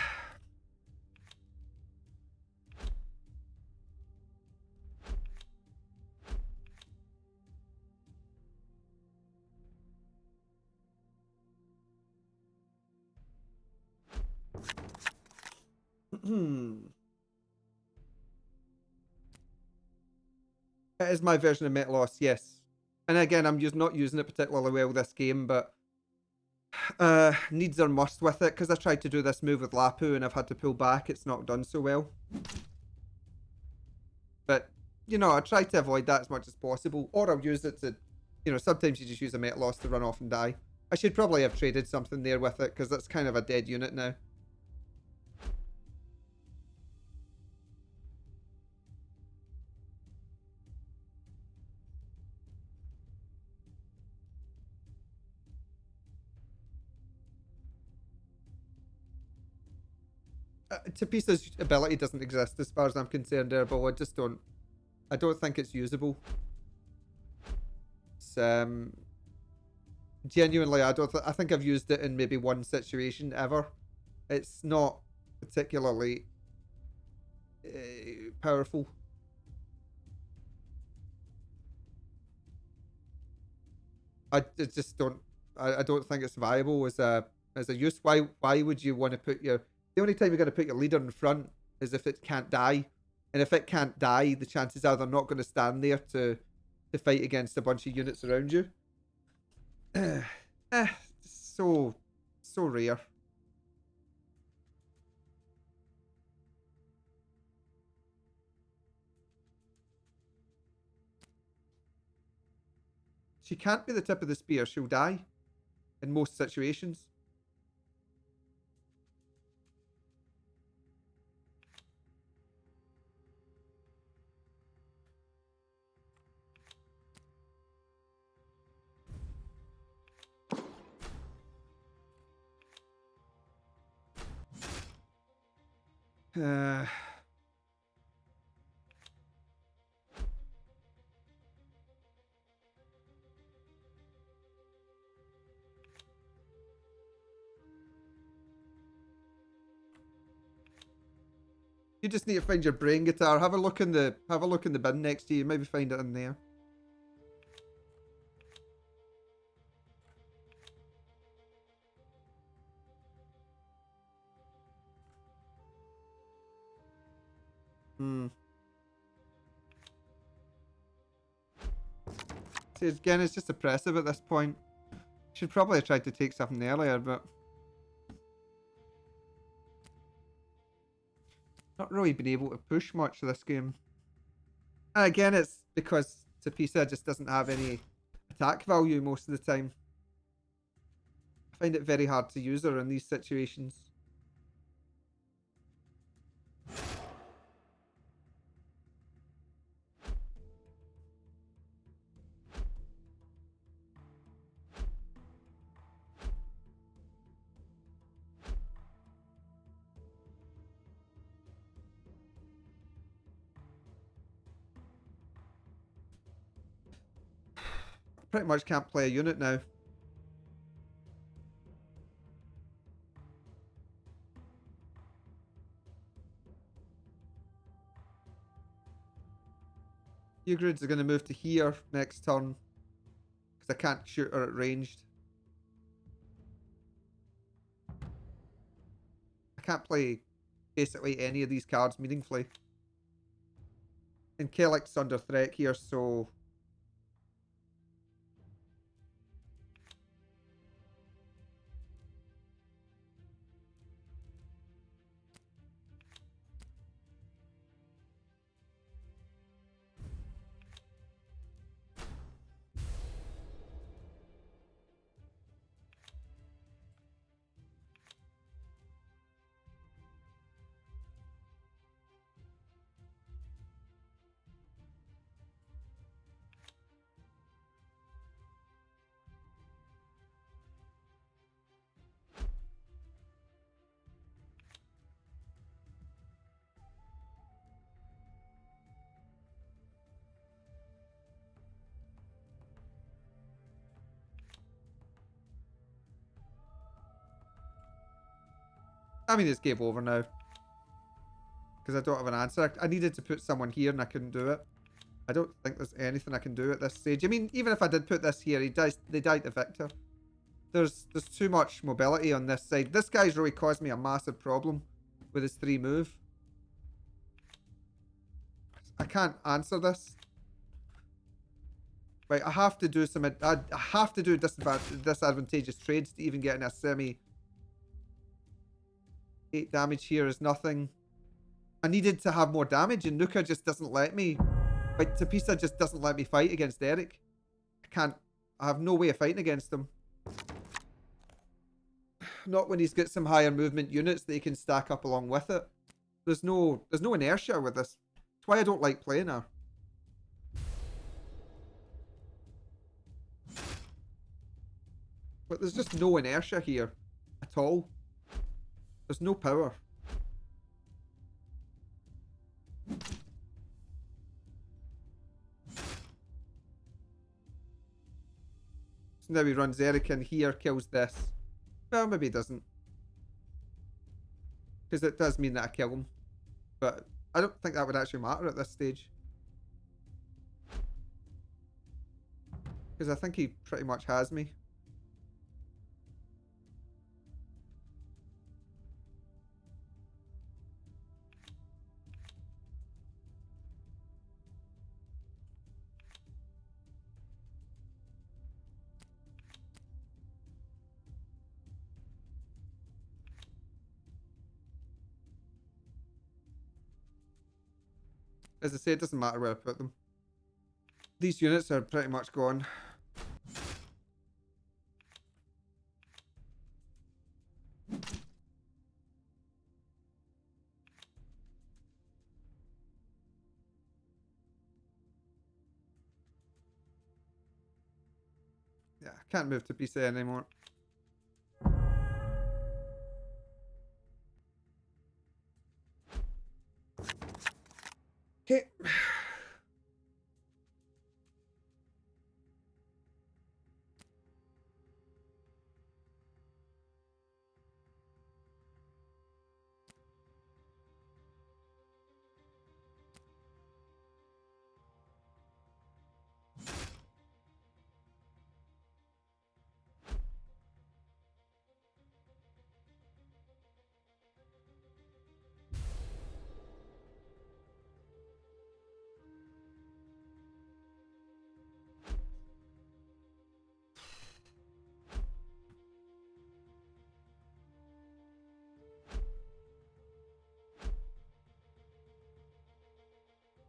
is my version of Met Loss, yes. And again, I'm just not using it particularly well this game, but needs are must with it, because I tried to do this move with Lapu and I've had to pull back. It's not done so well. But, you know, I try to avoid that as much as possible, or I'll use it to, you know, sometimes you just use a Met Loss to run off and die. I should probably have traded something there with it, because that's kind of a dead unit now. Tapisa's ability doesn't exist as far as I'm concerned, Airball. I don't think it's usable. It's, genuinely, I think I've used it in maybe one situation ever. It's not particularly powerful. I just don't. I don't think it's viable as a use. Why would you want to put your... The only time you're going to put your leader in front is if it can't die. And if it can't die, the chances are they're not going to stand there to fight against a bunch of units around you. So rare. She can't be the tip of the spear. She'll die in most situations. You just need to find your brain guitar. Have a look in the bin next to you. Maybe find it in there. See, again, it's just oppressive at this point. Should probably have tried to take something earlier, but not really been able to push much of this game. And again, it's because Tapisa just doesn't have any attack value most of the time. I find it very hard to use her in these situations. Pretty much can't play a unit now. Ugrids are going to move to here next turn because I can't shoot her at ranged. I can't play basically any of these cards meaningfully. And Kellick's under threat here, so I mean, it's game over now. Because I don't have an answer. I needed to put someone here and I couldn't do it. I don't think there's anything I can do at this stage. I mean, even if I did put this here, they died to Victor. There's too much mobility on this side. This guy's really caused me a massive problem with his 3 move. I can't answer this. Right, I have to do some... I have to do disadvantageous trades to even get in a semi... 8 damage here is nothing. I needed to have more damage and Nuka just doesn't let me. Like, Tapisa just doesn't let me fight against Eric. I have no way of fighting against him. Not when he's got some higher movement units that he can stack up along with it. There's no inertia with this. That's why I don't like playing her. But there's just no inertia here at all. There's no power. So now he runs Eric in here, kills this. Well, maybe he doesn't. Because it does mean that I kill him. But I don't think that would actually matter at this stage. Because I think he pretty much has me. As I say, it doesn't matter where I put them. These units are pretty much gone. Yeah, I can't move to PC anymore. Okay.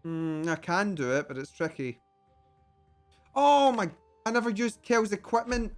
I can do it, but it's tricky. Oh my... I never used Kel's equipment.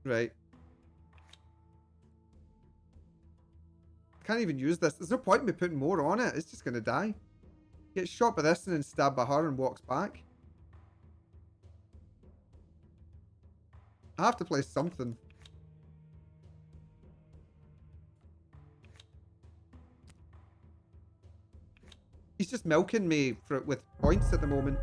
Right. Can't even use this. There's no point in me putting more on it. It's just going to die. Gets shot by this and then stabbed by her and walks back. I have to play something. He's just milking me with points at the moment.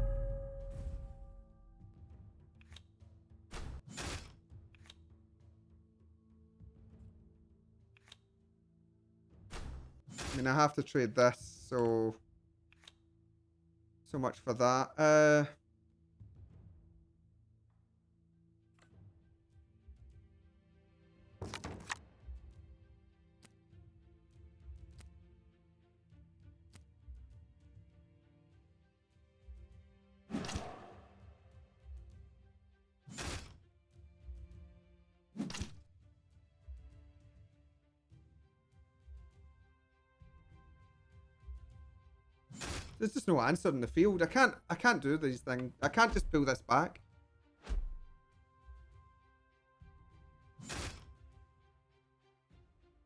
I mean, I have to trade this, so much for that. There's just no answer in the field. I can't do these things. I can't just pull this back.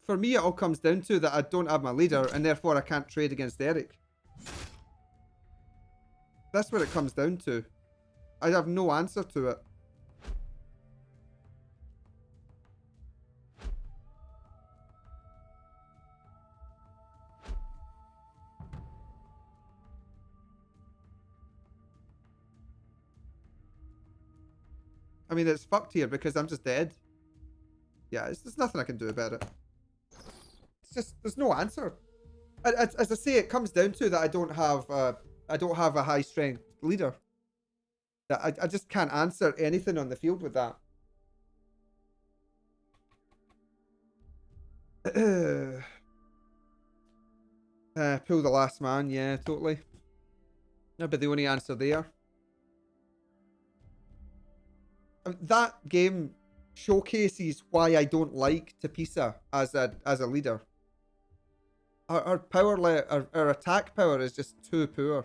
For me, it all comes down to that I don't have my leader, and therefore I can't trade against Eric. That's what it comes down to. I have no answer to it. I mean, it's fucked here because I'm just dead. Yeah, there's nothing I can do about it. It's just, there's no answer. As I say, it comes down to that I don't have a high strength leader. That I just can't answer anything on the field with that. Pull the last man, yeah, totally. That'd be the only answer there. That game showcases why I don't like Tapisa as a leader. Our power, our attack power is just too poor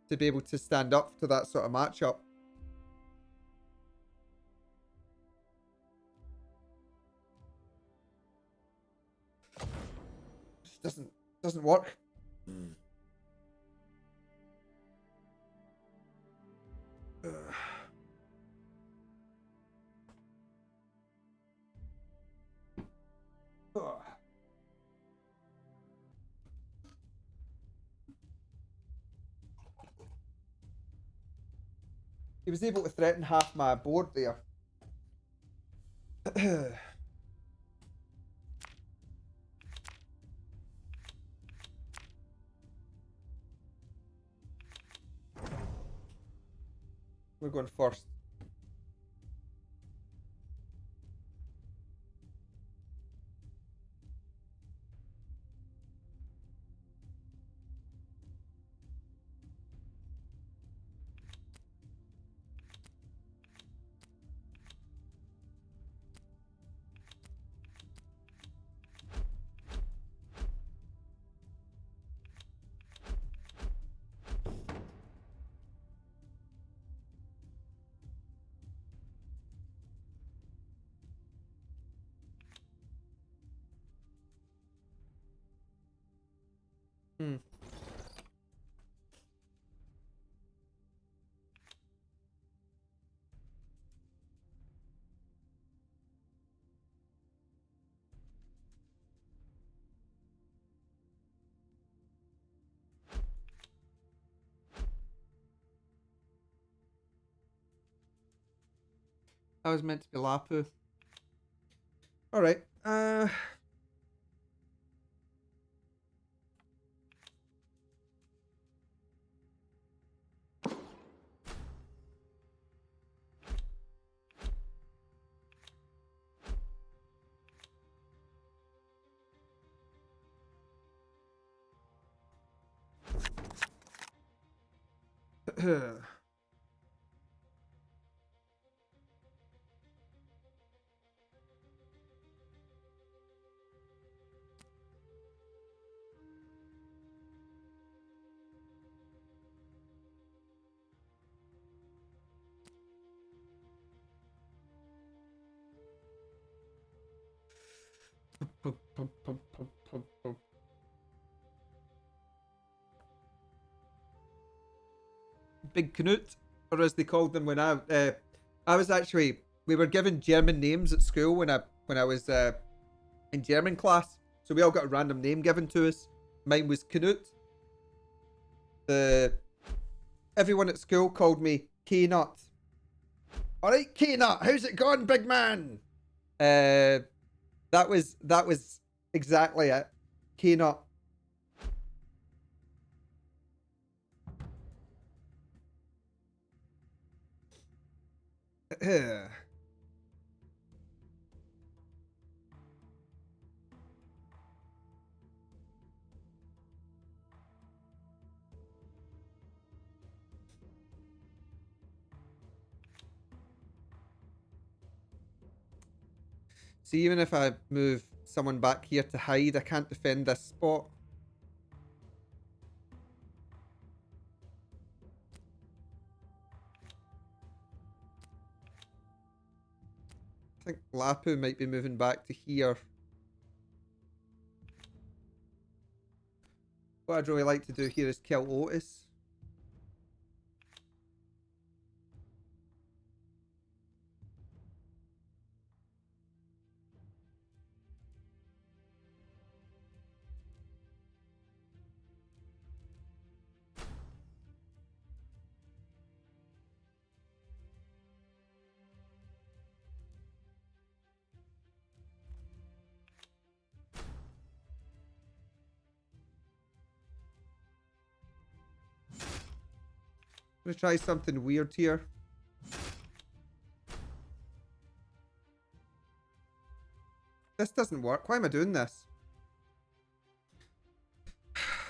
to be able to stand up to that sort of matchup. Just doesn't work. He was able to threaten half my board there. We're going first. Hmm. That was meant to be Lapu. Alright. Big Knut, or as they called them when I was actually, we were given German names at school when I was in German class, so we all got a random name given to us. Mine was Knut. The Everyone at school called me K-Nut. All right, K-Nut, how's it going, big man? That was exactly it, K-Nut. See, even if I move someone back here to hide, I can't defend this spot. I think Lapu might be moving back to here. What I'd really like to do here is kill Otis. I'm gonna try something weird here. This doesn't work. Why am I doing this?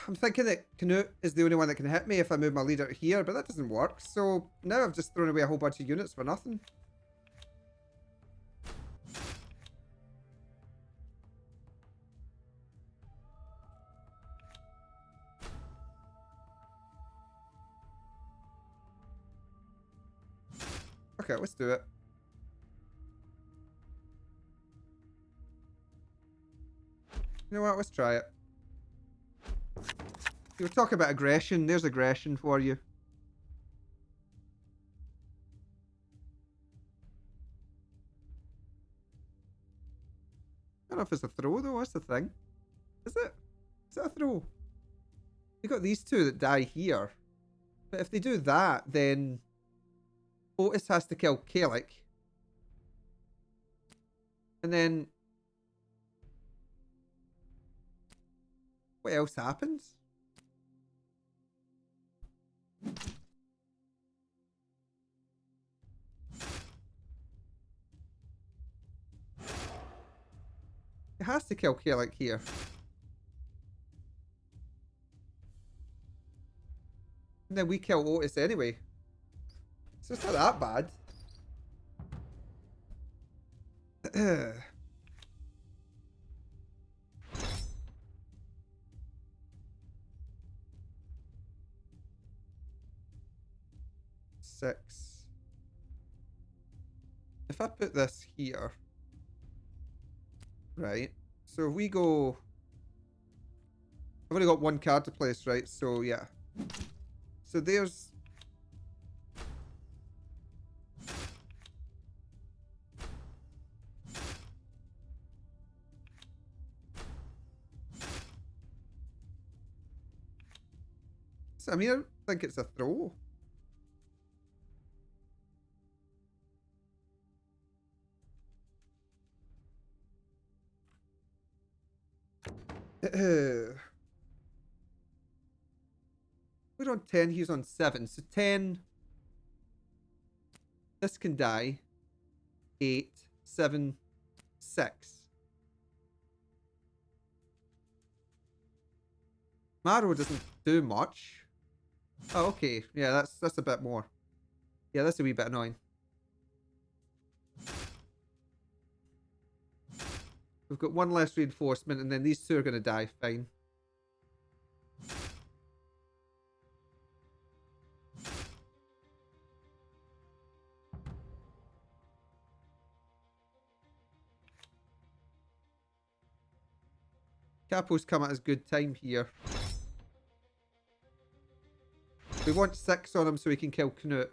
I'm thinking that Knut is the only one that can hit me if I move my leader here, but that doesn't work. So now I've just thrown away a whole bunch of units for nothing. Okay, let's do it. You know what? Let's try it. You were talking about aggression. There's aggression for you. I don't know if it's a throw though. What's the thing? Is it? Is it a throw? You got these two that die here. But if they do that, then Otis has to kill Kalik. And then what else happens? It has to kill Kalik here. And then we kill Otis anyway. So it's not that bad. Six. If I put this here, right? So if we go, I've only got one card to place, right? So yeah. So there's I mean, I don't think it's a throw. We're on 10, he's on 7. So 10. This can die. 8, 7, 6. Maro doesn't do much. Oh, okay. Yeah, that's a bit more. Yeah, that's a wee bit annoying. We've got one less reinforcement, and then these two are going to die. Fine. Capo's come at a good time here. We want 6 on him so we can kill Knut.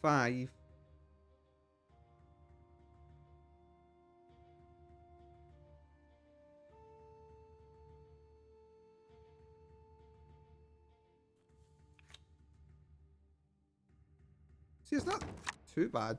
Five. See, it's not too bad.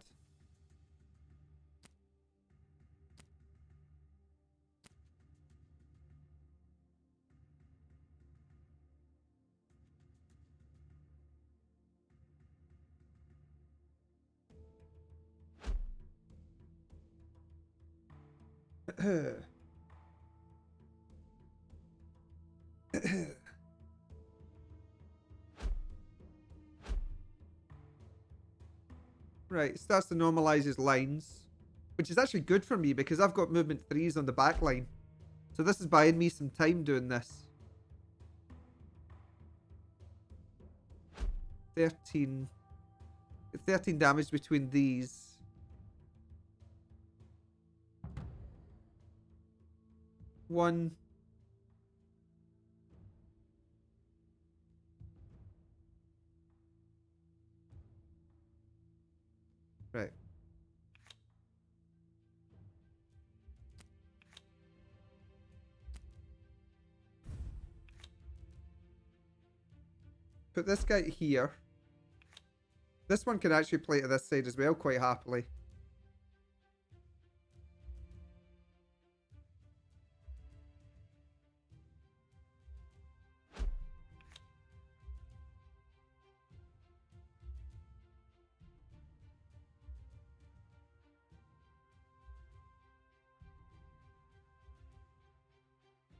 Right, it starts to normalize his lines, which is actually good for me because I've got movement 3s on the back line. So this is buying me some time doing this. 13. 13 damage between these. One. Right. Put this guy here. This one can actually play to this side as well quite happily.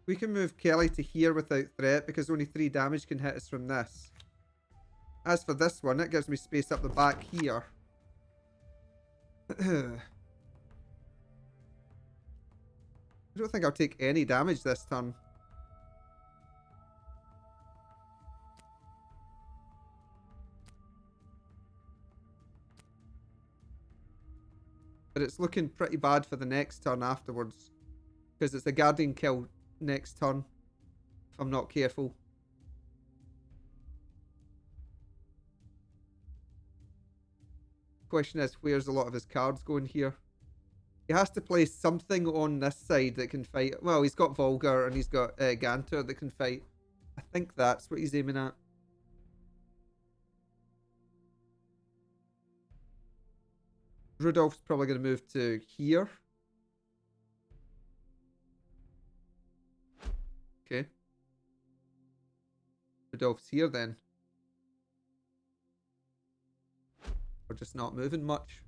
We can move Kelly to here without threat because only 3 damage can hit us from this. As for this one, it gives me space up the back here. I don't think I'll take any damage this turn. But it's looking pretty bad for the next turn afterwards. Because it's a guardian kill next turn. If I'm not careful. Question is, where's a lot of his cards going here? He has to play something on this side that can fight. Well, he's got Volgar and he's got Ganter that can fight. I think that's what he's aiming at. Rudolph's probably going to move to here. Okay. Rudolph's here then. We're just not moving much.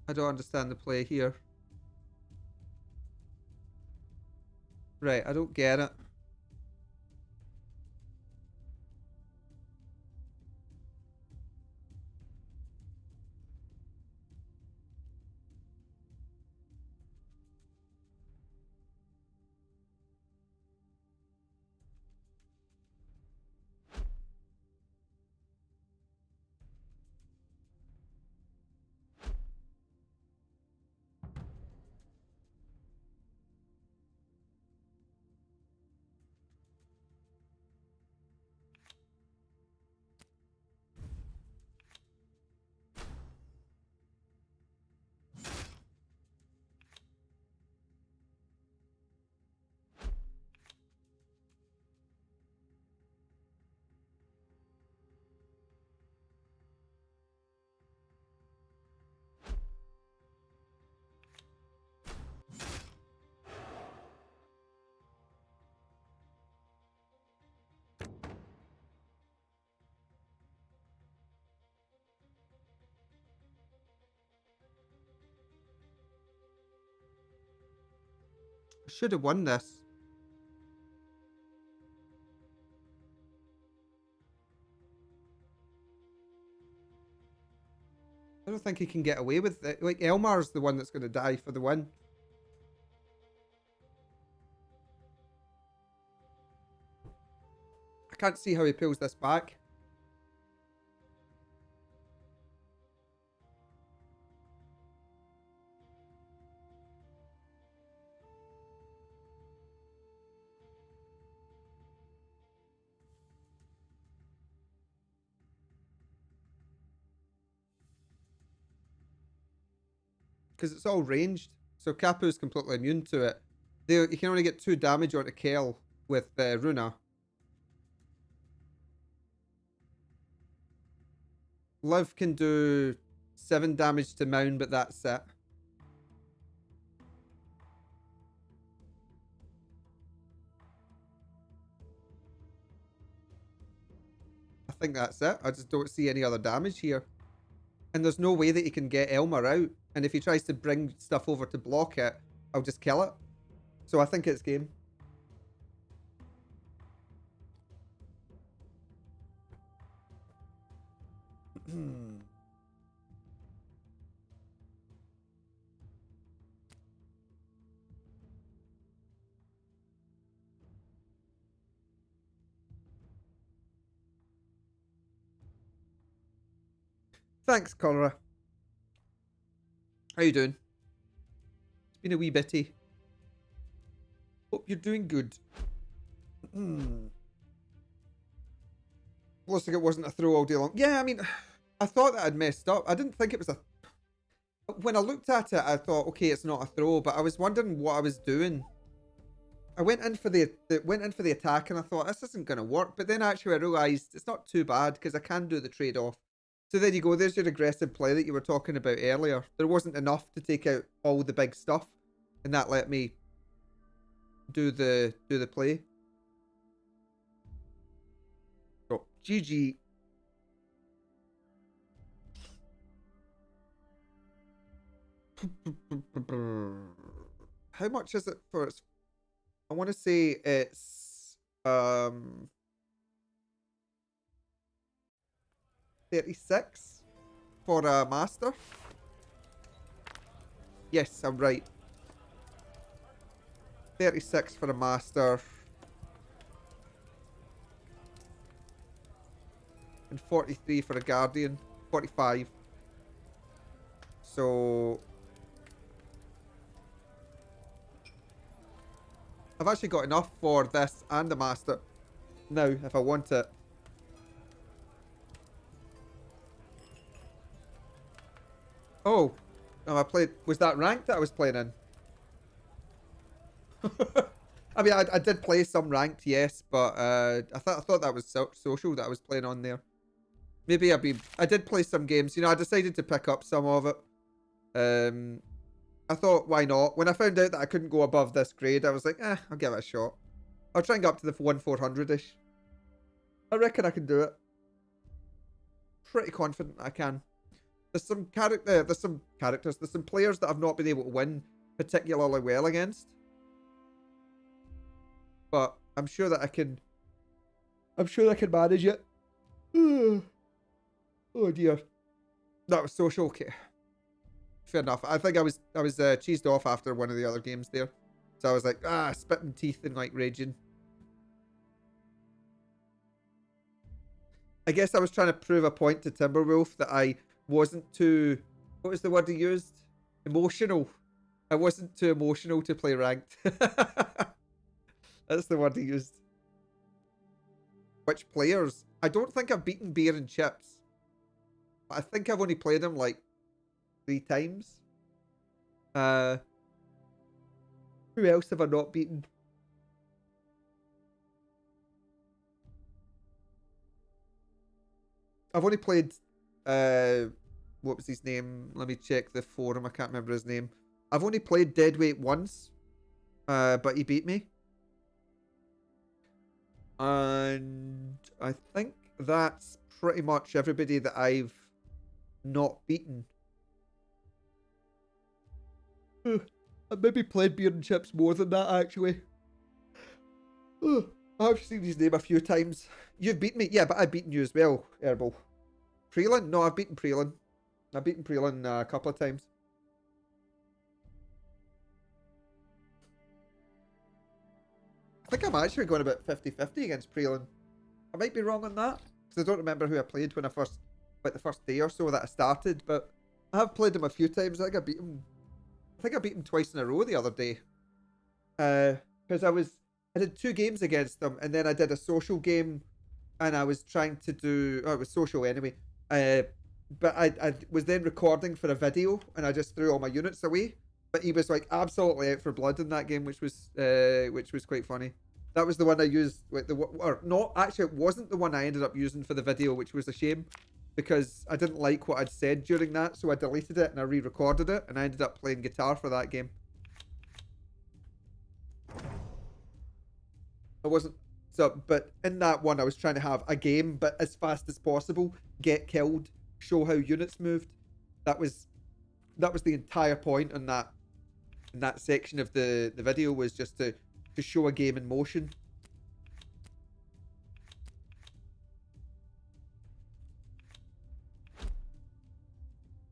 I don't understand the play here. Right, I don't get it. I should have won this. I don't think he can get away with it. Like, Elmar's the one that's going to die for the win. I can't see how he pulls this back. Because it's all ranged. So Kapu's completely immune to it. You can only get 2 damage onto Kel with Runa. Liv can do 7 damage to Mound, but that's it. I think that's it. I just don't see any other damage here. And there's no way that he can get Elmer out. And if he tries to bring stuff over to block it, I'll just kill it. So I think it's game. Thanks, Connor. How you doing? It's been a wee bitty. Hope you're doing good. Looks like it wasn't a throw all day long. Yeah, I mean, I thought that I'd messed up. I didn't think it was a... When I looked at it, I thought, okay, it's not a throw, but I was wondering what I was doing. I went in for the attack and I thought, this isn't going to work. But then actually I realised it's not too bad because I can do the trade-off. So there you go. There's your aggressive play that you were talking about earlier. There wasn't enough to take out all the big stuff, and that let me do the play. So GG. How much is it for its... I want to say it's 36 for a master. Yes, I'm right. 36 for a master. And 43 for a guardian. 45. So I've actually got enough for this and the master now if I want it. Oh, I played. Was that ranked that I was playing in? I mean, I did play some ranked, yes, but I thought that was social that I was playing on there. Maybe I did play some games. You know, I decided to pick up some of it. I thought, why not? When I found out that I couldn't go above this grade, I was like, I'll give it a shot. I'll try and get up to the 1/400-ish. I reckon I can do it. Pretty confident I can. There's some characters, there's some players that I've not been able to win particularly well against. But I'm sure that I can manage it. Oh dear. That was social. Okay. Fair enough. I think I was cheesed off after one of the other games there. So I was like, spitting teeth and like raging. I guess I was trying to prove a point to Timberwolf that I wasn't too... What was the word he used? Emotional. I wasn't too emotional to play ranked. That's the word he used. Which players? I don't think I've beaten Beer and Chips. I think I've only played him like 3 times. Who else have I not beaten? I've only played what was his name? Let me check the forum. I can't remember his name. I've only played Deadweight once. But he beat me. And I think that's pretty much everybody that I've not beaten. I'm I've maybe played Beer and Chips more than that, actually. Oh, I've seen his name a few times. You've beaten me? Yeah, but I've beaten you as well, Herbal. Prelin? No, I've beaten Prelin. I've beaten Prelin a couple of times. I think I'm actually going about 50-50 against Prelin. I might be wrong on that, because I don't remember who I played when I first, like the first day or so that I started, but I have played him a few times. I think I beat him twice in a row the other day. Because I did 2 games against them, and then I did a social game, and I was trying to do, oh, it was social anyway. But I was then recording for a video, and I just threw all my units away. But he was like absolutely out for blood in that game, which was quite funny. That was the one I used, like or not actually, it wasn't the one I ended up using for the video, which was a shame, because I didn't like what I'd said during that, so I deleted it and I re-recorded it, and I ended up playing guitar for that game. I wasn't so, but in that one, I was trying to have a game, but as fast as possible, get killed, show how units moved. That was the entire point on that in that section of the video, was just to show a game in motion.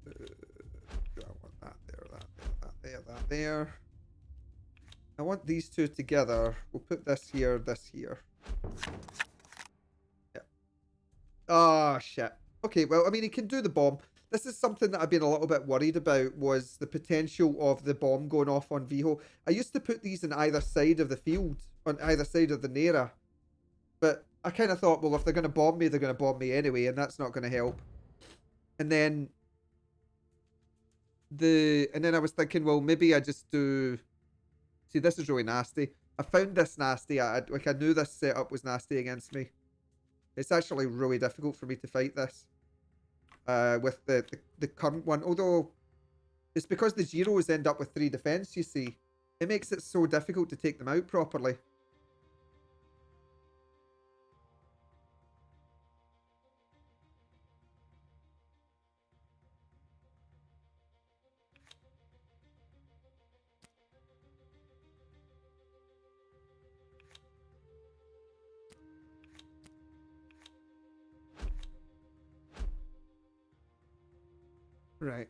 I want that there, that there, that there, that there. I want these two together. We'll put this here, this here. Yeah. Oh, shit. Okay, well, I mean, he can do the bomb. This is something that I've been a little bit worried about, was the potential of the bomb going off on Viho. I used to put these on either side of the field, on either side of the Nera. But I kind of thought, well, if they're going to bomb me, they're going to bomb me anyway, and that's not going to help. And then I was thinking, well, maybe I just do... See, this is really nasty. I found this nasty. I knew this setup was nasty against me. It's actually really difficult for me to fight this. With the current one. Although, it's because the Zeros end up with 3 defense, you see. It makes it so difficult to take them out properly. Right.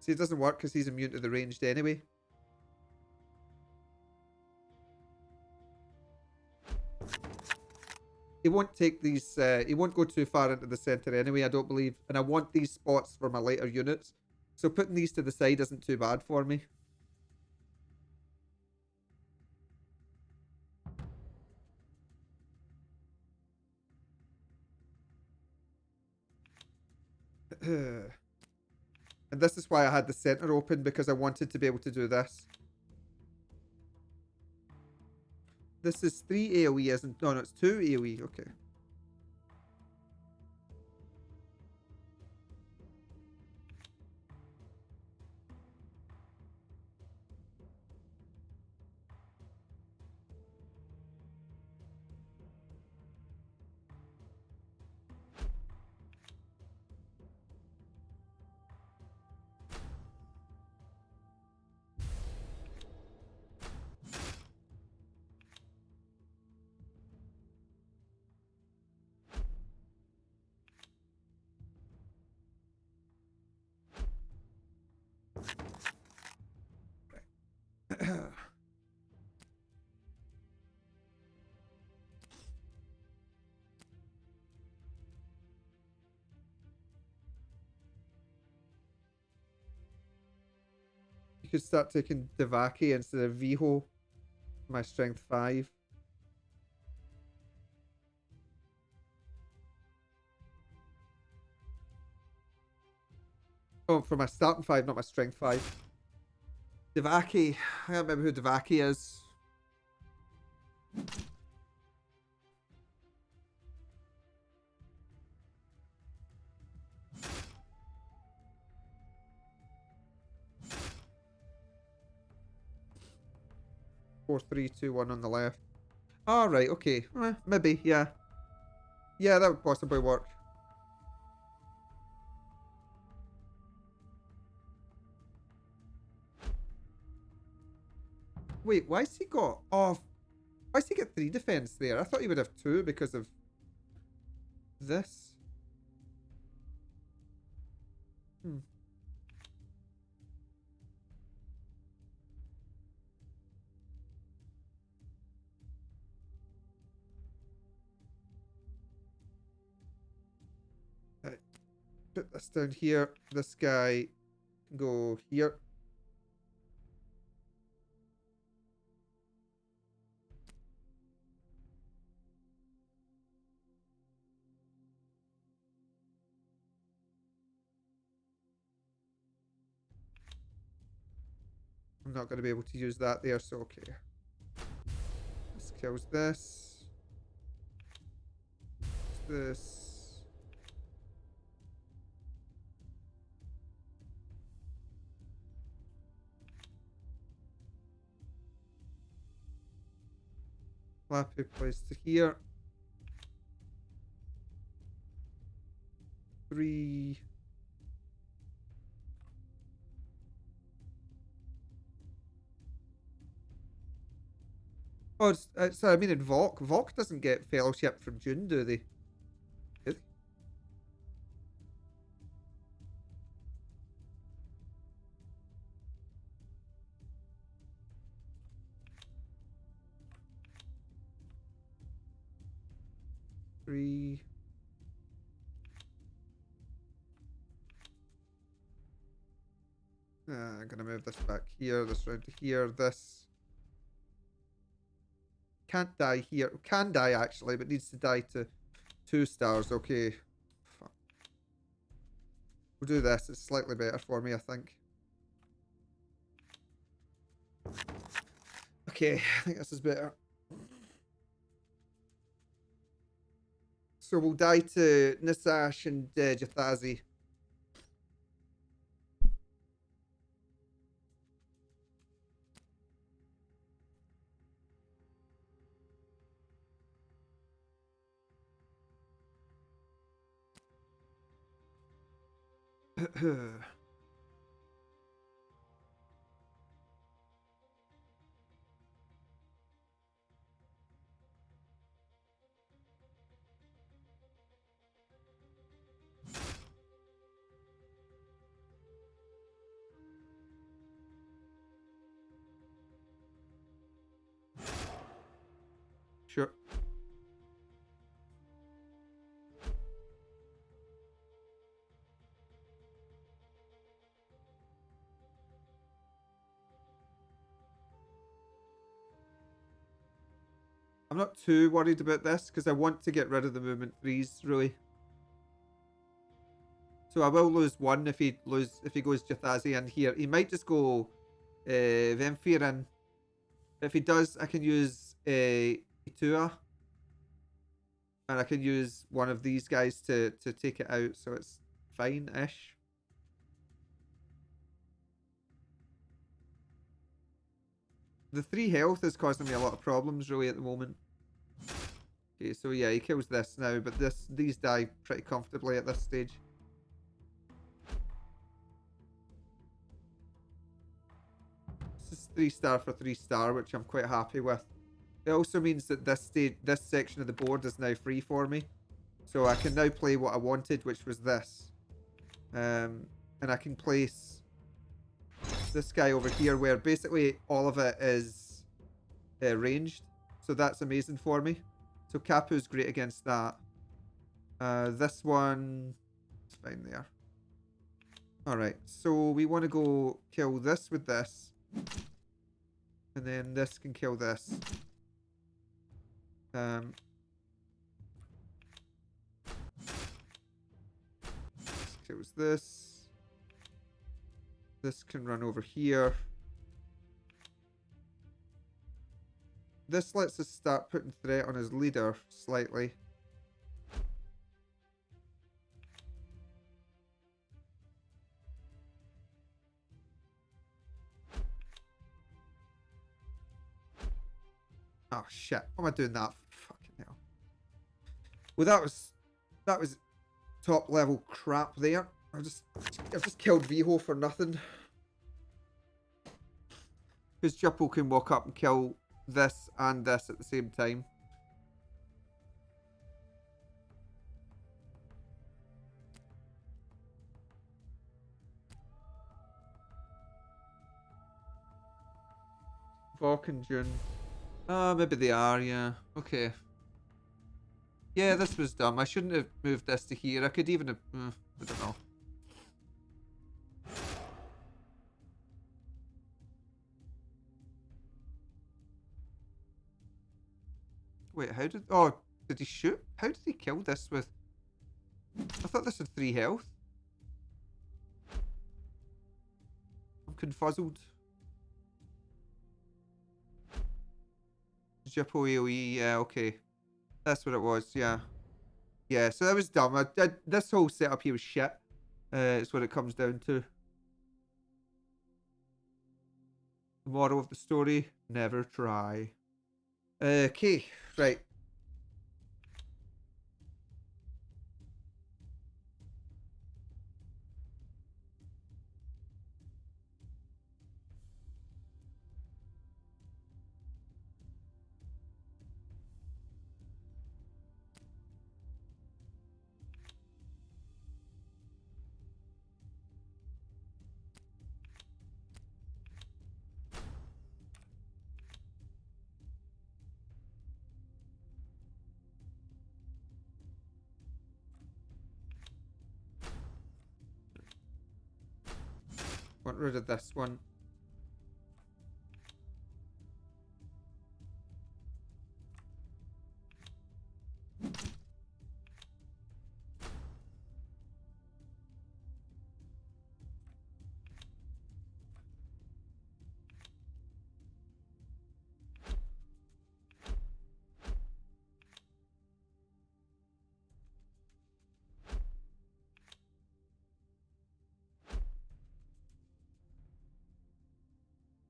See, it doesn't work because he's immune to the ranged anyway. He won't take these, he won't go too far into the centre anyway, I don't believe. And I want these spots for my later units. So putting these to the side isn't too bad for me. And this is why I had the centre open, because I wanted to be able to do this. This is 3 AoE, isn't... No, it's 2 AoE. Okay. You could start taking Devaki instead of Viho. My strength 5. Oh, for my starting 5, not my strength 5. Devaki. I don't remember who Devaki is. 4, 3, 2, 1 on the left. All right, okay. Maybe, yeah. Yeah, that would possibly work. Wait, why's he got... Oh, why's he get 3 defense there? I thought he would have 2 because of this. Hmm. Right. Put this down here. This guy can go here. I'm not going to be able to use that there, so okay. This kills this. This. Flappy placed to here. 3. Oh, I mean in Volk. Volk doesn't get fellowship from June, do they? Do they? Three. I'm gonna move this back here, this round to here, this. Can't die here. Can die actually, but needs to die to 2 stars. Okay. Fuck. We'll do this. It's slightly better for me, I think. Okay, I think this is better. So we'll die to Nisash and Jathazi. Sure. I'm not too worried about this because I want to get rid of the movement 3s, really. So I will lose 1 if he goes Jathazi in here. He might just go Vemfir in. If he does, I can use Itua. And I can use one of these guys to take it out, so it's fine-ish. The 3 health is causing me a lot of problems, really, at the moment. Okay, so yeah, he kills this now, but these die pretty comfortably at this stage. This is 3-star for 3-star, which I'm quite happy with. It also means that this section of the board is now free for me. So I can now play what I wanted, which was this. And I can place this guy over here where basically all of it is ranged. So that's amazing for me. So Kapu's great against that. This one is fine there. Alright, so we want to go kill this with this. And then this can kill this. This kills this. This can run over here. This lets us start putting threat on his leader slightly. Oh shit! What am I doing that for? Fucking hell. Well, that was top level crap there. I've just killed Viho for nothing. Because Jippo can walk up and kill this and this at the same time. Vok and June. Maybe they are, yeah. Okay. Yeah, this was dumb. I shouldn't have moved this to here. I could even have... I don't know. Wait, how did... Oh, did he shoot? How did he kill this with... I thought this had 3 health. I'm confuzzled. Jippo AoE, yeah, okay. That's what it was, yeah. Yeah, so that was dumb. This whole setup here was shit. It's what it comes down to. The moral of the story, never try. Okay, right. Want rid of this one.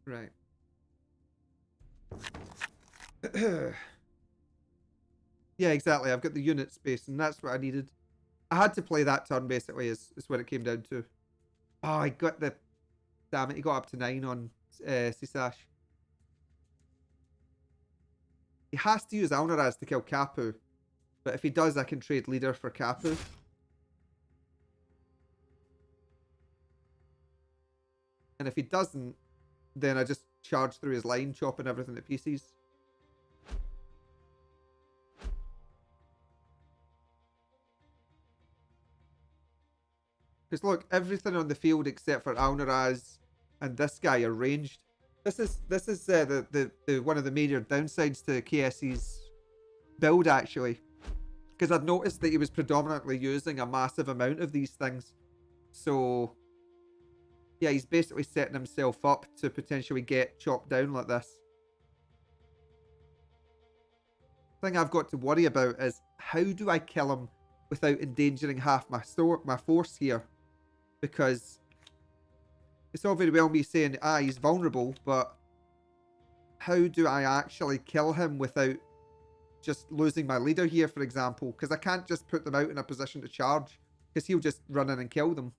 Right. Yeah, exactly. I've got the unit space, and that's what I needed. I had to play that turn, basically, is what it came down to. Oh, I got the... Damn it, he got up to 9 on Sisash. He has to use Alnaraz to kill Kapu. But if he does, I can trade leader for Kapu. And if he doesn't, then I just charge through his line, chopping everything to pieces. Because look, everything on the field except for Alnaraz and this guy are ranged. This is the one of the major downsides to KSE's build, actually. Because I'd noticed that he was predominantly using a massive amount of these things. So yeah, he's basically setting himself up to potentially get chopped down like this. The thing I've got to worry about is how do I kill him without endangering half my force here? Because it's all very well me saying, he's vulnerable, but how do I actually kill him without just losing my leader here, for example? Because I can't just put them out in a position to charge, because he'll just run in and kill them.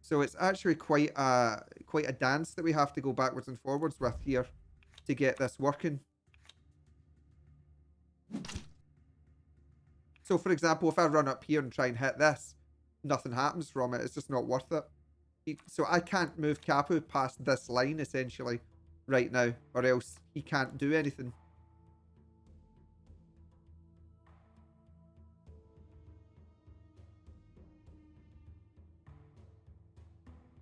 So it's actually quite a dance that we have to go backwards and forwards with here to get this working. So for example, if I run up here and try and hit this, nothing happens from it. It's just not worth it. So I can't move Kapu past this line, essentially, right now, or else he can't do anything.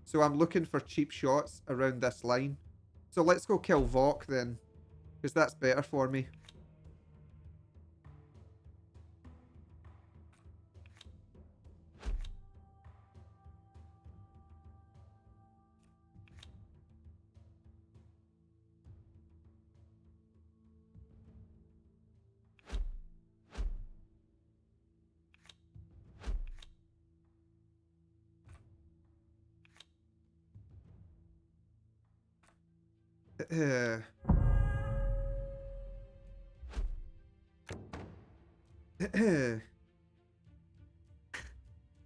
So I'm looking for cheap shots around this line. So let's go kill Vok then, because that's better for me.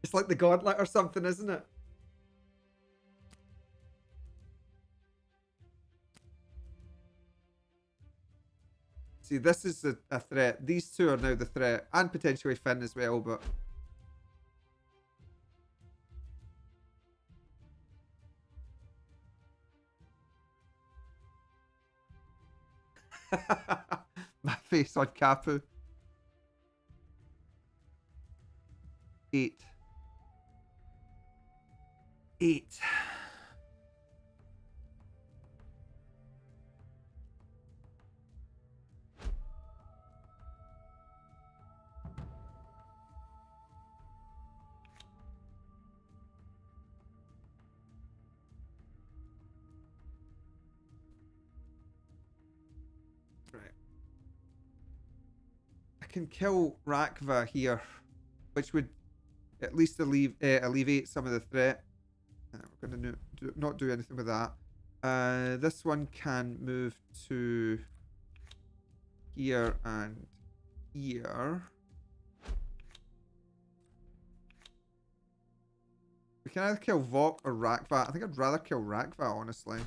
It's like the gauntlet or something, isn't it? See, this is a threat. These two are now the threat, and potentially Finn as well, but... My face on Kapu. 8. 8. Right. I can kill Rakva here, which would at least alleviate some of the threat. We're going to not do anything with that. This one can move to here and here. We can either kill Vok or Rakva. I think I'd rather kill Rakva, honestly.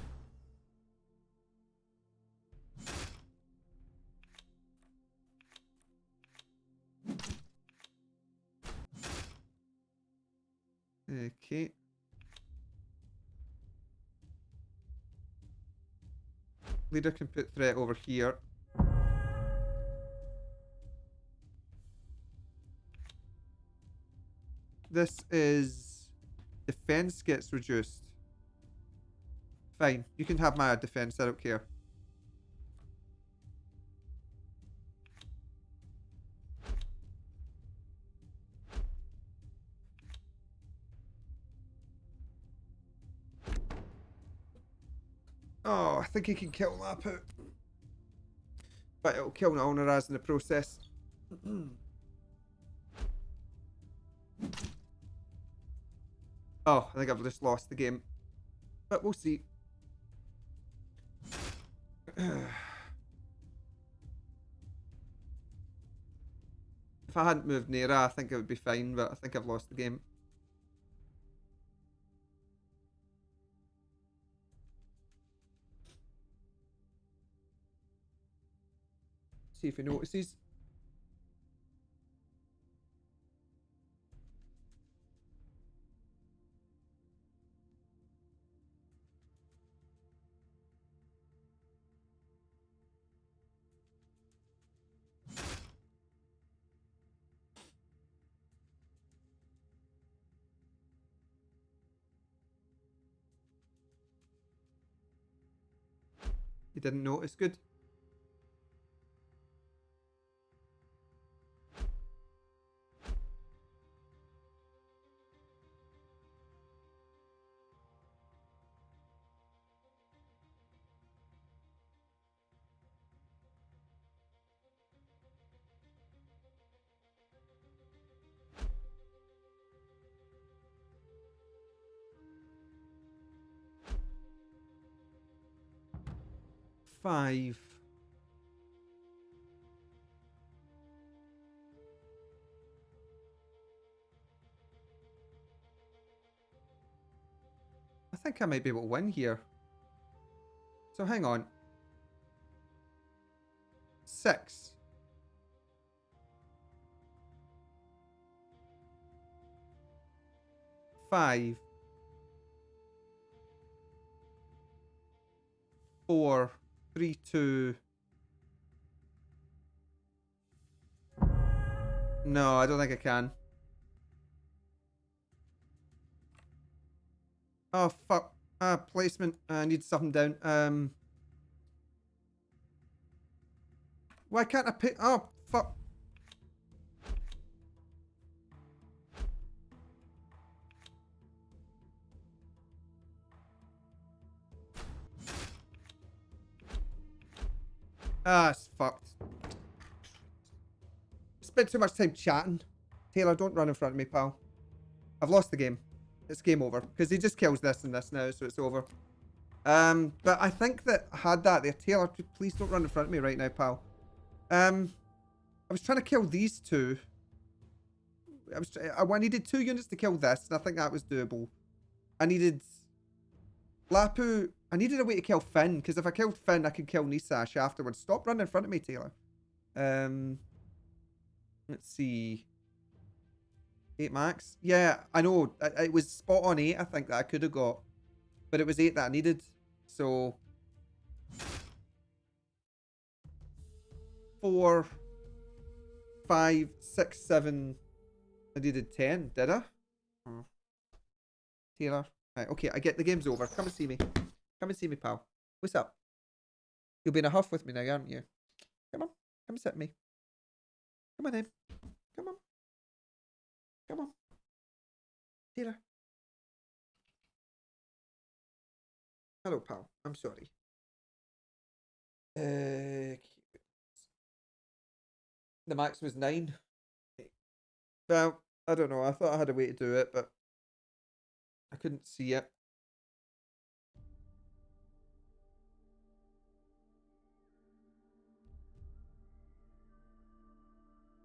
Okay. Leader can put threat over here. This is... defense gets reduced. Fine. You can have my defense. I don't care. Oh, I think he can kill Lapu. But it'll kill Nalnaraz in the process. Oh, I think I've just lost the game. But we'll see. If I hadn't moved Nera, I think it would be fine, but I think I've lost the game. See if he notices. He didn't notice. Good. Five. I think I might be able to win here. So hang on. 6. 5. 4. 3, 2. No, I don't think I can. Oh, fuck. Placement. I need something down. Why can't I pick... Oh, fuck. Ah, it's fucked. Spent too much time chatting. Taylor, don't run in front of me, pal. I've lost the game. It's game over. Because he just kills this and this now, so it's over. But I think that I had that there. Taylor, please don't run in front of me right now, pal. I was trying to kill these two. I needed 2 units to kill this, and I think that was doable. I needed Lapu. I needed a way to kill Finn, because if I killed Finn, I could kill Nisash afterwards. Stop running in front of me, Taylor. Let's see. 8 max. Yeah, I know. It was spot on 8, I think, that I could have got. But it was 8 that I needed. So 4, 5, 6, 7. I needed 10, did I? Oh. Taylor. Right, okay, I get the game's over. Come and see me. Come and see me, pal. What's up? You'll be in a huff with me now, aren't you? Come on. Come sit me. Come on in. Come on. Come on. Taylor. Hello, pal. I'm sorry. The max was 9. Well, I don't know. I thought I had a way to do it, but I couldn't see it.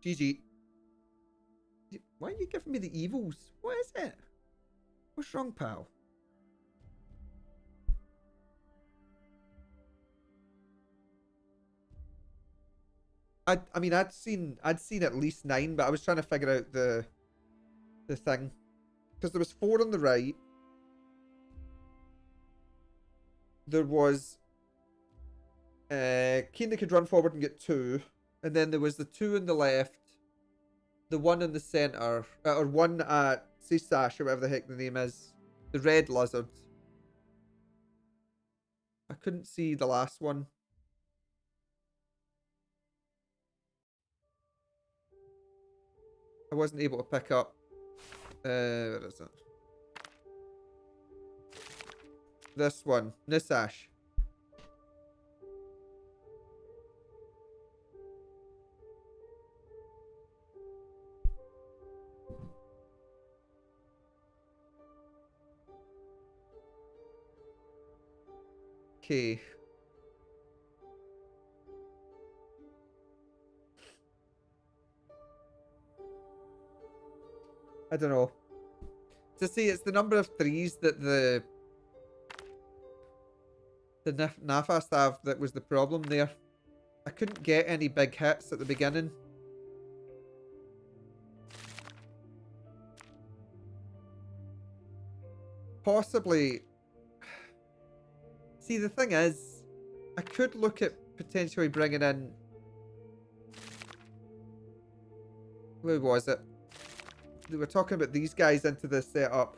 GG. Why are you giving me the evils? What is it? What's wrong, pal? I mean, I'd seen at least 9, but I was trying to figure out the thing, because there was 4 on the right. There was Keen that could run forward and get 2, and then there was the 2 on the left, the 1 in the center, or 1 at say Sash or whatever the heck the name is, the red lizard. I couldn't see the last one. I wasn't able to pick up. Where is it? This one, Nisash. Okay. I don't know. To see, it's the number of 3s that the Nafast have that was the problem there. I couldn't get any big hits at the beginning. Possibly. See, the thing is, I could look at potentially bringing in... Who was it? They were talking about these guys into the setup.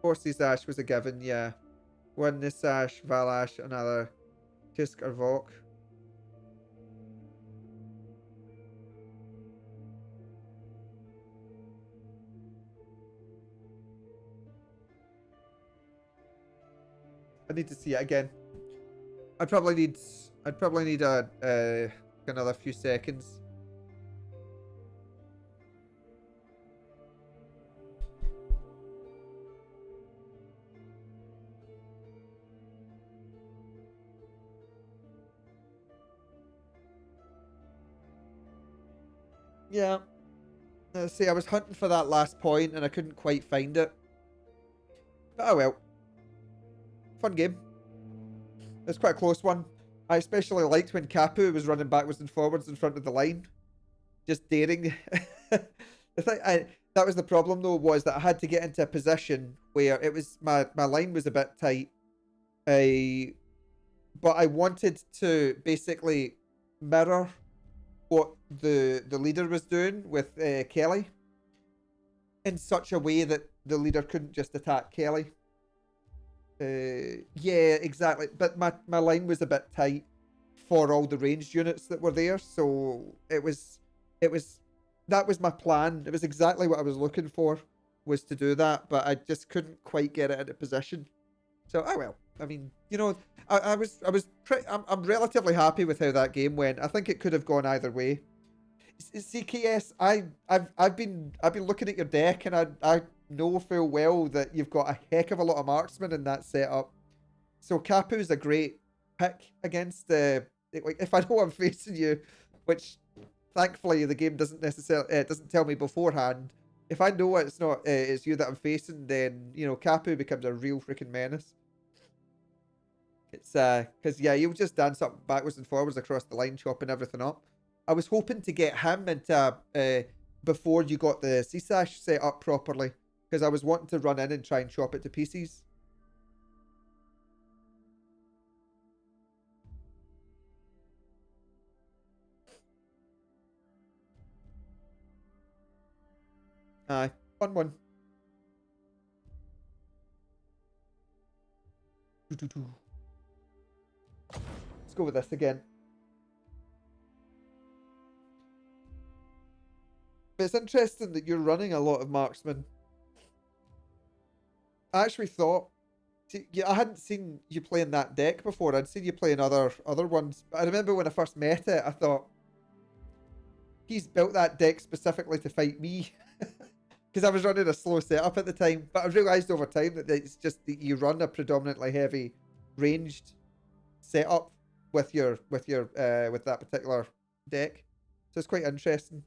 Forces Ash was a given, yeah. 1 Nisash, Valash, another Kisk or Vok. I need to see it again. I'd probably need another few seconds. Yeah. See, I was hunting for that last point and I couldn't quite find it. But oh well. Fun game. It's quite a close one. I especially liked when Kapu was running backwards and forwards in front of the line. Just daring. That was the problem though, was that I had to get into a position where it was my line was a bit tight. But I wanted to basically mirror what the leader was doing with Kelly in such a way that the leader couldn't just attack Kelly. Yeah, exactly. But my line was a bit tight for all the ranged units that were there, so that was my plan. It was exactly what I was looking for, was to do that, but I just couldn't quite get it into position. So oh well. I mean, you know, I'm relatively happy with how that game went. I think it could have gone either way. CKS, I've been looking at your deck, and I know full well that you've got a heck of a lot of marksmen in that setup. So Kapu's a great pick against Like, if I know I'm facing you, which thankfully the game doesn't necessarily, it doesn't tell me beforehand. If I know it's not, it's you that I'm facing, then, you know, Kapu becomes a real freaking menace. It's, because, yeah, you'll just dance up backwards and forwards across the line, chopping everything up. I was hoping to get him into, before you got the C-Sash set up properly, because I was wanting to run in and try and chop it to pieces. Aye, fun one. Let's go with this again. But it's interesting that you're running a lot of marksmen. I actually thought, see, yeah, I hadn't seen you playing that deck before. I'd seen you playing other ones. But I remember when I first met it, I thought he's built that deck specifically to fight me. Because I was running a slow setup at the time. But I've realised over time that it's just that you run a predominantly heavy ranged setup with that particular deck. So it's quite interesting.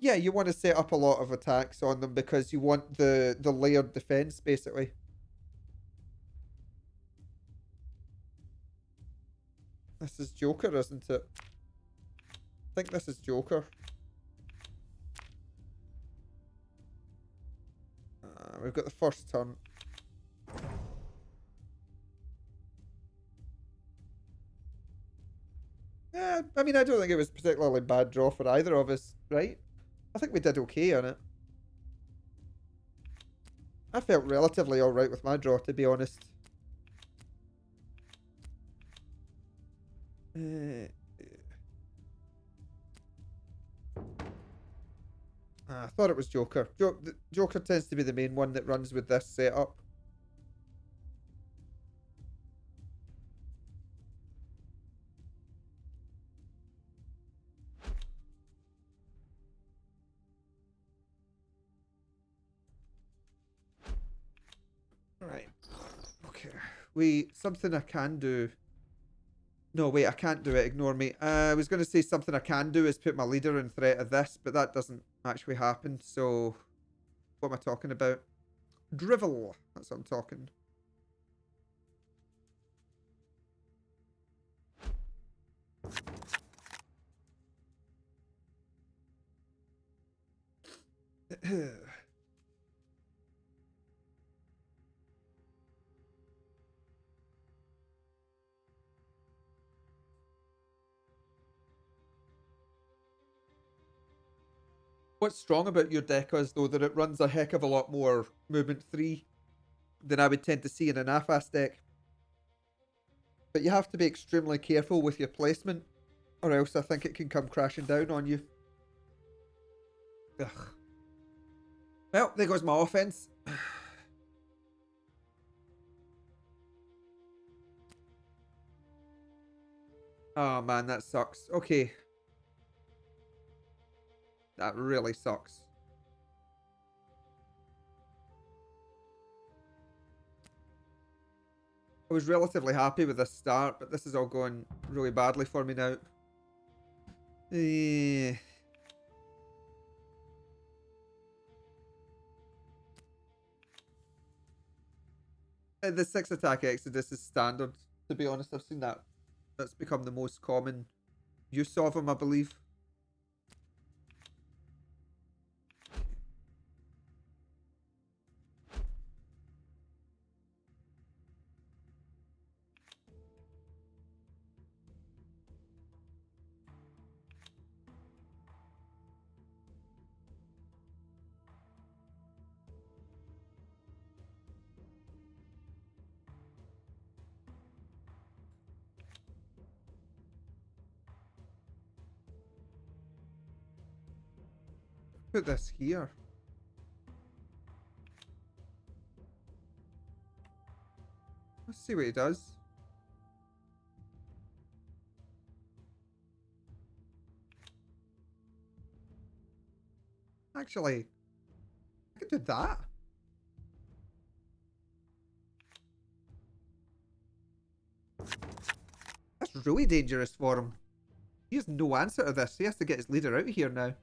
Yeah, you want to set up a lot of attacks on them because you want the layered defense, basically. This is Joker, isn't it? I think this is Joker. We've got the first turn. Yeah, I mean, I don't think it was particularly bad draw for either of us, right? I think we did okay on it. I felt relatively alright with my draw, to be honest. I thought it was Joker. Joker tends to be the main one that runs with this setup. Right. Okay. Something I can do. No, wait, I can't do it. Ignore me. I was going to say something I can do is put my leader in threat of this, but that doesn't actually happen. So, what am I talking about? Drivel. That's what I'm talking. What's strong about your deck is, though, that it runs a heck of a lot more movement 3 than I would tend to see in an AFAS deck. But you have to be extremely careful with your placement, or else I think it can come crashing down on you. Ugh. Well, there goes my offense. Oh man, that sucks. Okay. That really sucks. I was relatively happy with this start, but this is all going really badly for me now. Eh. The 6 attack Exodus is standard, to be honest. I've seen that. That's become the most common use of him, I believe. Put this here. Let's see what he does. Actually, I could do that. It's really dangerous for him. He has no answer to this. He has to get his leader out of here now.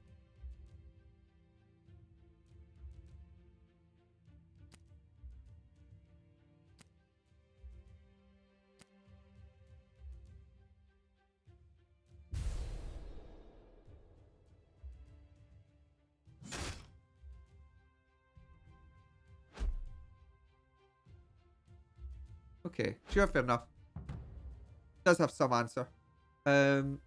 Okay, sure, fair enough. Does have some answer. Let's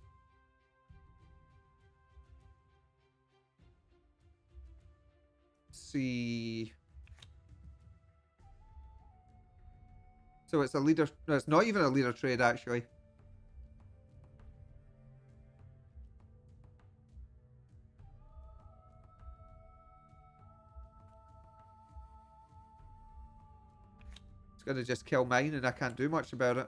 see. So it's a leader. No, it's not even a leader trade, actually. It's going to just kill mine, and I can't do much about it.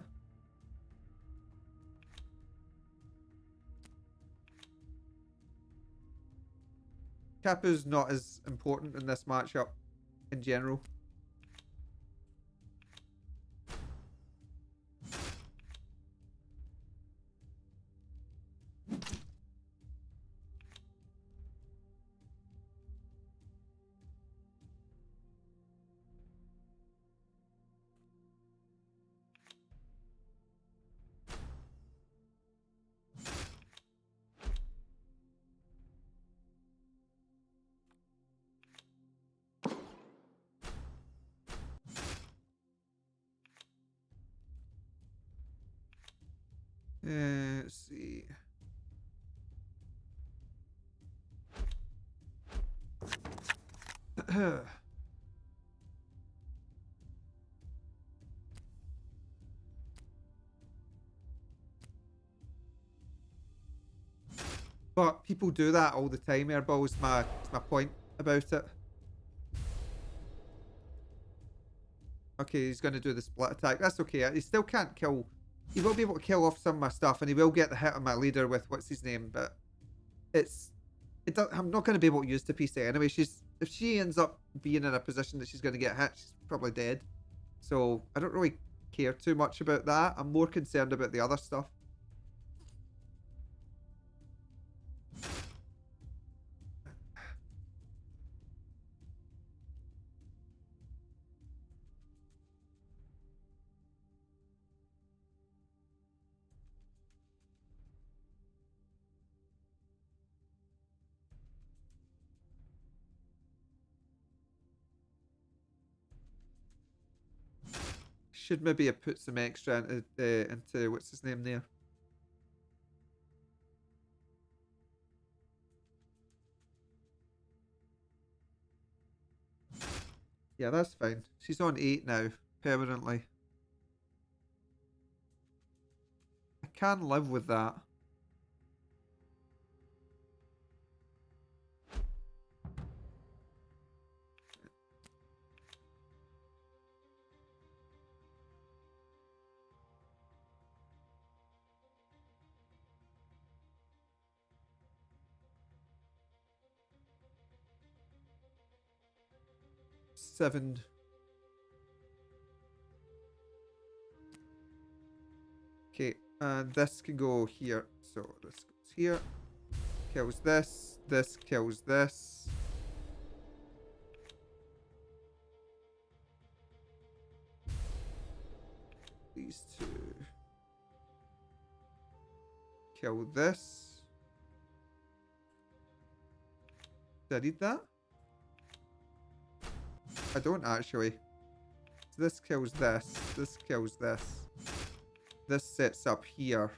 Kappa's not as important in this matchup in general. Let's see. But people do that all the time, Airball, is my point about it. Okay, he's going to do the split attack. That's okay. He still can't kill. He will be able to kill off some of my stuff, and he will get the hit on my leader with what's his name. But I'm not going to be able to use Tapisa anyway. If she ends up being in a position that she's going to get hit, she's probably dead. So I don't really care too much about that. I'm more concerned about the other stuff. Should maybe have put some extra into what's his name there. Yeah, that's fine. She's on 8 now, permanently. I can live with that. Seven. Okay, and this can go here. So this goes here. Kills this. This kills this. These two. Kill this. Did I need that? I don't actually. So this kills this. This kills this. This sets up here.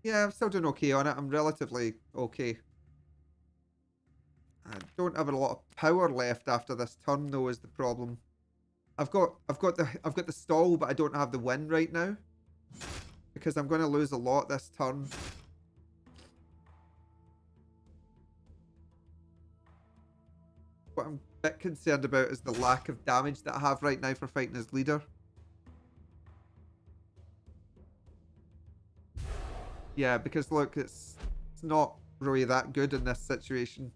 Yeah, I'm still doing okay on it. I'm relatively okay. I don't have a lot of power left after this turn, though, is the problem. I've got the stall, but I don't have the win right now because I'm going to lose a lot this turn. What I'm a bit concerned about is the lack of damage that I have right now for fighting his leader. Yeah, because look, it's not really that good in this situation.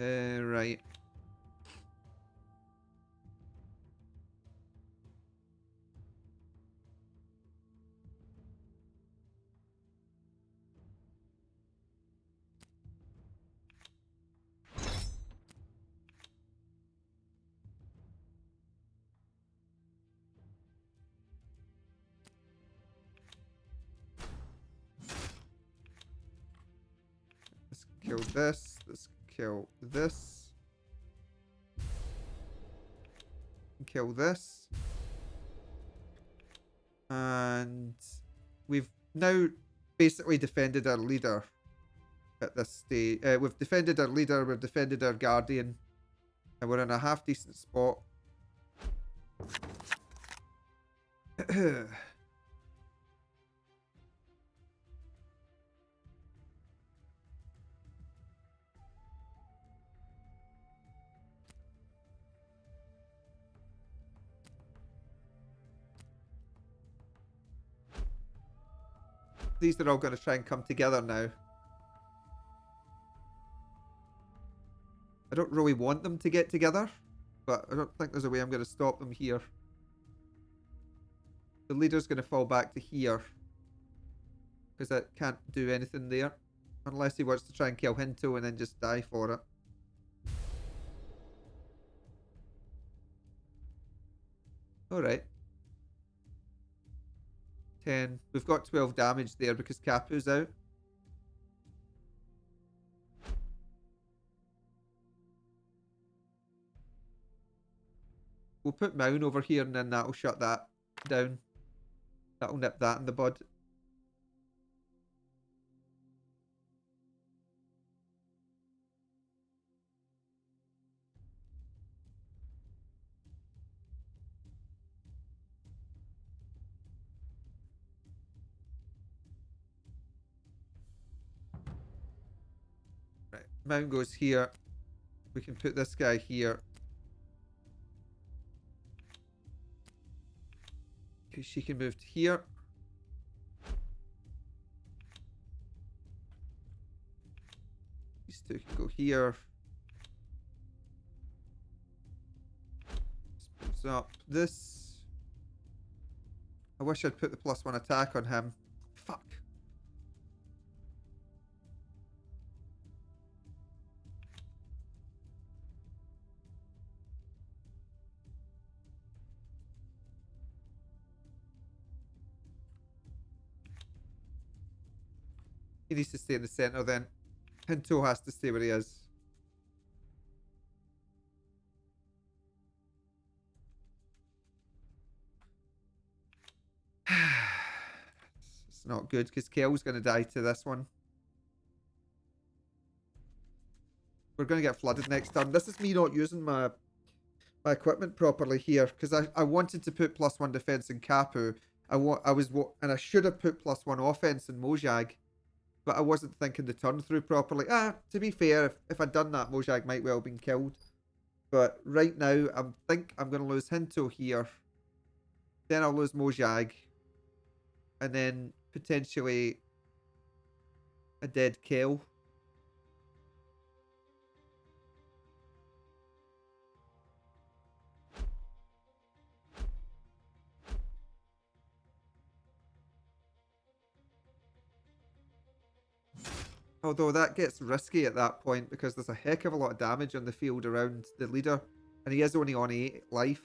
Right. Let's kill this. Let's kill this. Kill this. And we've now basically defended our leader at this stage. We've defended our leader, we've defended our guardian, and we're in a half decent spot. These are all going to try and come together now. I don't really want them to get together, but I don't think there's a way I'm going to stop them here. The leader's going to fall back to here, because it can't do anything there. Unless he wants to try and kill Hinto and then just die for it. Alright. 10. We've got 12 damage there because Kapu's out. We'll put Mound over here and then that'll shut that down. That'll nip that in the bud. Right, Mound goes here. We can put this guy here. Okay, she can move to here. These two can go here. Spruce up this. I wish I'd put the +1 attack on him. Fuck. He needs to stay in the center then. Hinto has to stay where he is. It's not good because Kel's going to die to this one. We're going to get flooded next turn. This is me not using my equipment properly here because I wanted to put +1 defense in Kapu. And I should have put +1 offense in Mojag, but I wasn't thinking the turn through properly. To be fair, if I'd done that, Mojag might well have been killed. But right now, I think I'm going to lose Hinto here. Then I'll lose Mojag. And then potentially a dead Kel. Although that gets risky at that point because there's a heck of a lot of damage on the field around the leader. And he is only on 8 life.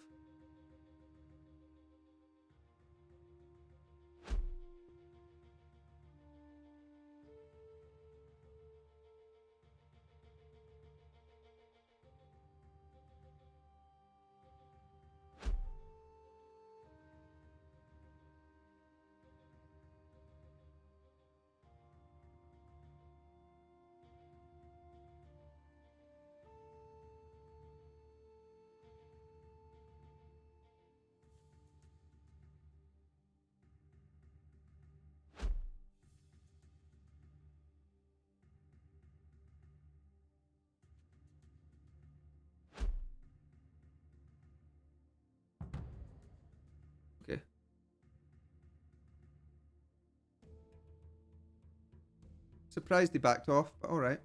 Okay. Surprised he backed off, but alright.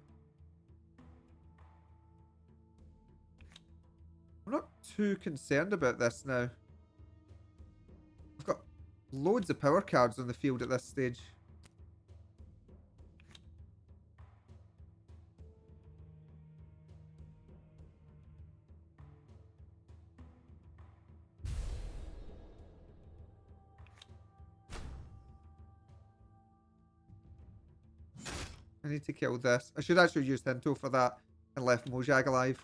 too concerned about this now. I've got loads of power cards on the field at this stage. I need to kill this. I should actually use Tinto for that and left Mojang alive.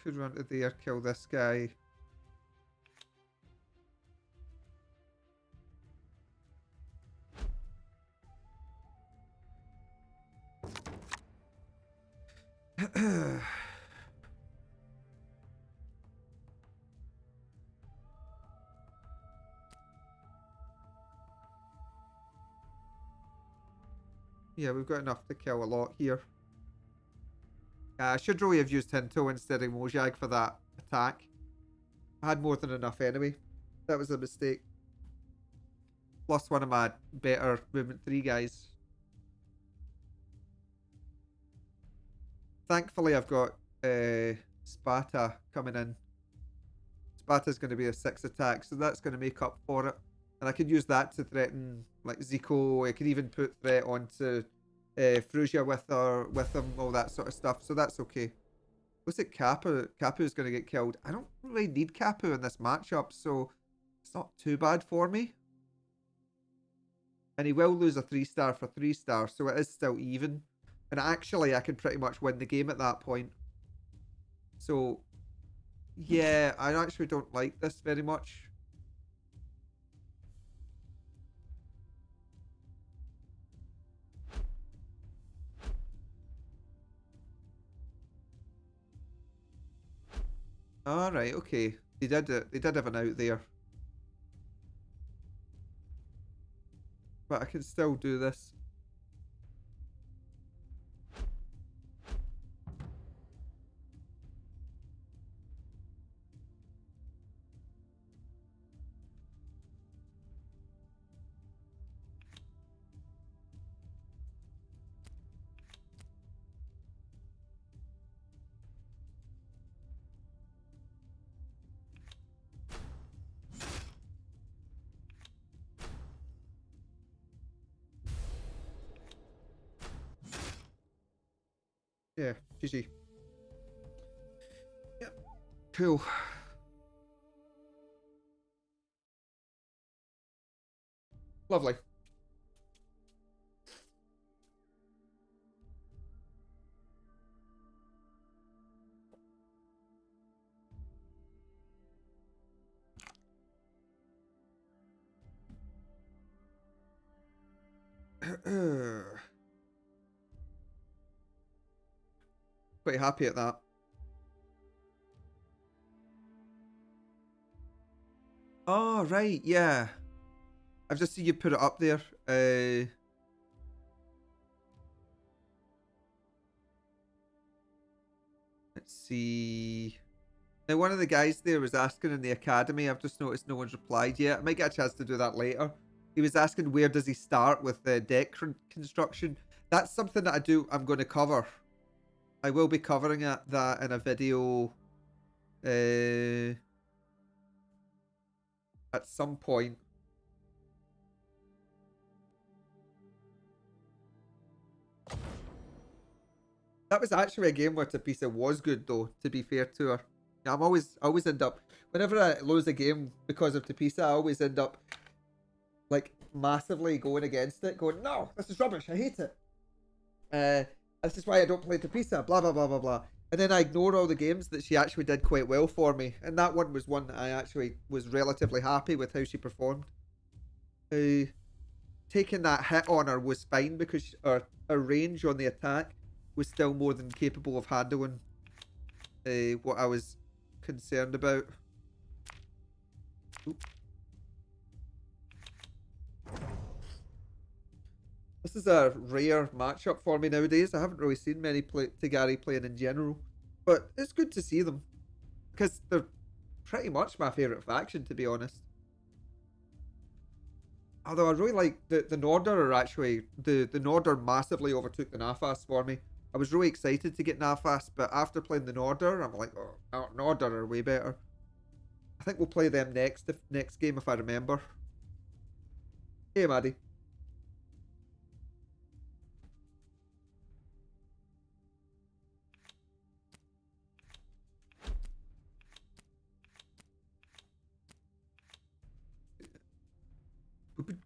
Could run to there, kill this guy. Yeah, we've got enough to kill a lot here. I should really have used Tinto instead of Mojang for that attack. I had more than enough anyway. That was a mistake. Plus one of my better movement 3 guys. Thankfully, I've got Sparta coming in. Sparta's going to be a 6 attack, so that's going to make up for it. And I could use that to threaten like Zico. I could even put threat onto Fruzia with him, all that sort of stuff. So that's okay. Looks like Kapu's going to get killed. I don't really need Kapu in this matchup, so it's not too bad for me. And he will lose a 3-star for 3-star, so it is still even. And actually, I can pretty much win the game at that point. So, yeah, I actually don't like this very much. Alright, okay. They did have an out there. But I can still do this. Yeah, GG. Yep. Cool. Lovely. Quite happy at that. Oh, right, yeah. I've just seen you put it up there. Let's see. Now, one of the guys there was asking in the academy. I've just noticed no one's replied yet. I might get a chance to do that later. He was asking where does he start with the deck construction. That's something that I'm going to cover. I will be covering that in a video at some point. That was actually a game where Tapisa was good, though, to be fair to her. Yeah, I always end up, whenever I lose a game because of Tapisa, I always end up like massively going against it, going, no, this is rubbish, I hate it. This is why I don't play Tapisa, blah, blah, blah, blah, blah. And then I ignore all the games that she actually did quite well for me. And that one was one that I actually was relatively happy with how she performed. taking that hit on her was fine because her range on the attack was still more than capable of handling what I was concerned about. Oop. This is a rare matchup for me nowadays. I haven't really seen many Tigari playing in general, but it's good to see them because they're pretty much my favourite faction, to be honest. Although I really like the Norder are actually the Norder massively overtook the Nafas for me. I was really excited to get Nafas, but after playing the Norder, I'm like, oh, Norder are way better. I think we'll play them next game if I remember. Hey, Maddie.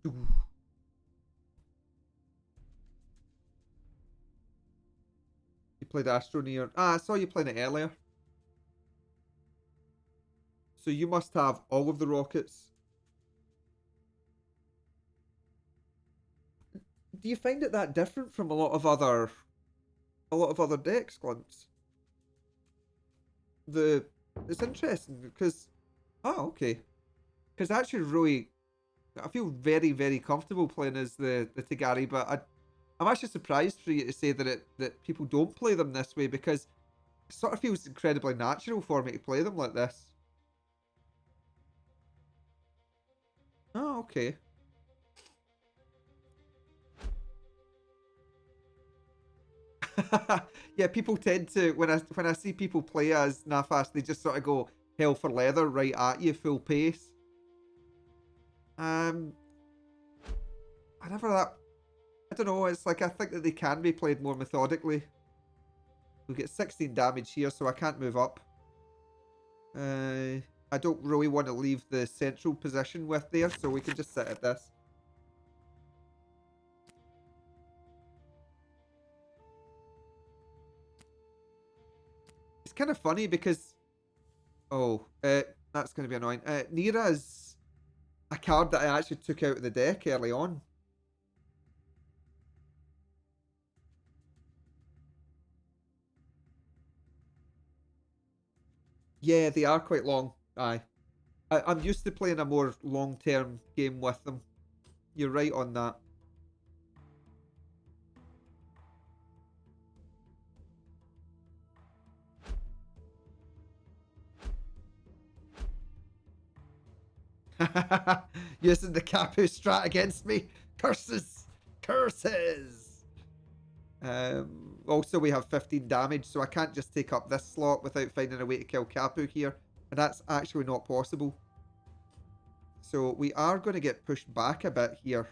You played Astroneer. Ah, I saw you playing it earlier. So you must have all of the rockets. Do you find it that different from a lot of other decks, Glimpse? It's interesting because okay. Because actually really I feel very, very comfortable playing as the Tigari, but I'm actually surprised for you to say that people don't play them this way because it sort of feels incredibly natural for me to play them like this. Oh, okay. Yeah, people tend to when I see people play as Nafas, they just sort of go hell for leather right at you, full pace. Um, whenever that, I don't know. It's like I think that they can be played more methodically. We get 16 damage here, so I can't move up. I don't really want to leave the central position with there, so we can just sit at this. It's kind of funny because... Oh, that's going to be annoying. Nira's a card that I actually took out of the deck early on. Yeah, they are quite long. Aye. I'm used to playing a more long-term game with them. You're right on that. Using the Kapu strat against me. Curses! Curses! Also, we have 15 damage, so I can't just take up this slot without finding a way to kill Kapu here. And that's actually not possible. So we are going to get pushed back a bit here.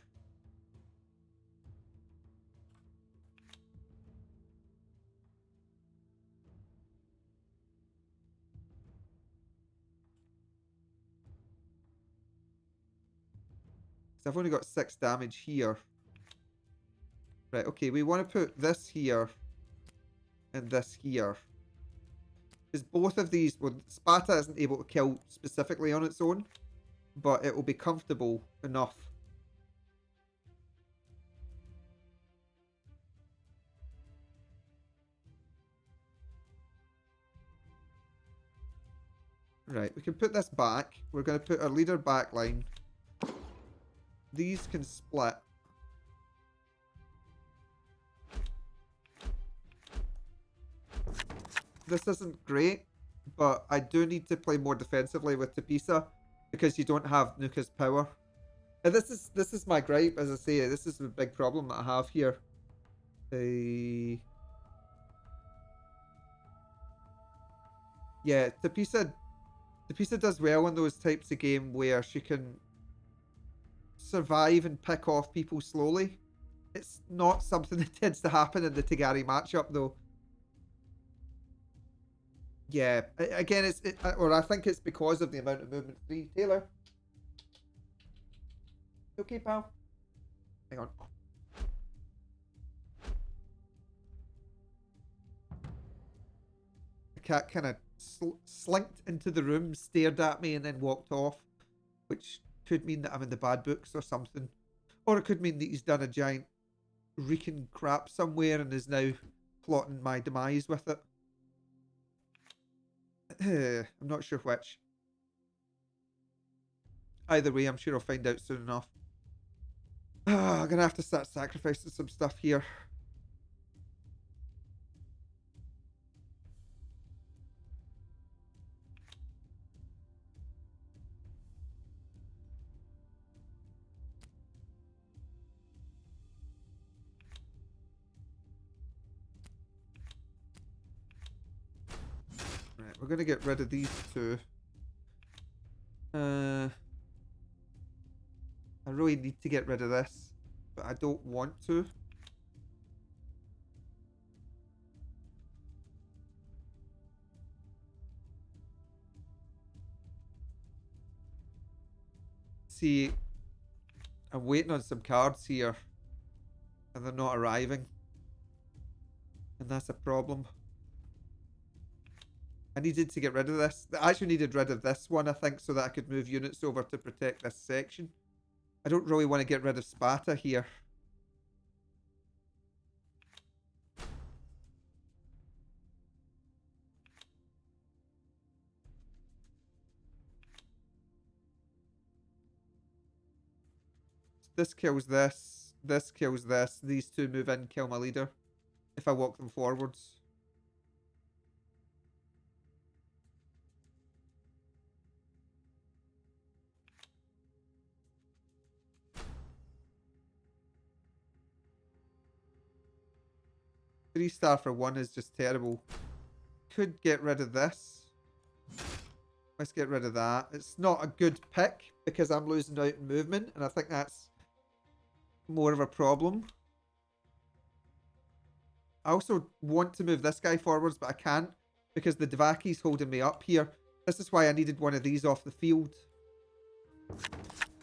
So I've only got 6 damage here. Right, okay, we want to put this here and this here. Because both of these, well, Sparta isn't able to kill specifically on its own, but it will be comfortable enough. Right, we can put this back. We're going to put our leader back line. These can split. This isn't great, but I do need to play more defensively with Tapisa because you don't have Nuka's power. And this is my gripe, as I say. This is the big problem that I have here. Yeah, Tapisa does well in those types of game where she can survive and pick off people slowly. It's not something that tends to happen in the Tigari matchup, though. Yeah, again, or I think it's because of the amount of movement free. Taylor, okay, pal? Hang on. The cat kind of slinked into the room, stared at me, and then walked off, which Could mean that I'm in the bad books or something. Or it could mean that he's done a giant wreaking crap somewhere and is now plotting my demise with it. I'm not sure which. Either way, I'm sure I'll find out soon enough. I'm gonna have to start sacrificing some stuff here. Right, we're gonna get rid of these two. I really need to get rid of this, but I don't want to. See, I'm waiting on some cards here, and they're not arriving. And that's a problem. I needed to get rid of this. I actually needed rid of this one, I think, so that I could move units over to protect this section. I don't really want to get rid of Sparta here. This kills this. This kills this. These two move in, kill my leader. If I walk them forwards. Three star for one is just terrible. Could get rid of this. Let's get rid of that. It's not a good pick because I'm losing out in movement, and I think that's more of a problem. I also want to move this guy forwards, but I can't because the Devaki's holding me up here. This is why I needed one of these off the field.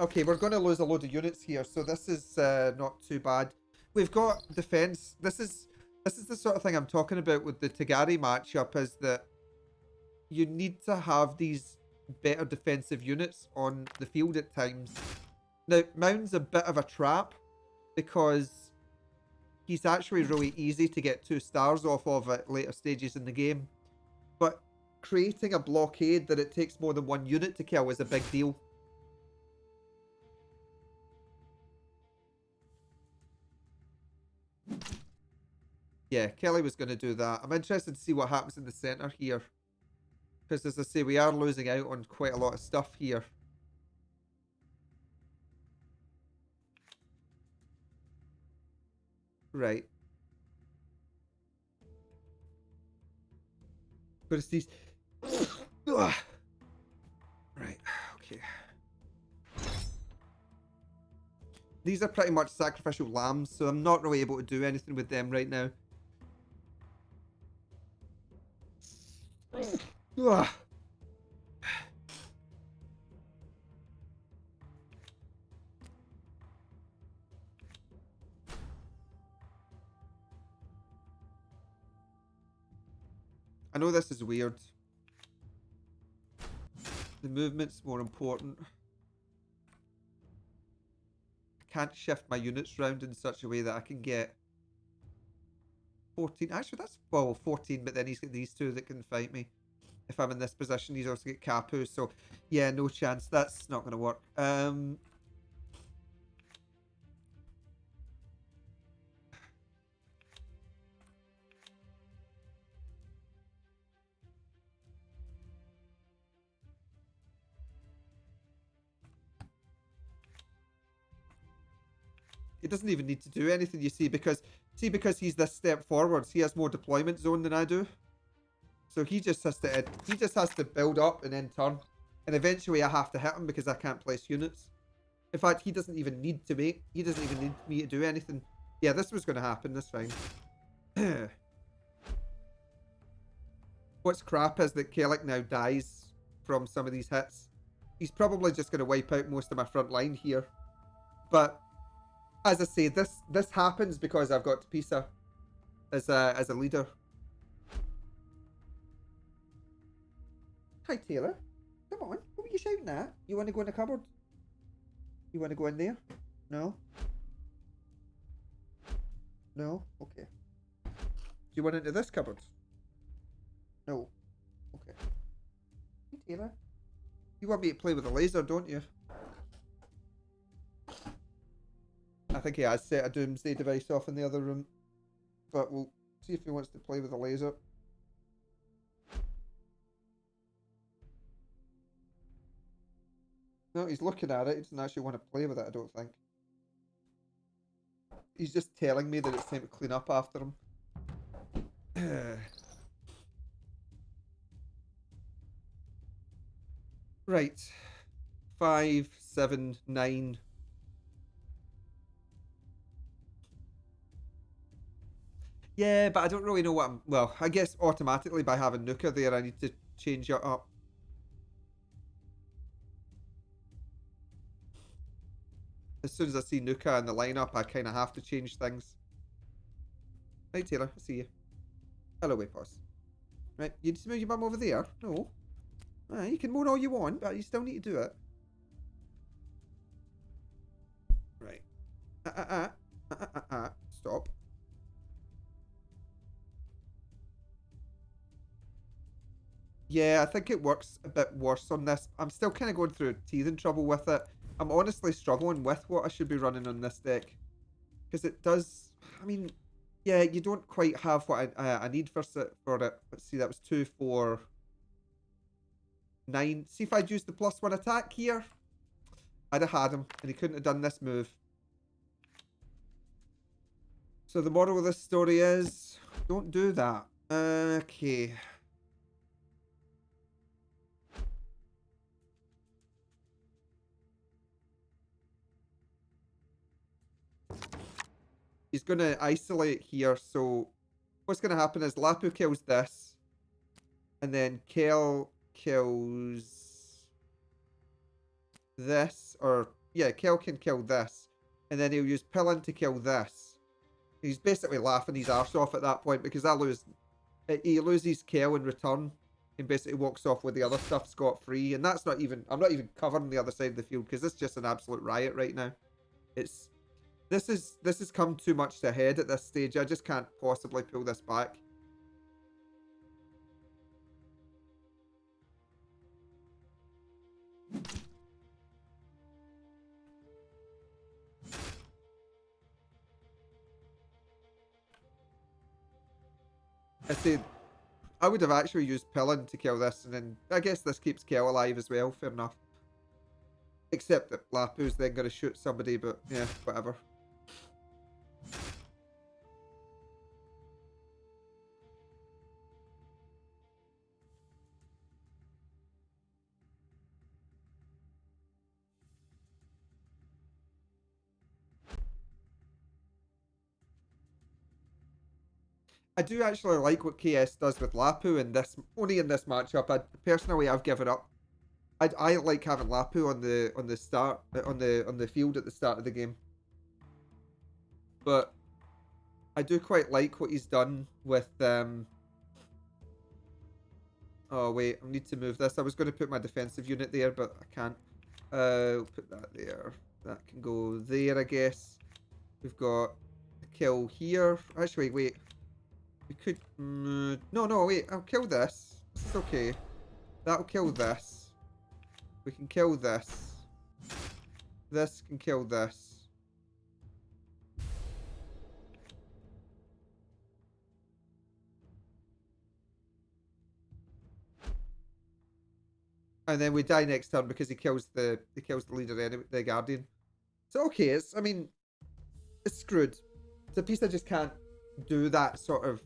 Okay, we're going to lose a load of units here, so this is not too bad. We've got defense. This is the sort of thing I'm talking about with the Tagari matchup, is that you need to have these better defensive units on the field at times. Now, Mound's a bit of a trap because he's actually really easy to get 2 stars off of at later stages in the game. But creating a blockade that it takes more than 1 unit to kill is a big deal. Yeah, Kelly was going to do that. I'm interested to see what happens in the centre here. Because as I say, we are losing out on quite a lot of stuff here. Right. But it's these... Right, okay. These are pretty much sacrificial lambs, so I'm not really able to do anything with them right now. Ugh. I know this is weird. The movement's more important. I can't shift my units around in such a way that I can get 14. Actually, that's, well, 14, but then he's got these two that can fight me. If I'm in this position, he's also got Kapu, so yeah, no chance. That's not going to work. He doesn't even need to do anything, you see, because he's this step forwards, he has more deployment zone than I do. So he just has to build up and then turn. And eventually I have to hit him because I can't place units. In fact, he doesn't even need me to do anything. Yeah, this was going to happen, that's fine. What's crap is that Kellic now dies from some of these hits. He's probably just going to wipe out most of my front line here. But as I say, this happens because I've got Pisa as a leader. Hi Taylor. Come on, what were you shouting at? You want to go in the cupboard? You want to go in there? No? No? Okay. Do you want into this cupboard? No. Okay. Hey, Taylor. You want me to play with a laser, don't you? I think he has set a doomsday device off in the other room. But we'll see if he wants to play with a laser. No, he's looking at it. He doesn't actually want to play with it, I don't think. He's just telling me that it's time to clean up after him. Right. 5, 7, 9. Yeah, but I don't really know what I'm... Well, I guess automatically by having Nuka there, I need to change it up. As soon as I see Nuka in the lineup, I kind of have to change things. Right, Taylor, I see you. Hello, Waypos. Right, you just move your bum over there? No. You can moan all you want, but you still need to do it. Right. Stop. Yeah, I think it works a bit worse on this. I'm still kind of going through teething trouble with it. I'm honestly struggling with what I should be running on this deck. Because it does... I mean, yeah, you don't quite have what I need for it. Let's see, that was 2, 4, 9. See if I'd used the +1 attack here. I'd have had him, and he couldn't have done this move. So the moral of this story is... Don't do that. Okay. He's going to isolate here, so what's going to happen is Lapu kills this, and then Kel kills this, or yeah, Kel can kill this, and then he'll use Pillin to kill this. He's basically laughing his arse off at that point because he loses Kel in return and basically walks off with the other stuff scot-free, and that's not even, I'm not even covering the other side of the field because it's just an absolute riot right now. This has come too much to a head at this stage. I just can't possibly pull this back. I said I would have actually used Pillin to kill this, and then I guess this keeps Kel alive as well. Fair enough. Except that Lapu's then going to shoot somebody, but yeah, whatever. I do actually like what KS does with Lapu in this, only in this matchup. Personally, I've given up. I like having Lapu on the start on the field at the start of the game, but I do quite like what he's done with Oh wait, I need to move this. I was going to put my defensive unit there, but I can't. Put that there. That can go there, I guess. We've got a kill here. Actually, wait. We could... no, wait. I'll kill this. This is okay. That'll kill this. We can kill this. This can kill this. And then we die next turn because he kills the leader anyway, the guardian. So okay, it's, I mean, it's screwed. It's a piece I just can't do that sort of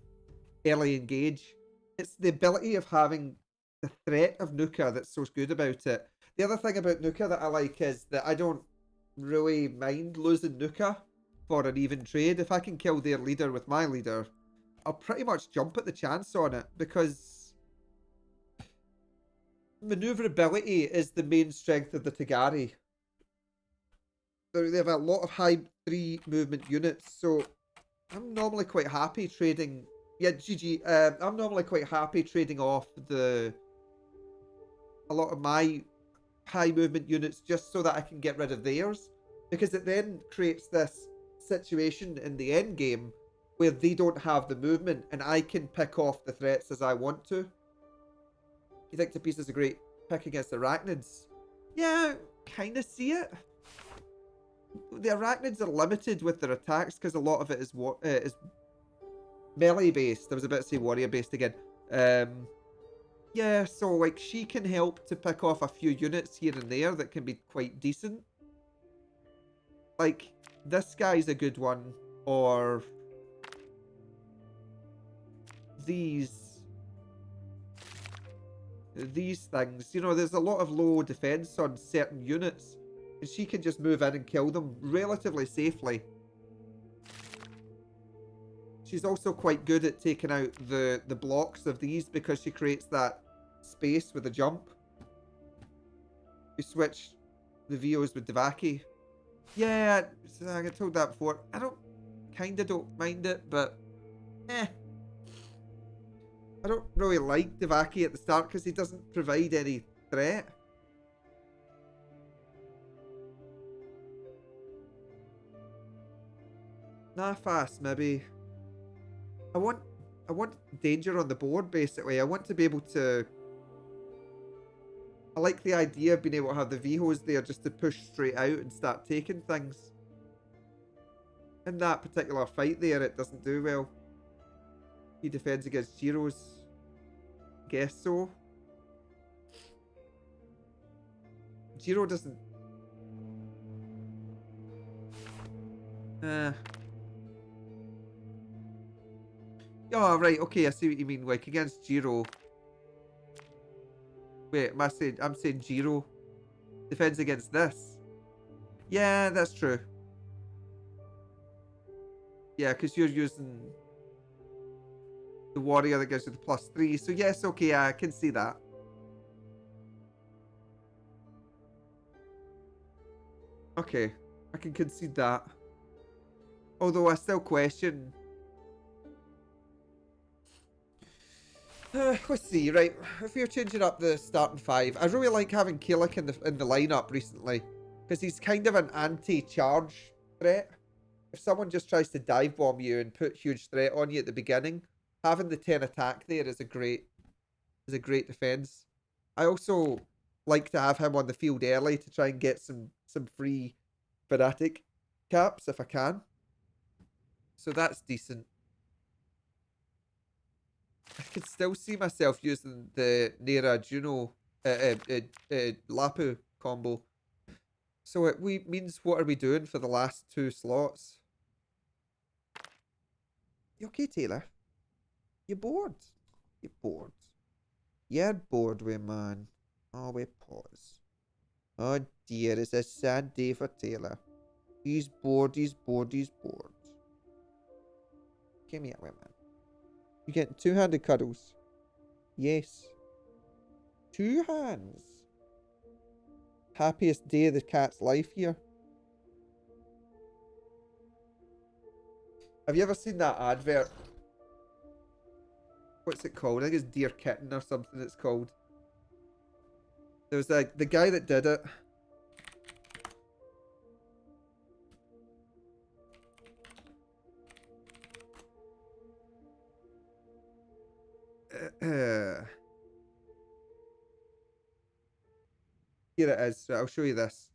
early engage. It's the ability of having the threat of Nuka that's so good about it. The other thing about Nuka that I like is that I don't really mind losing Nuka for an even trade. If I can kill their leader with my leader, I'll pretty much jump at the chance on it because maneuverability is the main strength of the Tagari. They have a lot of high 3 movement units, so I'm normally quite happy trading. Yeah, GG. I'm normally quite happy trading off a lot of my high movement units just so that I can get rid of theirs. Because it then creates this situation in the end game where they don't have the movement and I can pick off the threats as I want to. You think the piece is a great pick against arachnids? Yeah, kind of see it. The arachnids are limited with their attacks because a lot of it is melee based. I was about to say warrior based again. Yeah, so like she can help to pick off a few units here and there that can be quite decent. Like this guy's a good one, or these things. You know, there's a lot of low defense on certain units, and she can just move in and kill them relatively safely. She's also quite good at taking out the blocks of these because she creates that space with a jump. We switch the VOs with Devaki. Yeah, I got told that before. I kinda don't mind it, but eh. I don't really like Devaki at the start because he doesn't provide any threat. Nah, fast maybe. I want danger on the board basically. I want to be able to. I like the idea of being able to have the Vihos there just to push straight out and start taking things. In that particular fight there, it doesn't do well. He defends against Jiro's. Guess so. Jiro doesn't. Oh, right, okay, I see what you mean. Like, against Jiro. Wait, I'm saying Jiro defends against this. Yeah, that's true. Yeah, because you're using the warrior that gives you the +3. So yes, okay, I can see that. Okay, I can concede that. Although I still question. Let's see, right. If we're changing up the starting 5, I really like having Kalik in the lineup recently. Because he's kind of an anti-charge threat. If someone just tries to dive bomb you and put huge threat on you at the beginning, having the 10 attack there is a great defense. I also like to have him on the field early to try and get some free fanatic caps if I can. So that's decent. I can still see myself using the Nera Juno Lapu combo. So it means what are we doing for the last 2 slots? You okay, Taylor? You bored? You bored? You're bored, we man. Oh, we pause. Oh dear, it's a sad day for Taylor. He's bored, he's bored, he's bored. Give me a man. You getting 2-handed cuddles? Yes. 2 hands. Happiest day of the cat's life here. Have you ever seen that advert? What's it called? I think it's Dear Kitten or something it's called. There was the guy that did it. Here it is. I'll show you this.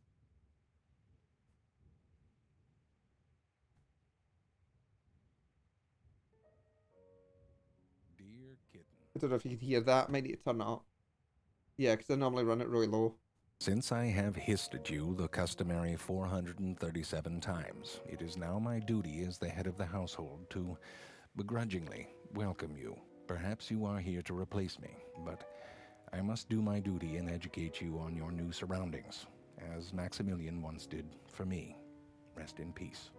Dear kitten. I don't know if you can hear that. I might need to turn it up. Yeah, because I normally run it really low. Since I have hissed at you the customary 437 times, it is now my duty as the head of the household to begrudgingly welcome you. Perhaps you are here to replace me, but I must do my duty and educate you on your new surroundings, as Maximilian once did for me. Rest in peace.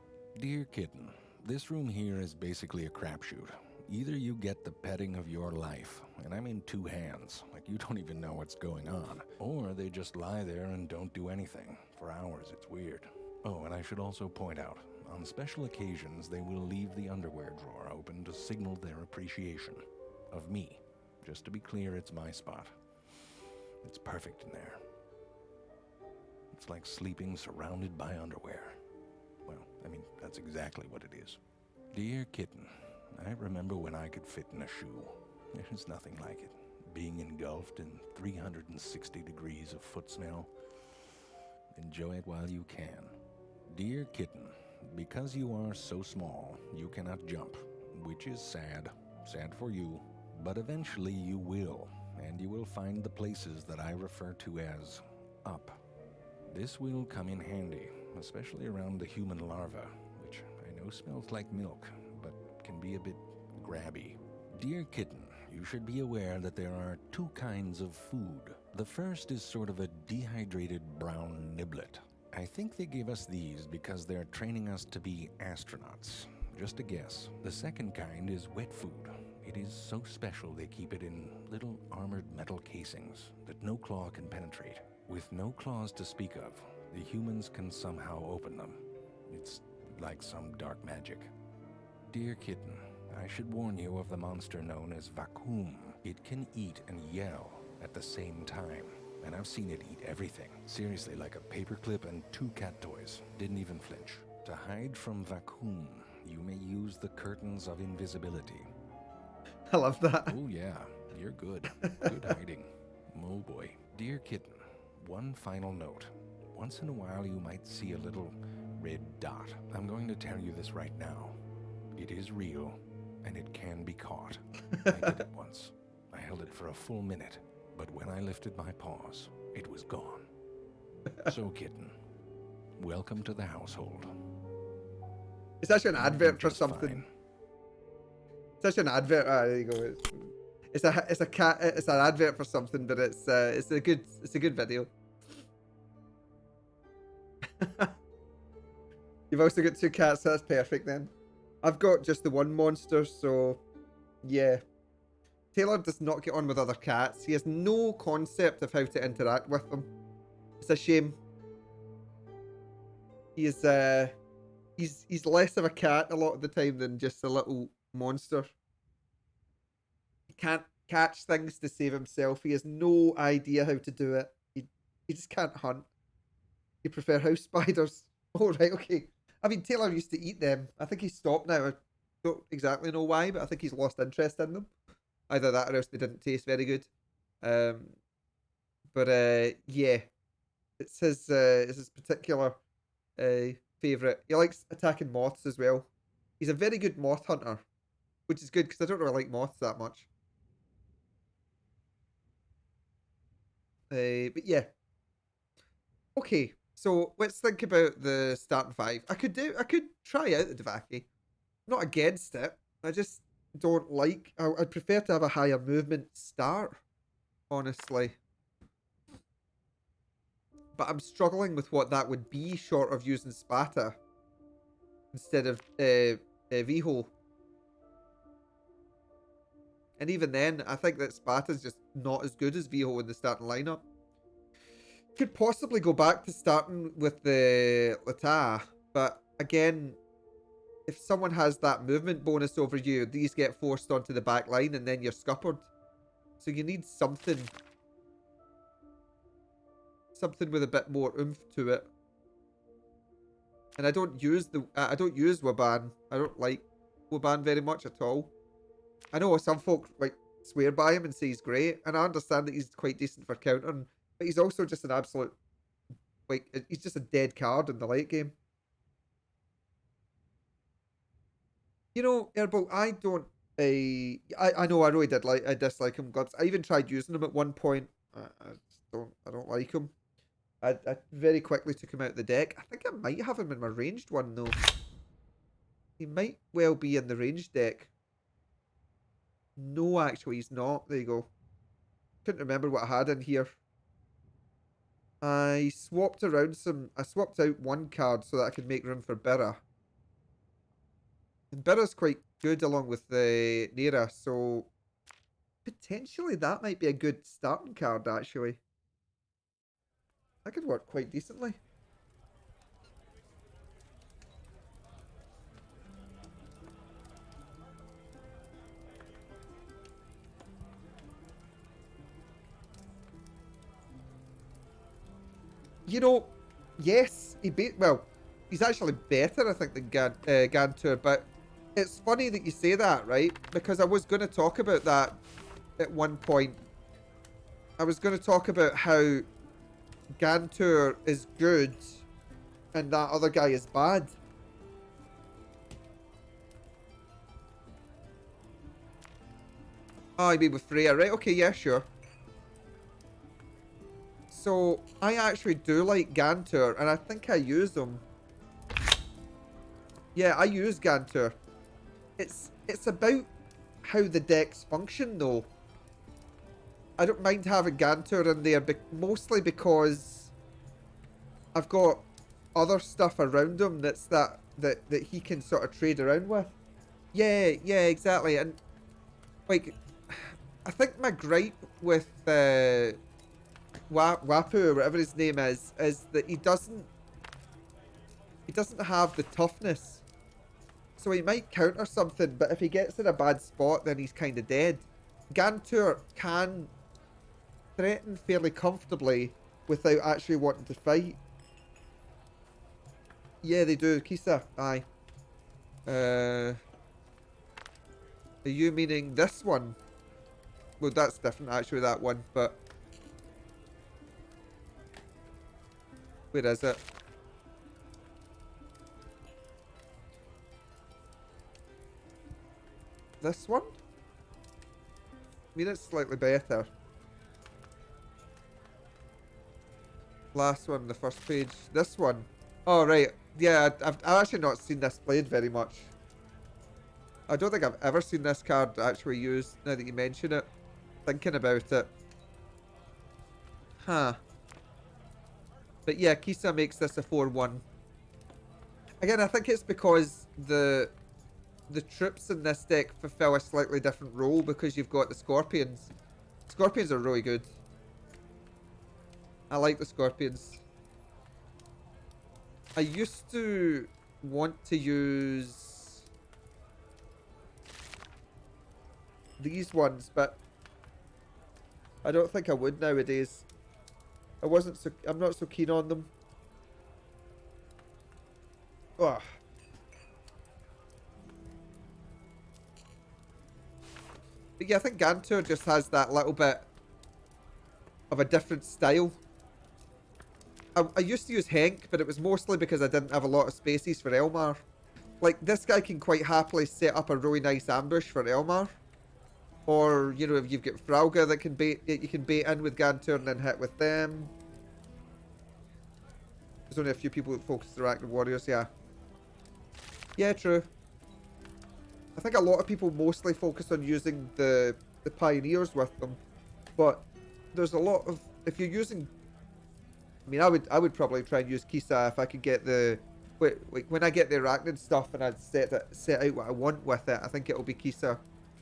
Dear kitten, this room here is basically a crapshoot. Either you get the petting of your life, and I mean 2 hands, like you don't even know what's going on, or they just lie there and don't do anything. For hours, it's weird. Oh, and I should also point out, on special occasions, they will leave the underwear drawer open to signal their appreciation of me. Just to be clear, it's my spot. It's perfect in there. It's like sleeping surrounded by underwear. Well, I mean, that's exactly what it is. Dear kitten, I remember when I could fit in a shoe. There's nothing like it. Being engulfed in 360 degrees of foot smell. Enjoy it while you can. Dear kitten, because you are so small, you cannot jump, which is sad. Sad for you. But eventually you will, and you will find the places that I refer to as up. This will come in handy, especially around the human larva, which I know smells like milk, but can be a bit grabby. Dear kitten, you should be aware that there are two kinds of food. The first is sort of a dehydrated brown niblet. I think they gave us these because they're training us to be astronauts. Just a guess. The second kind is wet food. It is so special they keep it in little armored metal casings that no claw can penetrate. With no claws to speak of, the humans can somehow open them. It's like some dark magic. Dear kitten, I should warn you of the monster known as vacuum. It can eat and yell at the same time, and I've seen it eat everything. Seriously, like a paperclip and 2 cat toys. Didn't even flinch. To hide from vacuum, you may use the curtains of invisibility. I love that. Oh yeah, you're good. Good hiding. Oh boy. Dear kitten, one final note. Once in a while you might see a little red dot. I'm going to tell you this right now. It is real, and it can be caught. I did it once. I held it for a full minute, but when I lifted my paws, it was gone. So kitten, welcome to the household. It's actually an advert for Just something. fine. It's actually an advert. Ah, there you go. It's a cat. It's an advert for something, but it's a good video. You've also got 2 cats. So that's perfect then. I've got just the one monster, so yeah. Taylor does not get on with other cats. He has no concept of how to interact with them. It's a shame. He is he's less of a cat a lot of the time than just a little monster. He can't catch things to save himself. He has no idea how to do it. He just can't hunt. He prefer house spiders. Oh right, okay. I mean, Taylor used to eat them. I think he's stopped now. I don't exactly know why, but I think he's lost interest in them. Either that or else they didn't taste very good. But yeah, it's his particular favorite. He likes attacking moths as well. He's a very good moth hunter, which is good because I don't really like moths that much. But yeah. Okay, so let's think about the starting 5. I could try out the Devaki. Not against it. I just don't like. I'd prefer to have a higher movement start, honestly. But I'm struggling with what that would be, short of using Spata instead of V-Hole. And even then, I think that Spata's just not as good as V-Hole in the starting lineup. Could possibly go back to starting with the Lata, but again, if someone has that movement bonus over you, these get forced onto the back line and then you're scuppered. So you need something with a bit more oomph to it. And I don't use Waban. I don't like Waban very much at all. I know some folk like swear by him and say he's great, and I understand that he's quite decent for countering, but he's also just an absolute, like, he's just a dead card in the late game. You know, Erbo, I don't. I know I really did I dislike him. Glibs. I even tried using him at one point. I don't like him. I very quickly took him out of the deck. I think I might have him in my ranged one though. He might well be in the ranged deck. No, actually, he's not. There you go. Couldn't remember what I had in here. I swapped around some. I swapped out one card so that I could make room for Birra. And Birra's quite good along with the Nera, so potentially that might be a good starting card, actually. That could work quite decently. You know, Yes, well, he's actually better, I think, than Gantur, but it's funny that you say that, right? Because I was going to talk about that at one point. I was going to talk about how Gantur is good and that other guy is bad. Oh, I mean with Freya, right? Okay, yeah, sure. So, I actually do like Gantur, and I think I use him. Yeah, I use Gantur. It's about how the decks function, though. I don't mind having Gantur in there, mostly because I've got other stuff around him that he can sort of trade around with. Yeah, yeah, exactly. And like, I think my gripe with Wapu or whatever his name is that he doesn't have the toughness. So he might counter something, but if he gets in a bad spot, then he's kind of dead. Gantur can threaten fairly comfortably without actually wanting to fight. Yeah, they do. Kisa, aye. Are you meaning this one? Well, that's different actually, that one, but where is it? This one? I mean, it's slightly better. Last one, the first page. This one. Oh, right. Yeah, I've actually not seen this played very much. I don't think I've ever seen this card actually used, now that you mention it. Thinking about it. Huh. But yeah, Kisa makes this a 4-1. Again, I think it's because the troops in this deck fulfill a slightly different role because you've got the Scorpions. Scorpions are really good. I like the Scorpions. I used to want to use these ones, but I don't think I would nowadays. I'm not so keen on them. Ugh. But yeah, I think Gantur just has that little bit of a different style. I used to use Henk, but it was mostly because I didn't have a lot of spaces for Elmar. Like, this guy can quite happily set up a really nice ambush for Elmar. Or, you know, if you've got Frauga that you can bait in with Gantur and then hit with them. There's only a few people that focus their active warriors, yeah. Yeah, true. I think a lot of people mostly focus on using the pioneers with them. But there's a lot of, if you're using, I mean, I would probably try and use Kisa if I could get the, when I get the Arachnid stuff and I'd set out what I want with it, I think it'll be Kisa.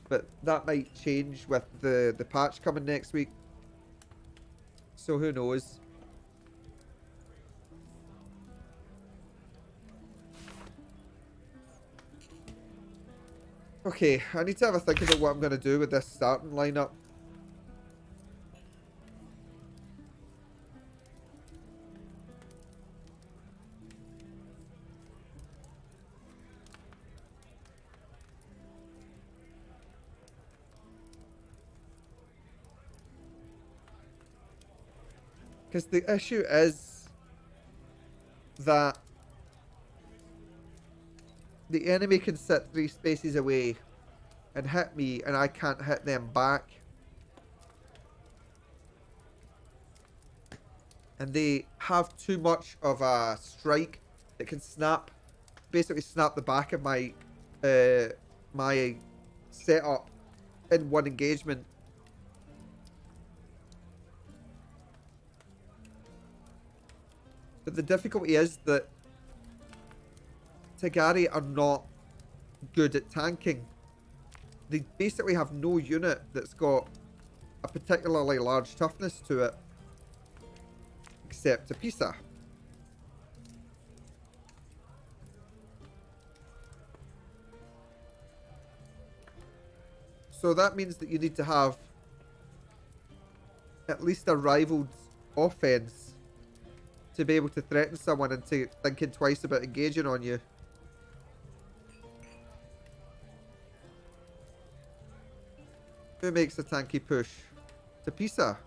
But that might change with the patch coming next week. So who knows? Okay, I need to have a think about what I'm going to do with this starting lineup. Because the issue is that the enemy can sit 3 spaces away and hit me, and I can't hit them back. And they have too much of a strike that can basically snap the back of my my setup in one engagement. But the difficulty is that Tagari are not good at tanking. They basically have no unit that's got a particularly large toughness to it, except Apisa. So that means that you need to have at least a rivaled offense to be able to threaten someone into thinking twice about engaging on you. Who makes a tanky push? To Pisa.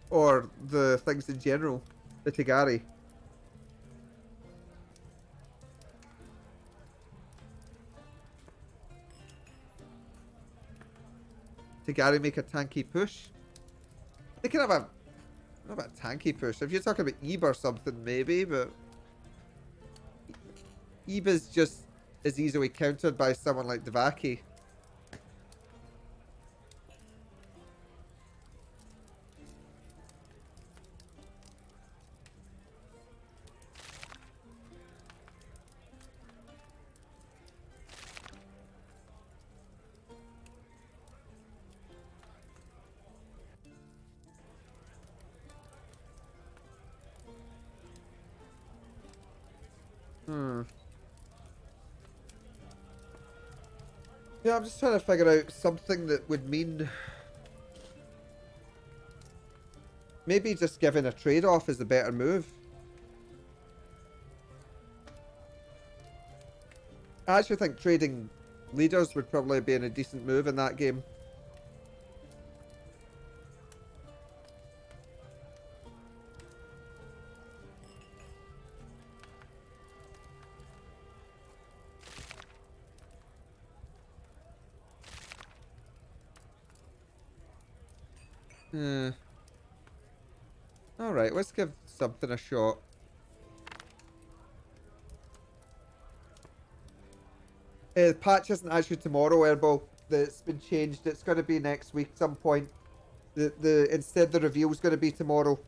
Or the things in general. The Tigari. Tigari make a tanky push? They can have a... Not about tanky push. If you're talking about Ebe or something, maybe, but... Ebe's just as easily countered by someone like Devaki. Yeah, I'm just trying to figure out something that would mean... Maybe just giving a trade-off is the better move. I actually think trading leaders would probably be a decent move in that game. Alright, let's give something a shot. The patch isn't actually tomorrow, Erbo. It's been changed. It's going to be next week some point. Instead the reveal's going to be tomorrow.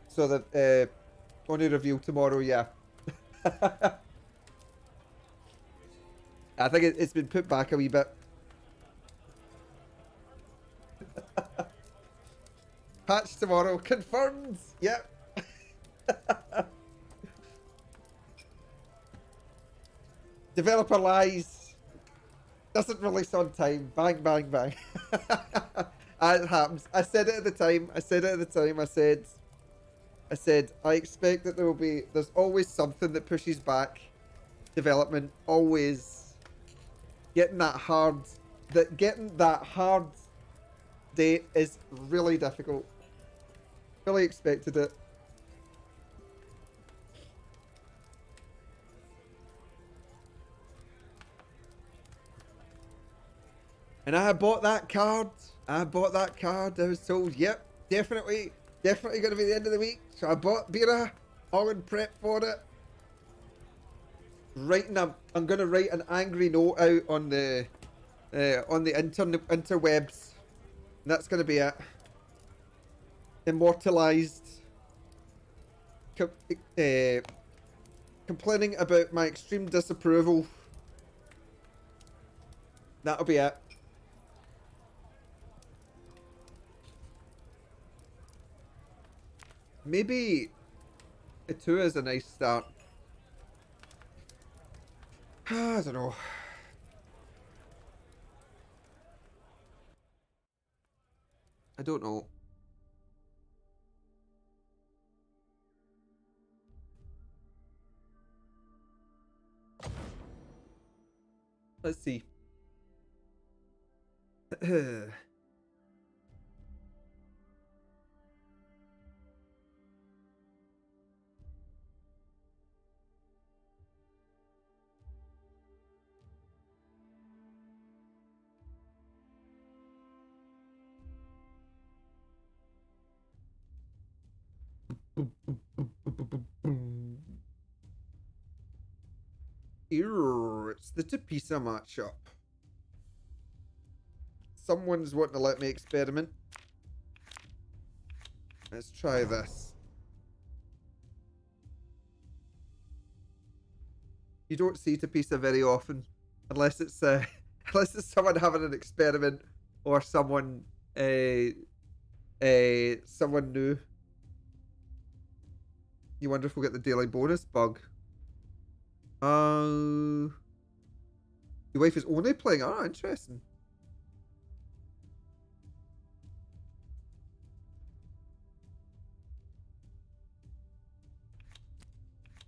So that only reveal tomorrow, yeah. I think it's been put back a wee bit. Patch tomorrow, confirmed. Yep. Developer lies. Doesn't release on time. Bang, bang, bang. It happens. I said it at the time. I said, I expect that there's always something that pushes back development. Always getting that hard date is really difficult. Really expected it. And I bought that card. I was told, yep, definitely going to be the end of the week. So I bought Bira, all in prep for it. I'm going to write an angry note out on the interwebs. And that's going to be it. Immortalized. Complaining about my extreme disapproval. That'll be it. Maybe a 2 is a nice start. I don't know. I don't know. Let's see. Ew, it's the Tapisa matchup. Someone's wanting to let me experiment. Let's try this. You don't see Tapisa very often, unless it's unless it's someone having an experiment or someone someone new. You wonder if we'll get the daily bonus bug. Your wife is only playing. Oh, interesting.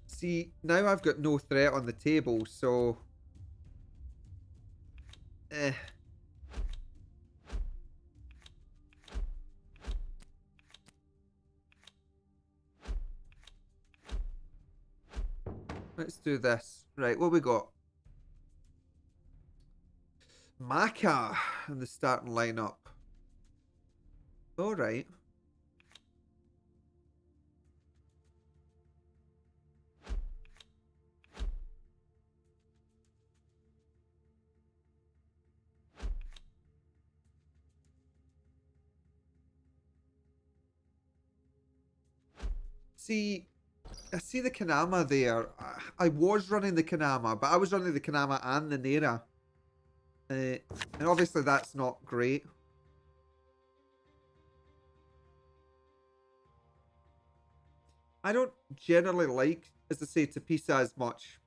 See, now I've got no threat on the table, so... Eh. Let's do this. Right, what we got? Maka in the starting lineup. Alright. See, I see the Kanama there. I was running the Kanama, but I was running the Kanama and the Nera. And obviously that's not great. I don't generally like, as I say, Tapisa as much.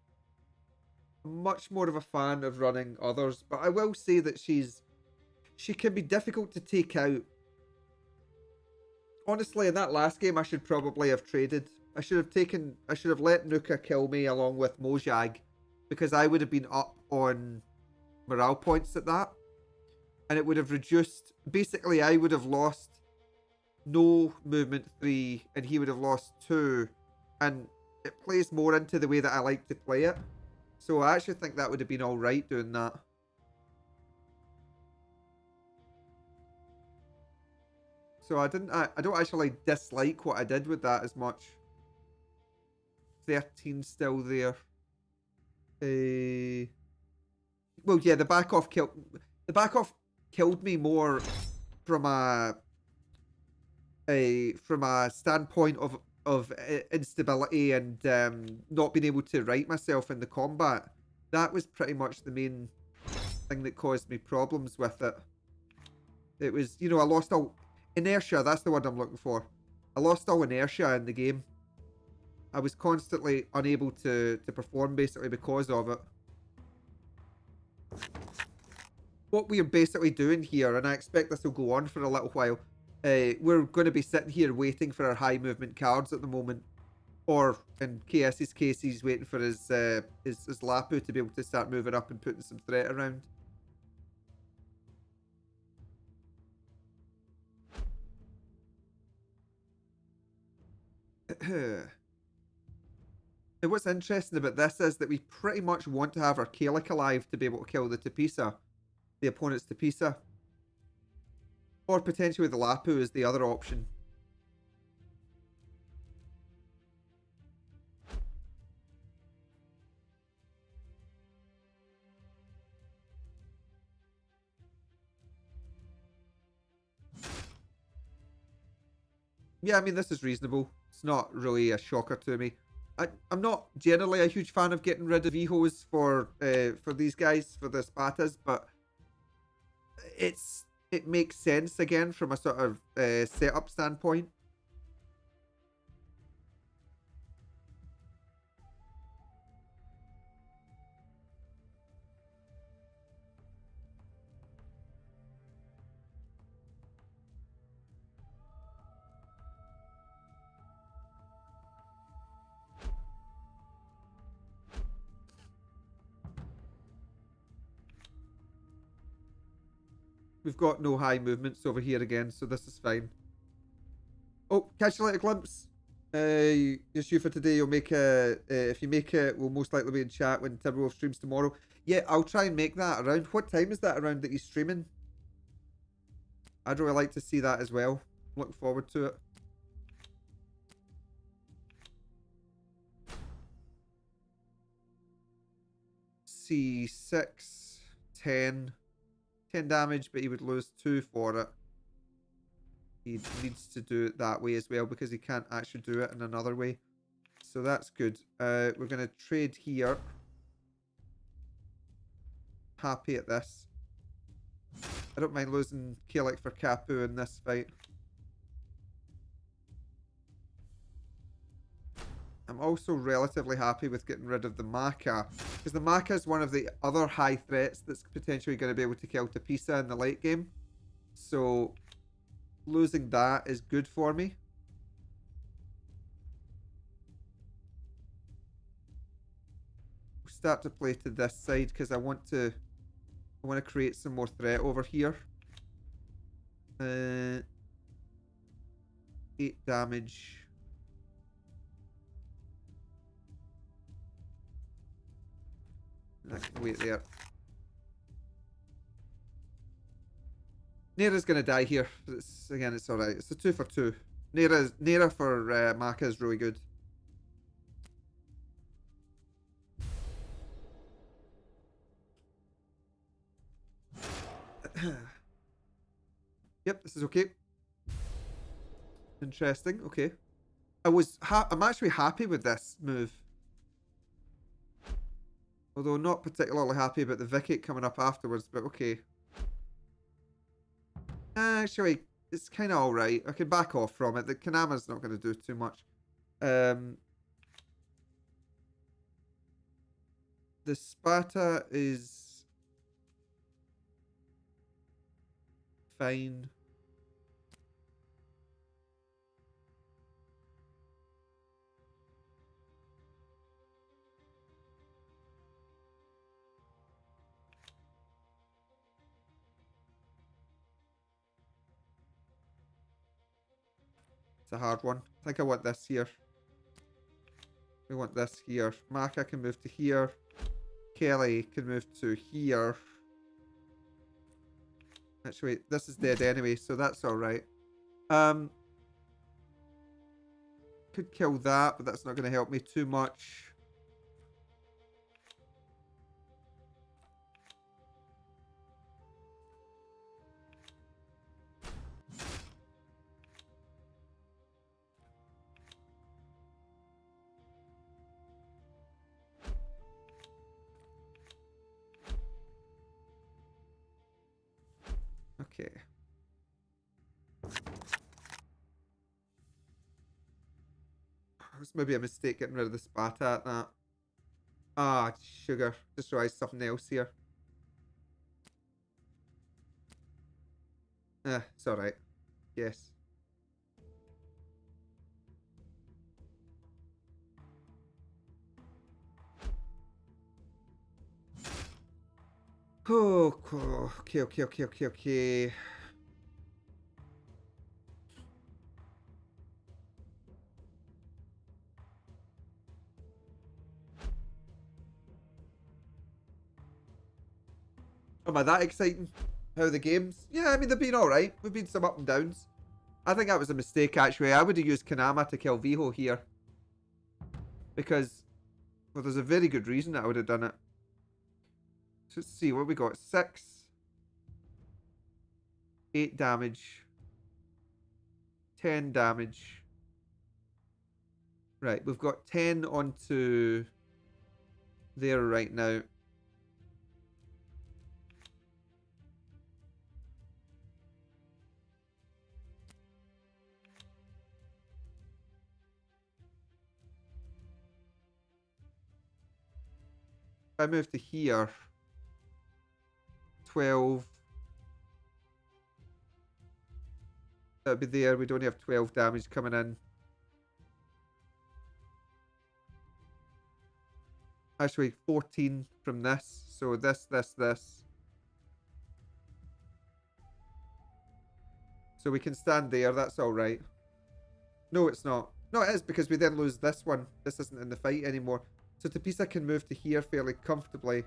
I'm much more of a fan of running others, but I will say that she can be difficult to take out. Honestly, in that last game, I should probably have traded. I should have let Nuka kill me along with Mojang, because I would have been up on morale points at that, and it would have reduced. Basically, I would have lost no movement 3, and he would have lost 2, and it plays more into the way that I like to play it. So I actually think that would have been alright doing that. So I don't actually dislike what I did with that as much. 13 still there. Well, yeah, the back off killed me more from a standpoint of instability and not being able to right myself in the combat. That was pretty much the main thing that caused me problems with it. It was, you know, I lost all inertia. That's the word I'm looking for. I lost all inertia in the game. I was constantly unable to perform basically because of it. What we're basically doing here, and I expect this will go on for a little while, we're going to be sitting here waiting for our high movement cards at the moment. Or in KS's case, he's waiting for his Lapu to be able to start moving up and putting some threat around. And what's interesting about this is that we pretty much want to have our Kalik alive to be able to kill the Tapisa, the opponent's Tapisa. Or potentially the Lapu is the other option. Yeah, I mean, this is reasonable. It's not really a shocker to me. I'm not generally a huge fan of getting rid of Ehos for these guys, for the Spatas, but it makes sense again from a sort of setup standpoint. We've got no high movements over here again, so this is fine. Oh, catch you later, Glimpse. Just you for today. You'll make if you make it, we'll most likely be in chat when Timberwolf streams tomorrow. Yeah, I'll try and make that around. What time is that around that he's streaming? I'd really like to see that as well. Looking forward to it. C6, 10 damage, but he would lose 2 for it. He needs to do it that way as well because he can't actually do it in another way. So that's good. We're going to trade here. Happy at this. I don't mind losing Kalik for Kapu in this fight. I'm also relatively happy with getting rid of the Maka, because the Maka is one of the other high threats that's potentially going to be able to kill Tapisa in the late game. So losing that is good for me. We'll start to play to this side because I want to create some more threat over here. 8 damage. I can wait there. Nera's gonna die here. Again, it's alright. It's a 2 for 2. Nera for Maka is really good. Yep, this is okay. Interesting. Okay. I'm actually happy with this move. Although not particularly happy about the Vicket coming up afterwards, but okay. Actually, it's kind of alright. I can back off from it. The Kanama's not going to do too much. The Sparta is fine. It's a hard one. I think I want this here. We want this here. Maka can move to here. Kelly can move to here. Actually, this is dead anyway, so that's alright. Could kill that, but that's not going to help me too much. Okay. It's maybe a mistake getting rid of the Sparta at that. Ah, sugar. Just realized something else here. It's alright. Yes. Oh, okay. Am I that exciting? How the games? Yeah, I mean, they've been alright. We've been some up and downs. I think that was a mistake, actually. I would have used Kanama to kill Viho here. Because, well, there's a very good reason that I would have done it. So let's see, what we got? 6. 8 damage. 10 damage. Right, we've got 10 onto there right now. If I move to here, 12. That'd be there. We'd only have 12 damage coming in. Actually, 14 from this. So this. So we can stand there. That's all right. No, it's not. No, it is because we then lose this one. This isn't in the fight anymore. So Tapisa can move to here fairly comfortably.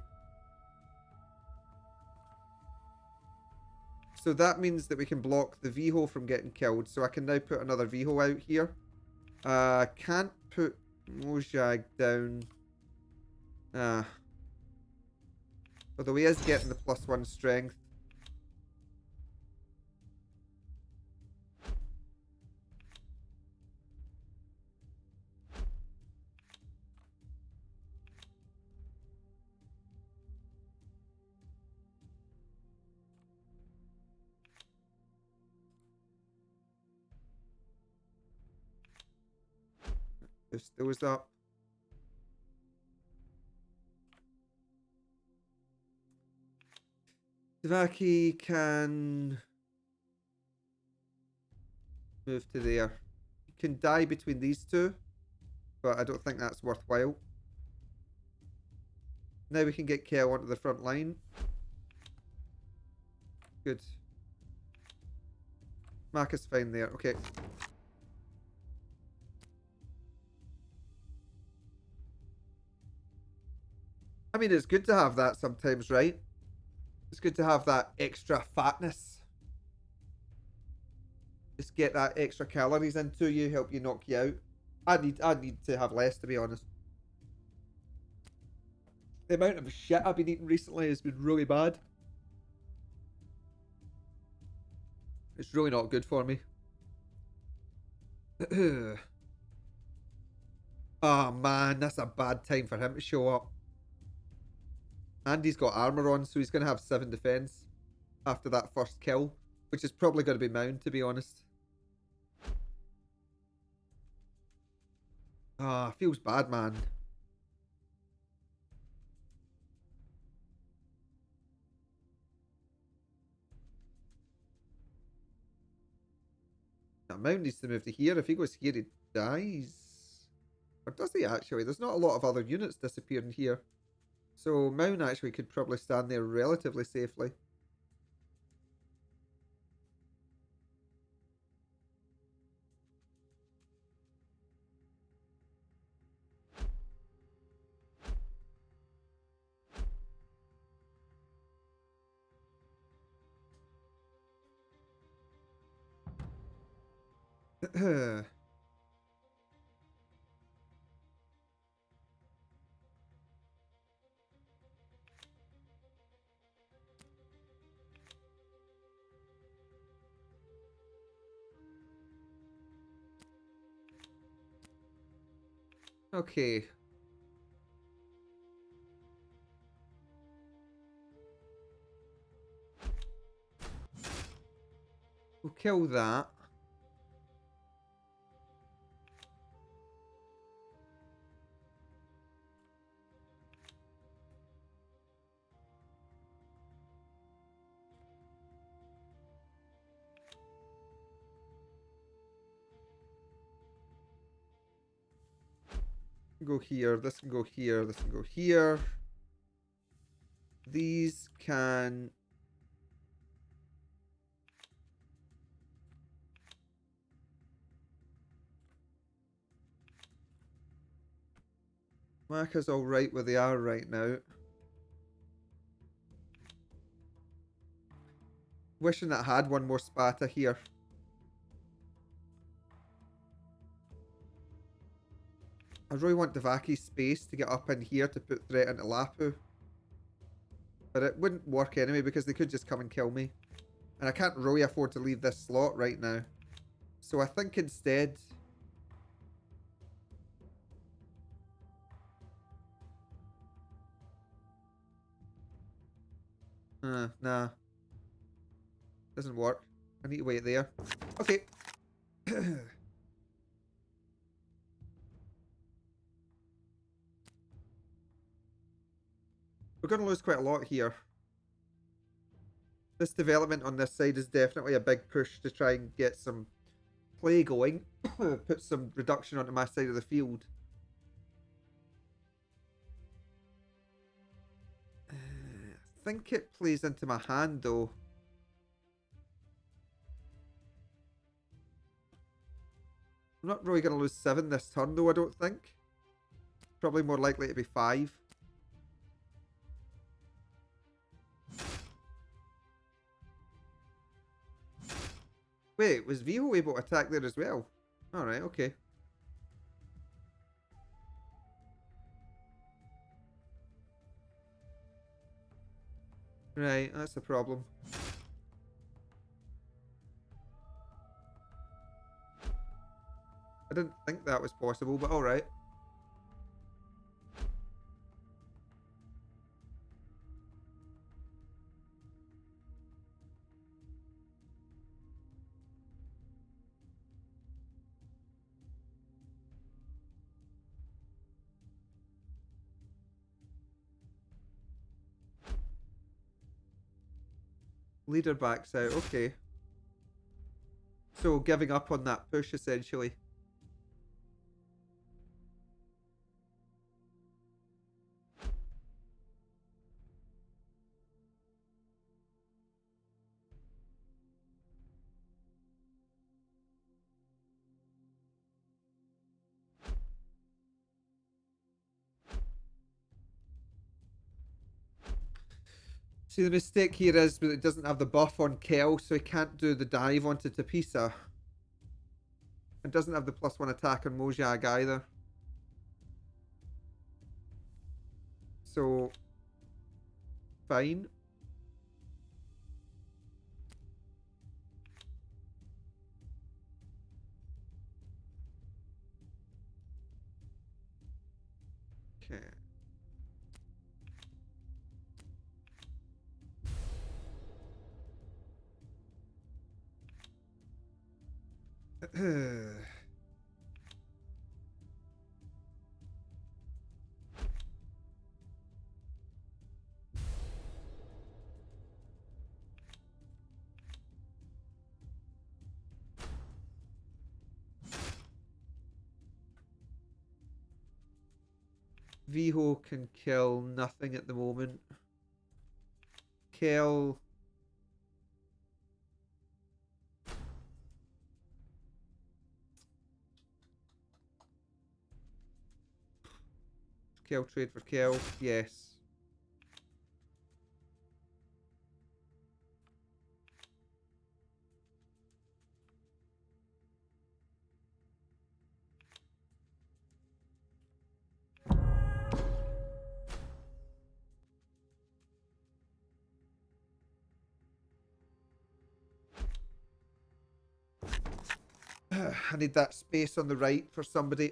So that means that we can block the V-hole from getting killed. So I can now put another V-hole out here. Can't put Mojang down. Although he is getting the +1 strength. Those up. Devaki can move to there. You can die between these two, but I don't think that's worthwhile. Now we can get Kel onto the front line. Good. Mark is fine there. Okay. I mean, it's good to have that sometimes, right? It's good to have that extra fatness. Just get that extra calories into you, help you knock you out. I need to have less, to be honest. The amount of shit I've been eating recently has been really bad. It's really not good for me. Oh man, that's a bad time for him to show up. And he's got armor on, so he's going to have 7 defense after that first kill, which is probably going to be Mound, to be honest. Ah, feels bad, man. Now, Mound needs to move to here. If he goes here, he dies. Or does he actually? There's not a lot of other units disappearing here. So Mound actually could probably stand there relatively safely. Okay. We'll kill that. Go here. This can go here. This can go here. These can... Marker's alright where they are right now. Wishing that I had one more Sparta here. I really want Devaki's space to get up in here to put threat into Lapu. But it wouldn't work anyway because they could just come and kill me. And I can't really afford to leave this slot right now. So I think instead... Nah. Doesn't work. I need to wait there. Okay. We're going to lose quite a lot here. This development on this side is definitely a big push to try and get some play going. Put some reduction onto my side of the field. I think it plays into my hand though. I'm not really going to lose 7 this turn though, I don't think. Probably more likely to be 5. Wait, was Viho able to attack there as well? Alright, okay. Right, that's a problem. I didn't think that was possible, but alright. Leader backs out. Okay. So giving up on that push essentially. See, the mistake here is that it doesn't have the buff on Kel, so he can't do the dive onto Tapisa. It doesn't have the +1 attack on Mojang either. So, fine. Okay. Viho can kill nothing at the moment. Kel. Kel trade for Kel. Yes. I need that space on the right for somebody.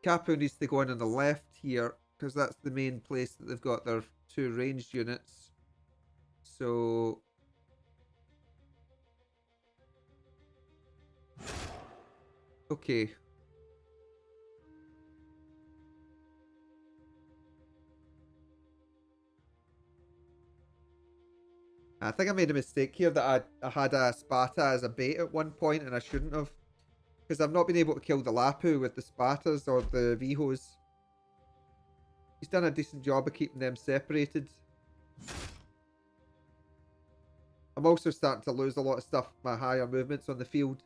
Capo needs to go in on the left here, because that's the main place that they've got their 2 ranged units. So... Okay. I think I made a mistake here that I had a Sparta as a bait at one point and I shouldn't have. Because I've not been able to kill the Lapu with the Spartas or the Vihos. He's done a decent job of keeping them separated. I'm also starting to lose a lot of stuff, my higher movements on the field,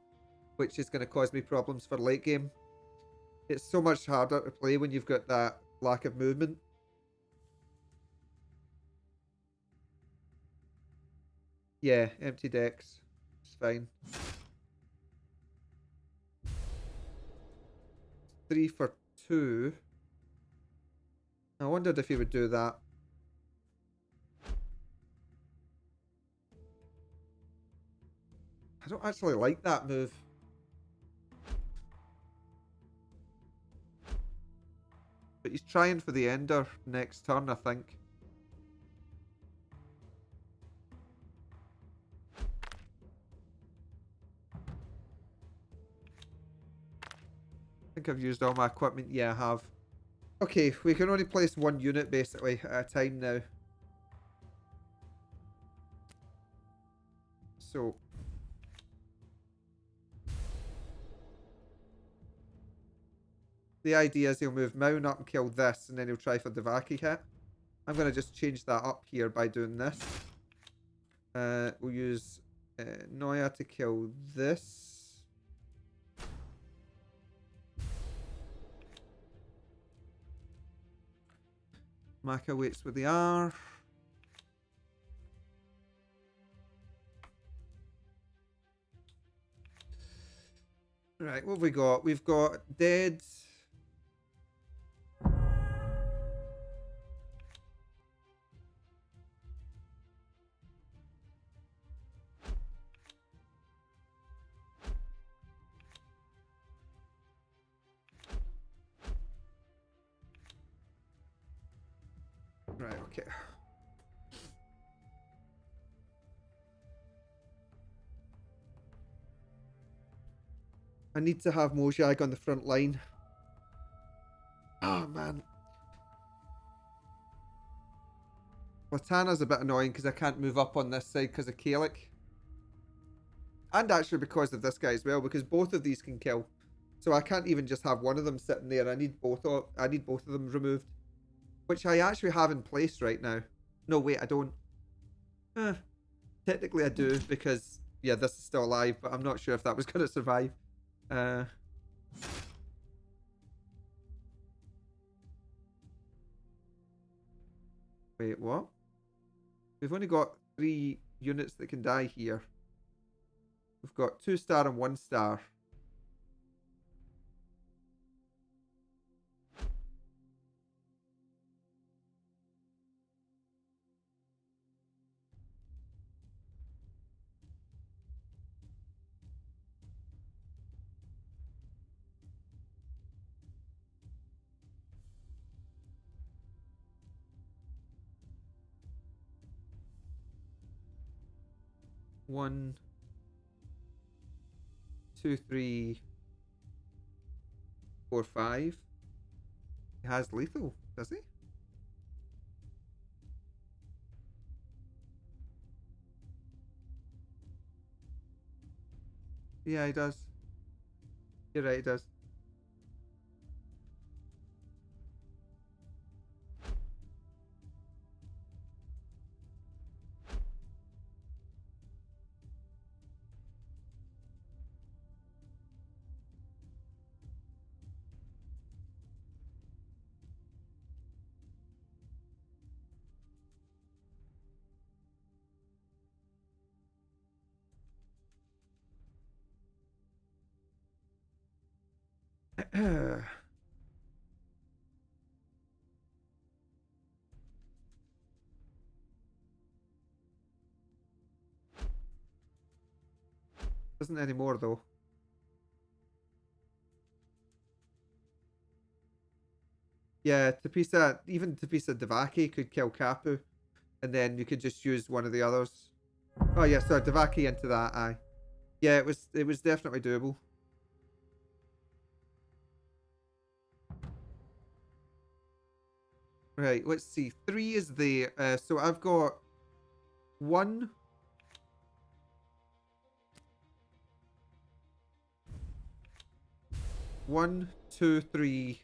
which is going to cause me problems for late game. It's so much harder to play when you've got that lack of movement. Yeah, empty decks. It's fine. 3 for 2. I wondered if he would do that. I don't actually like that move. But he's trying for the ender next turn, I think. I think I've used all my equipment. Yeah, I have. Okay, we can only place 1 unit basically at a time now. So... the idea is he'll move Maun up and kill this, and then he'll try for Devaki hit. I'm going to just change that up here by doing this. We'll use Noya to kill this. Maka waits with the R. Right, what have we got? We've got dead. Right, okay. I need to have Mojang on the front line. Oh, man. Latana's a bit annoying because I can't move up on this side because of Kalik. And actually because of this guy as well, because both of these can kill. So I can't even just have one of them sitting there. I need both of them removed. Which I actually have in place right now. No, wait, I don't. Technically I do because, yeah, this is still alive, but I'm not sure if that was going to survive. Wait, what? We've only got 3 units that can die here. We've got 2-star and 1-star. One, two, 3, 4, 5. He has lethal, does he? Yeah, he does. You're right, he does. Doesn't anymore though. Yeah, even Tapisa Devaki could kill Kapu, and then you could just use one of the others. Oh yeah, so Devaki into that, aye. Yeah, it was definitely doable. Right, let's see. 3 is the so I've got 1, 1, 2, 3.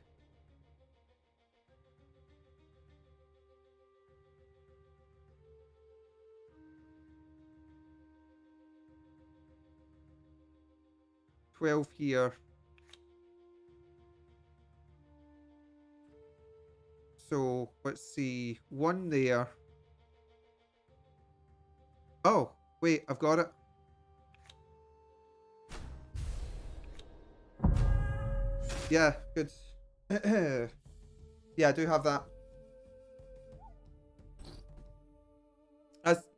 12 here. So let's see. 1 there. Oh, wait, I've got it. Yeah, good. Yeah, I do have that.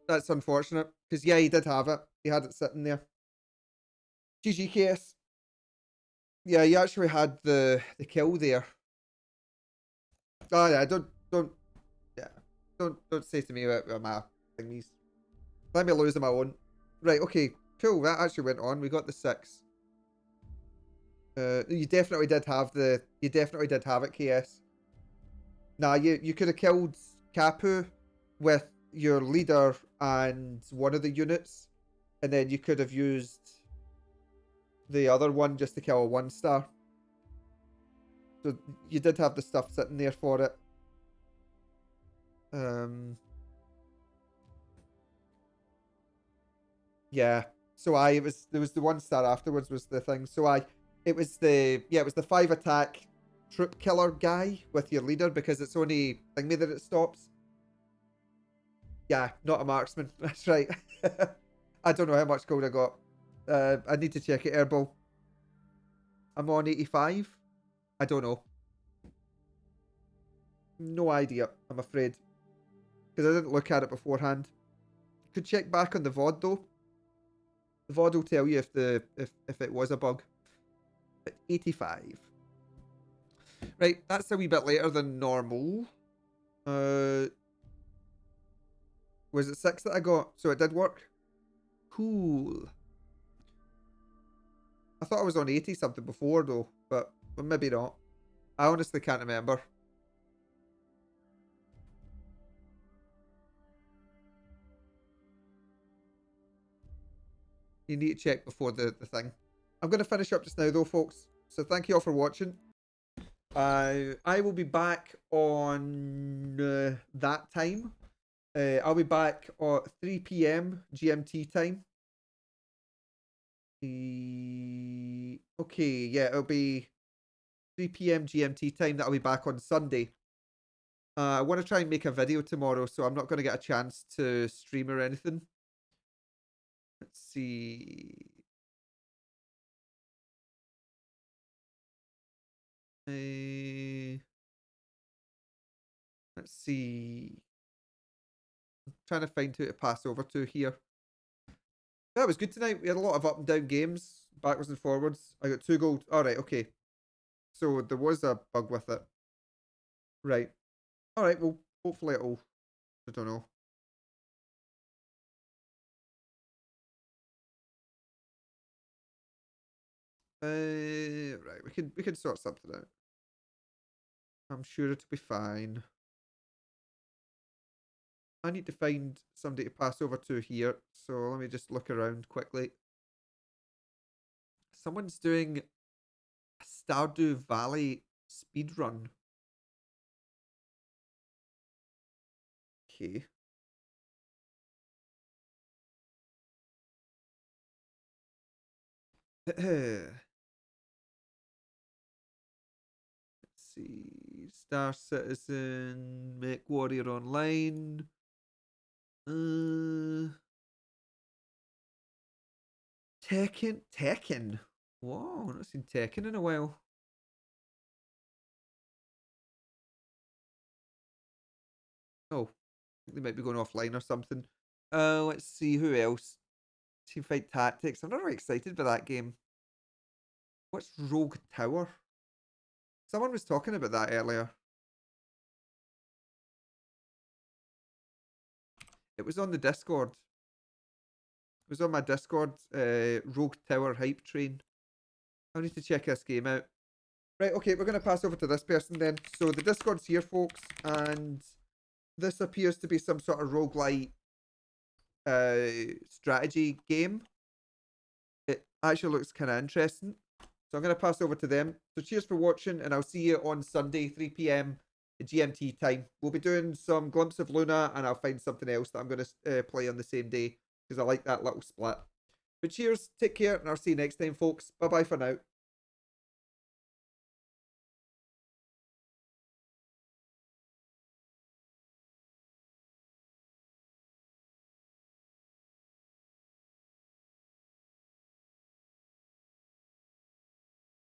That's unfortunate. Because yeah, he did have it. He had it sitting there. GG case. Yeah, he actually had the kill there. Oh yeah, don't say to me about my thingies. Let me lose them I won't. Right, okay, cool. That actually went on. We got the 6. You definitely did have it, KS. Nah, you could have killed Kapu with your leader and one of the units, and then you could have used the other one just to kill a 1-star. So you did have the stuff sitting there for it. Yeah. So there was the 1-star afterwards was the thing. So it was the 5 attack troop killer guy with your leader because it's only thingy that it stops. Yeah, not a marksman. That's right. I don't know how much gold I got. I need to check it, Airball. I'm on 85. I don't know. No idea, I'm afraid. Because I didn't look at it beforehand. Could check back on the VOD though. The VOD will tell you if it was a bug. At 85. Right, that's a wee bit later than normal. Was it 6 that I got? So it did work. Cool. I thought I was on 80 something before though, but maybe not. I honestly can't remember. You need to check before the thing. I'm going to finish up just now though, folks. So thank you all for watching. I will be back on that time. I'll be back at 3 p.m. GMT time. Okay, yeah, it'll be 3 p.m. GMT time that I'll be back on Sunday. I want to try and make a video tomorrow, so I'm not going to get a chance to stream or anything. Let's see. Let's see. I'm trying to find who to pass over to here. That was good tonight. We had a lot of up and down games, backwards and forwards. I got 2 gold. All right, okay. So there was a bug with it. Right. All right, well, hopefully it'll, I don't know. Right, we can sort something out. I'm sure it'll be fine. I need to find somebody to pass over to here, so let me just look around quickly. Someone's doing a Stardew Valley speedrun. Okay. Let's see. Star Citizen, Mech Warrior Online. Tekken. Whoa, I've not seen Tekken in a while. Oh, they might be going offline or something. Let's see who else. Teamfight Tactics. I'm not really excited by that game. What's Rogue Tower? Someone was talking about that earlier. It was on the Discord. It was on my Discord, Rogue Tower hype train. I need to check this game out. Right, okay, we're going to pass over to this person then. So the Discord's here, folks, and this appears to be some sort of roguelite strategy game. It actually looks kind of interesting. So I'm going to pass over to them. So cheers for watching, and I'll see you on Sunday, 3 p.m. GMT time. We'll be doing some Glimpse of Luna, and I'll find something else that I'm going to play on the same day, because I like that little split. But cheers, take care, and I'll see you next time, folks. Bye-bye for now.